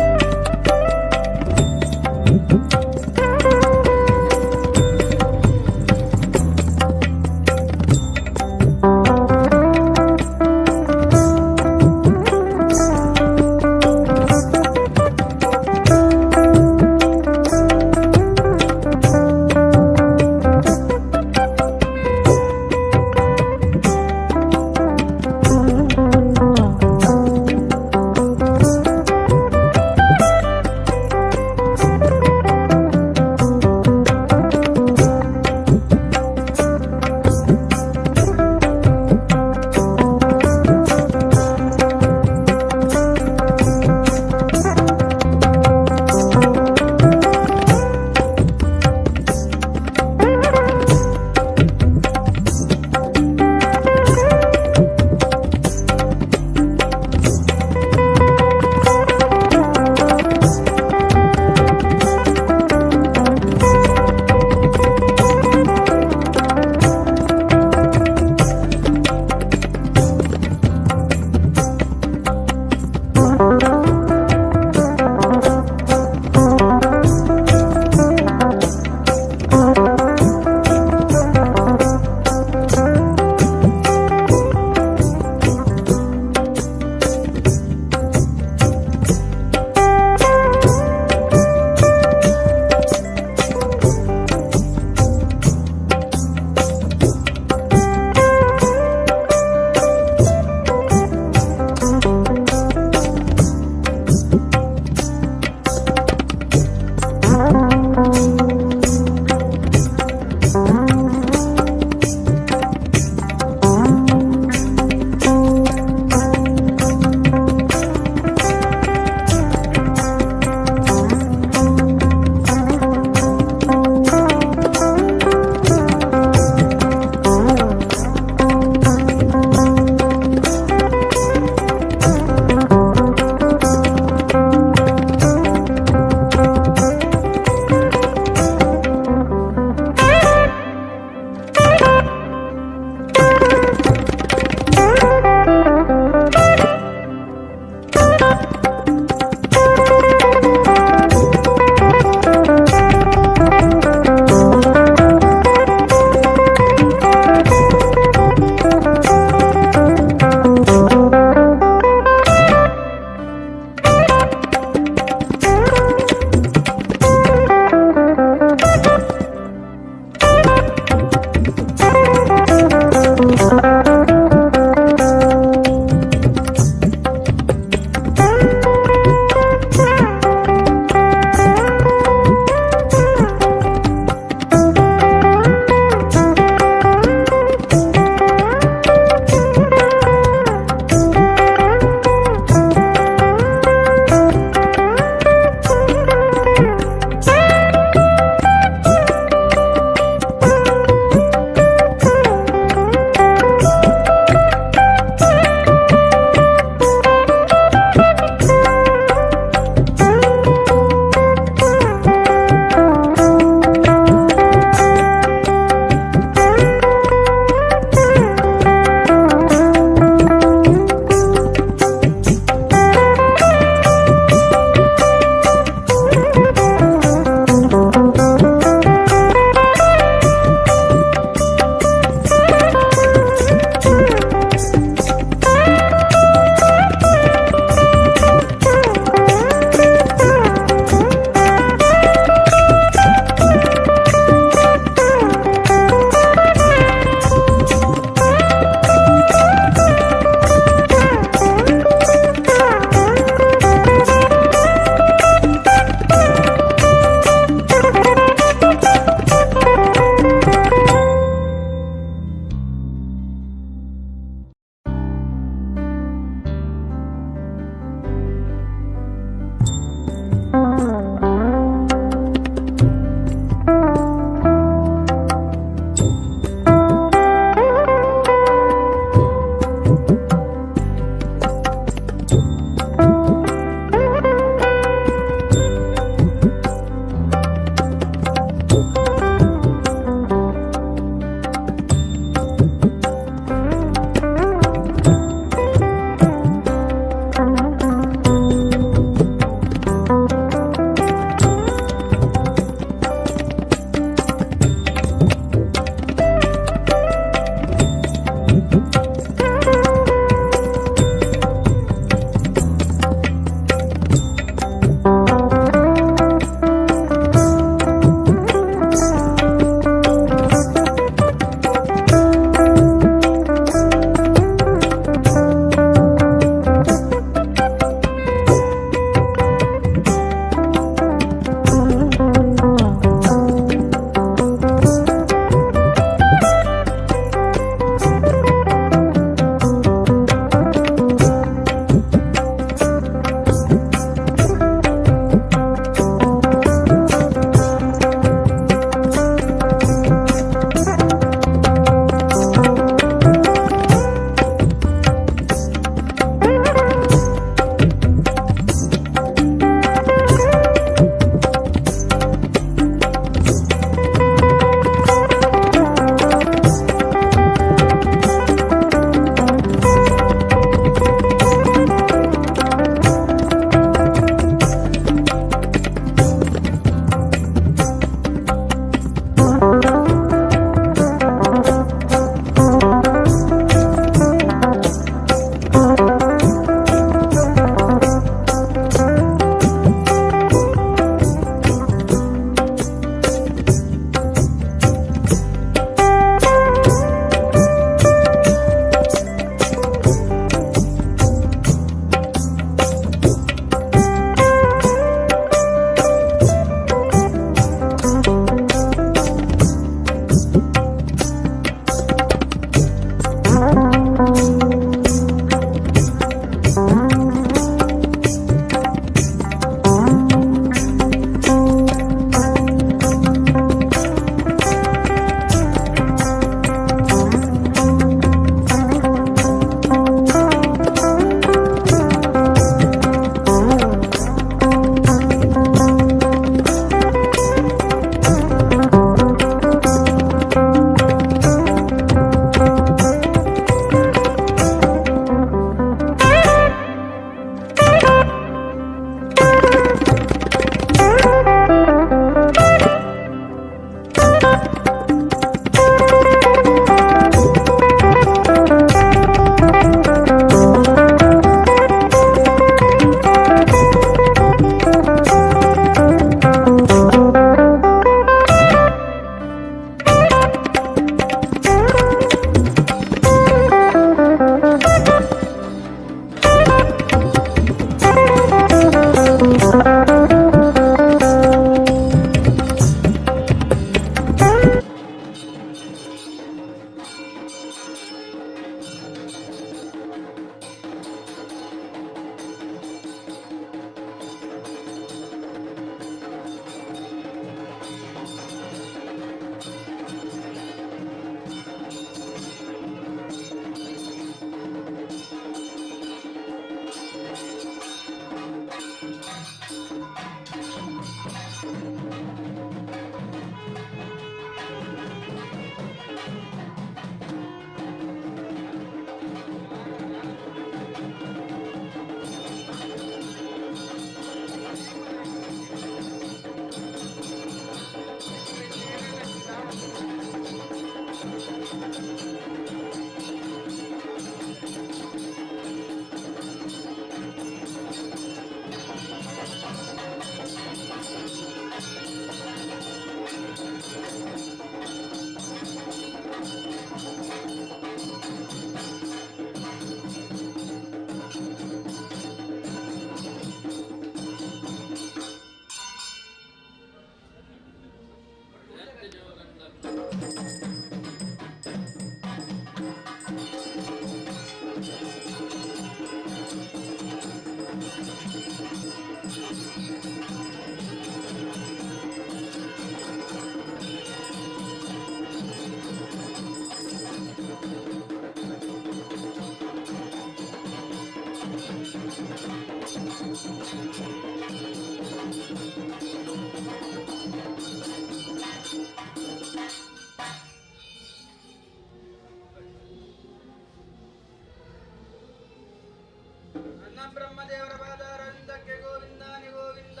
ನನ್ನ ಬ್ರಹ್ಮದೇವರ ಪಾದಾರವಿಂದಕ್ಕೆ ಗೋವಿಂದಾನಿ ಗೋವಿಂದ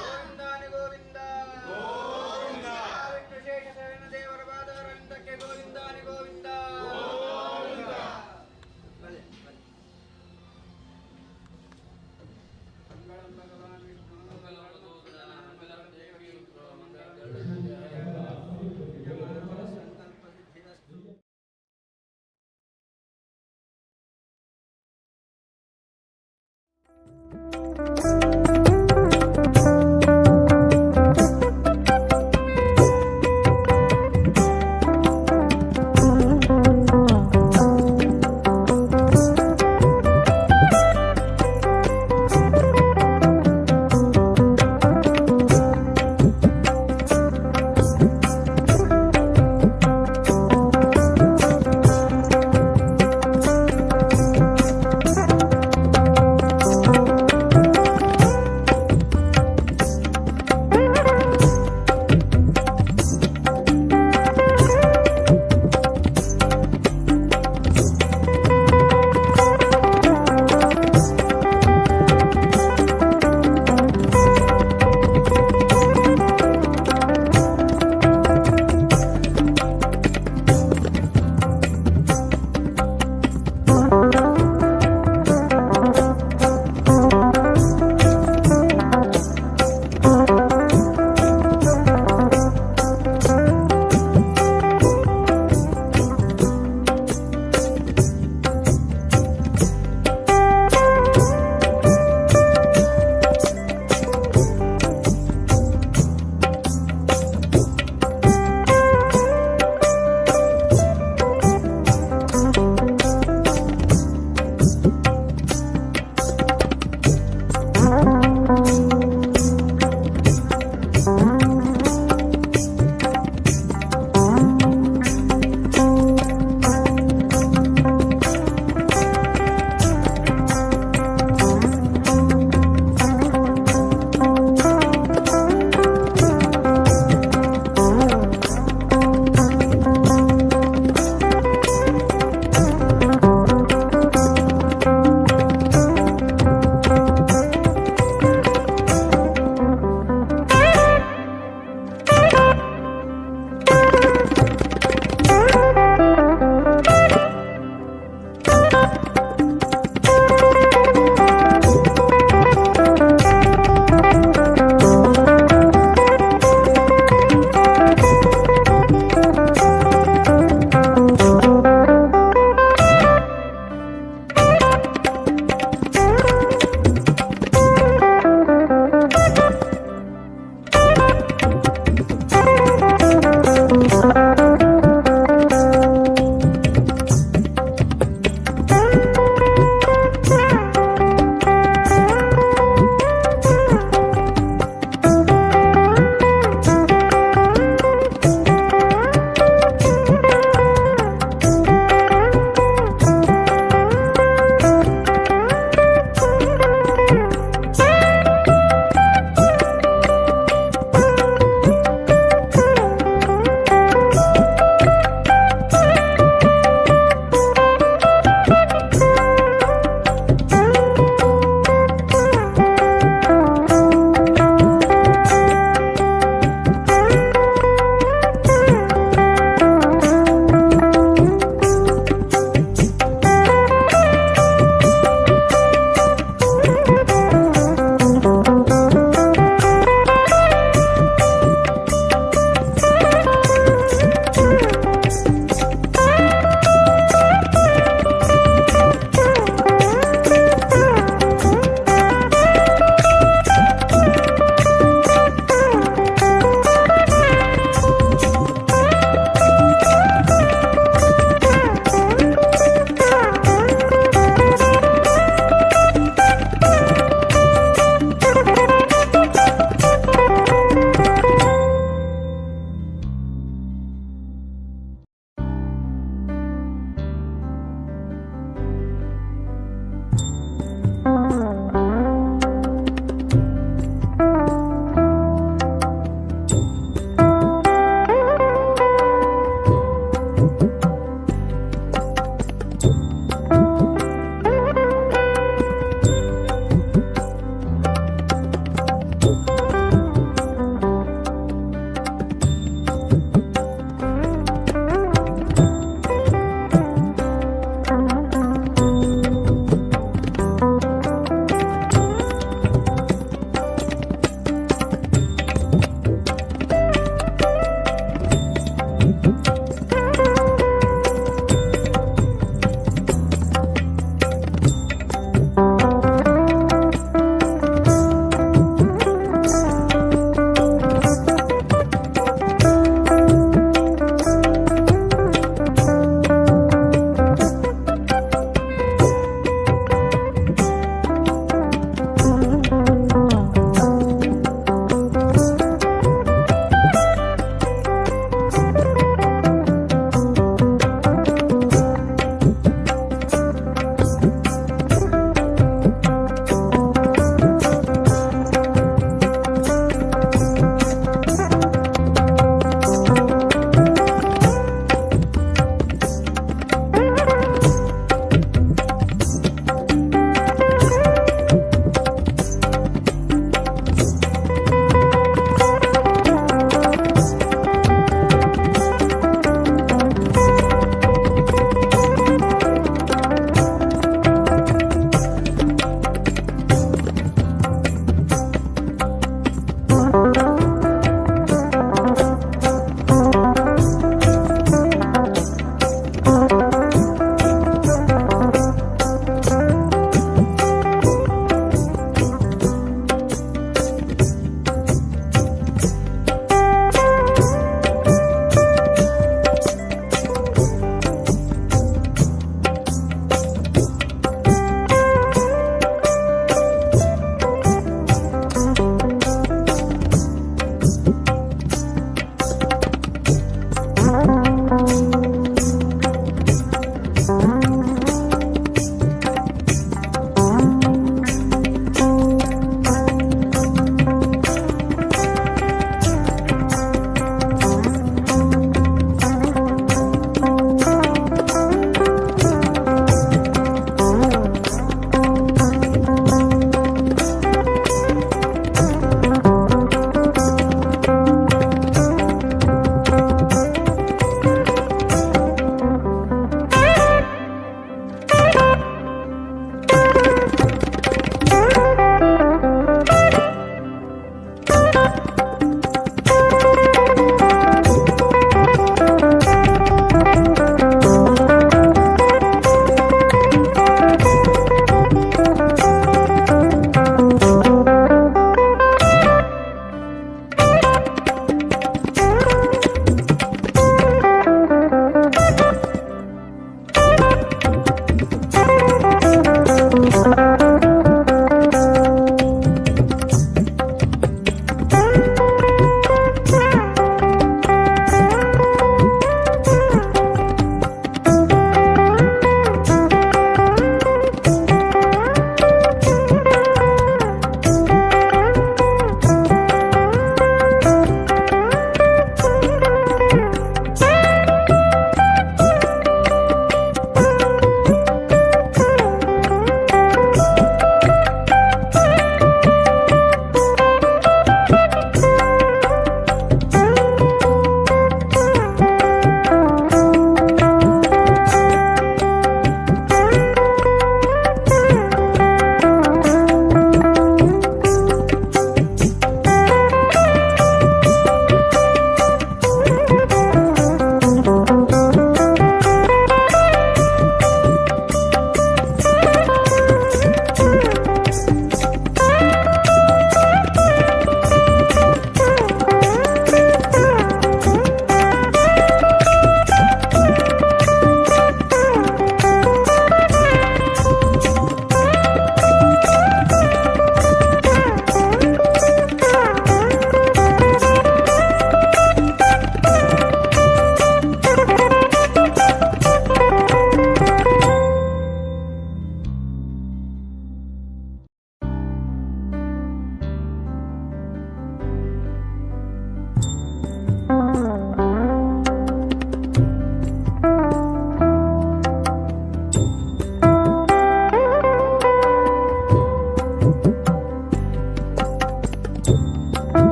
ಗೋವಿಂದಾನಿ ಗೋವಿಂದ ವಿಷ್ಣು ಶೇಷ ಶರಣ ದೇವರ ಪಾದಾರವಿಂದಕ್ಕೆ ಗೋವಿಂದಾನಿ ಗೋವಿಂದ ಬಲೆ, ಬಲೆ.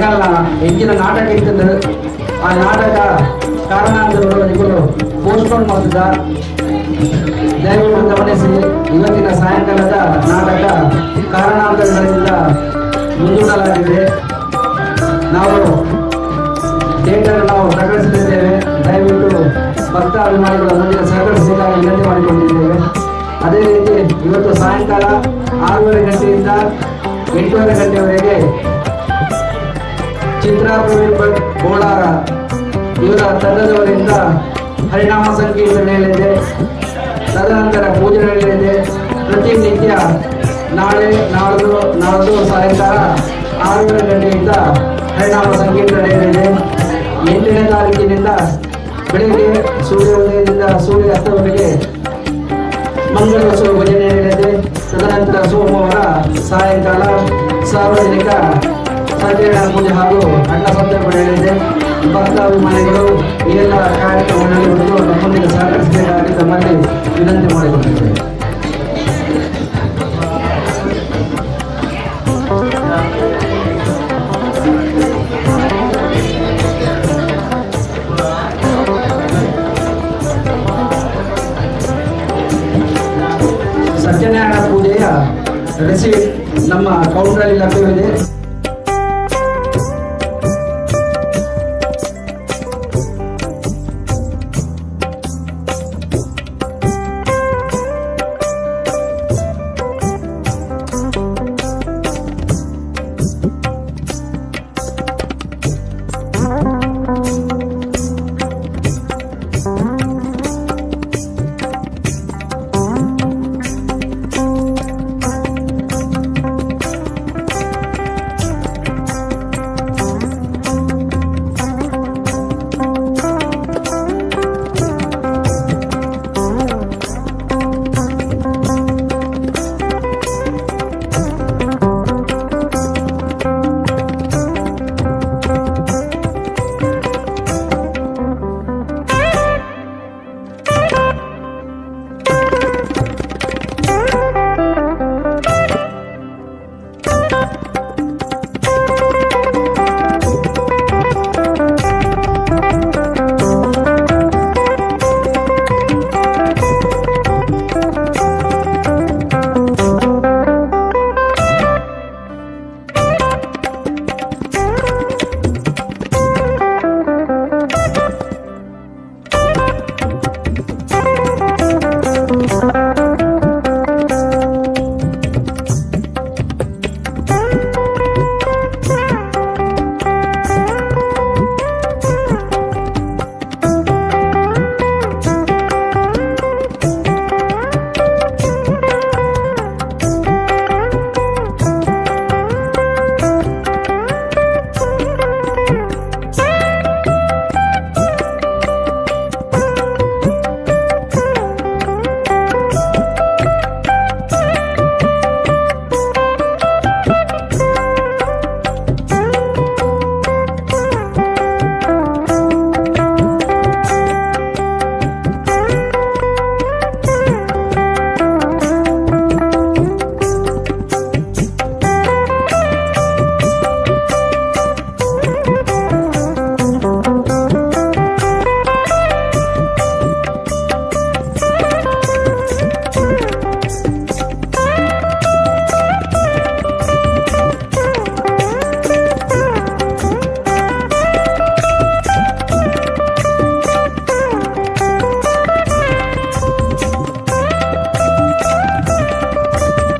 ಎಂಗಲ್ಲ ಎಂಜಿನ ನಾಟಕ ಇರ್ತದೆ. ಆ ನಾಟಕ ಕಾರಣಾಂತರಗಳು ಪೋಸ್ಟ್ಪೋನ್ ಮಾಡಿದ. ದಯವಿಟ್ಟು ಗಮನಿಸಿ, ಇವತ್ತಿನ ಸಾಯಂಕಾಲದ ನಾಟಕ ಕಾರಣಾಂತರಗಳಿಂದ ಮುಂದೂಡಲಾಗಿದೆ. ನಾವು ಥಿಯೇಟರ್ ಪ್ರಕಟಿಸುತ್ತಿದ್ದೇವೆ. ದಯವಿಟ್ಟು ಭಕ್ತ ಅಭಿಮಾನಿಗಳ ಮುಂದಿನ ಸಹಕರಿಸಬೇಕಾಗಿ ವಿನಂತಿ ಮಾಡಿಕೊಂಡಿದ್ದೇವೆ. ಅದೇ ರೀತಿ ಇವತ್ತು ಸಾಯಂಕಾಲ 6:30 ಗಂಟೆಯಿಂದ 8:30 ಗಂಟೆವರೆಗೆ ಚಿತ್ರಾ ಪ್ರವೀಣ್ ಭಟ್ ಗೋಳಾರ ಇವರ ತಂಡದವರಿಂದ ಹರಿನಾಮ ಸಂಕೀರ್ತನೆ ನಡೆಯಲಿದೆ. ತದನಂತರ ಪೂಜೆ ನಡೆಯಲಿದೆ. ಪ್ರತಿನಿತ್ಯ ನಾಳ್ದು ಸಾಯಂಕಾಲ 6:30 ಗಂಟೆಯಿಂದ ಹರಿನಾಮ ಸಂಕೀರ್ತನೆ ನಡೆಯಲಿದೆ. 8ನೇ ತಾರೀಕಿನಿಂದ ಬೆಳಗ್ಗೆ ಸೂರ್ಯೋದಯದಿಂದ ಸೂರ್ಯ ಅಸ್ತವರೆಗೆ ಮಂಗಳೋತ್ಸವ ಭಜನೆ ನಡೆಯಲಿದೆ. ತದನಂತರ ಸೋಮವಾರ ಸಾಯಂಕಾಲ ಸಾರ್ವಜನಿಕ ಸತ್ಯನಾರಾಯಣ ಪೂಜೆ ಹಾಗೂ ಅನ್ನ ಸಂತರ್ಪಣೆ ನಡೆಯಲಿದೆ. ಭಕ್ತಾಭಿಮಾನಿಗಳು ಈ ಎಲ್ಲ ಕಾರ್ಯಕ್ರಮಗಳಲ್ಲಿ ಬಂದು ನಮ್ಮೊಂದಿಗೆ ಸಹಕರಿಸಬೇಕಾಗಿ ತಮ್ಮಲ್ಲಿ ವಿನಂತಿ ಮಾಡಿಕೊಂಡಿದ್ದೇವೆ. ಸತ್ಯನಾರಾಯಣ ಪೂಜೆಯ ರೆಸಿಪಿ ನಮ್ಮ ಕೌಂಟರಲ್ಲಿ ಲಭ್ಯವಿದೆ.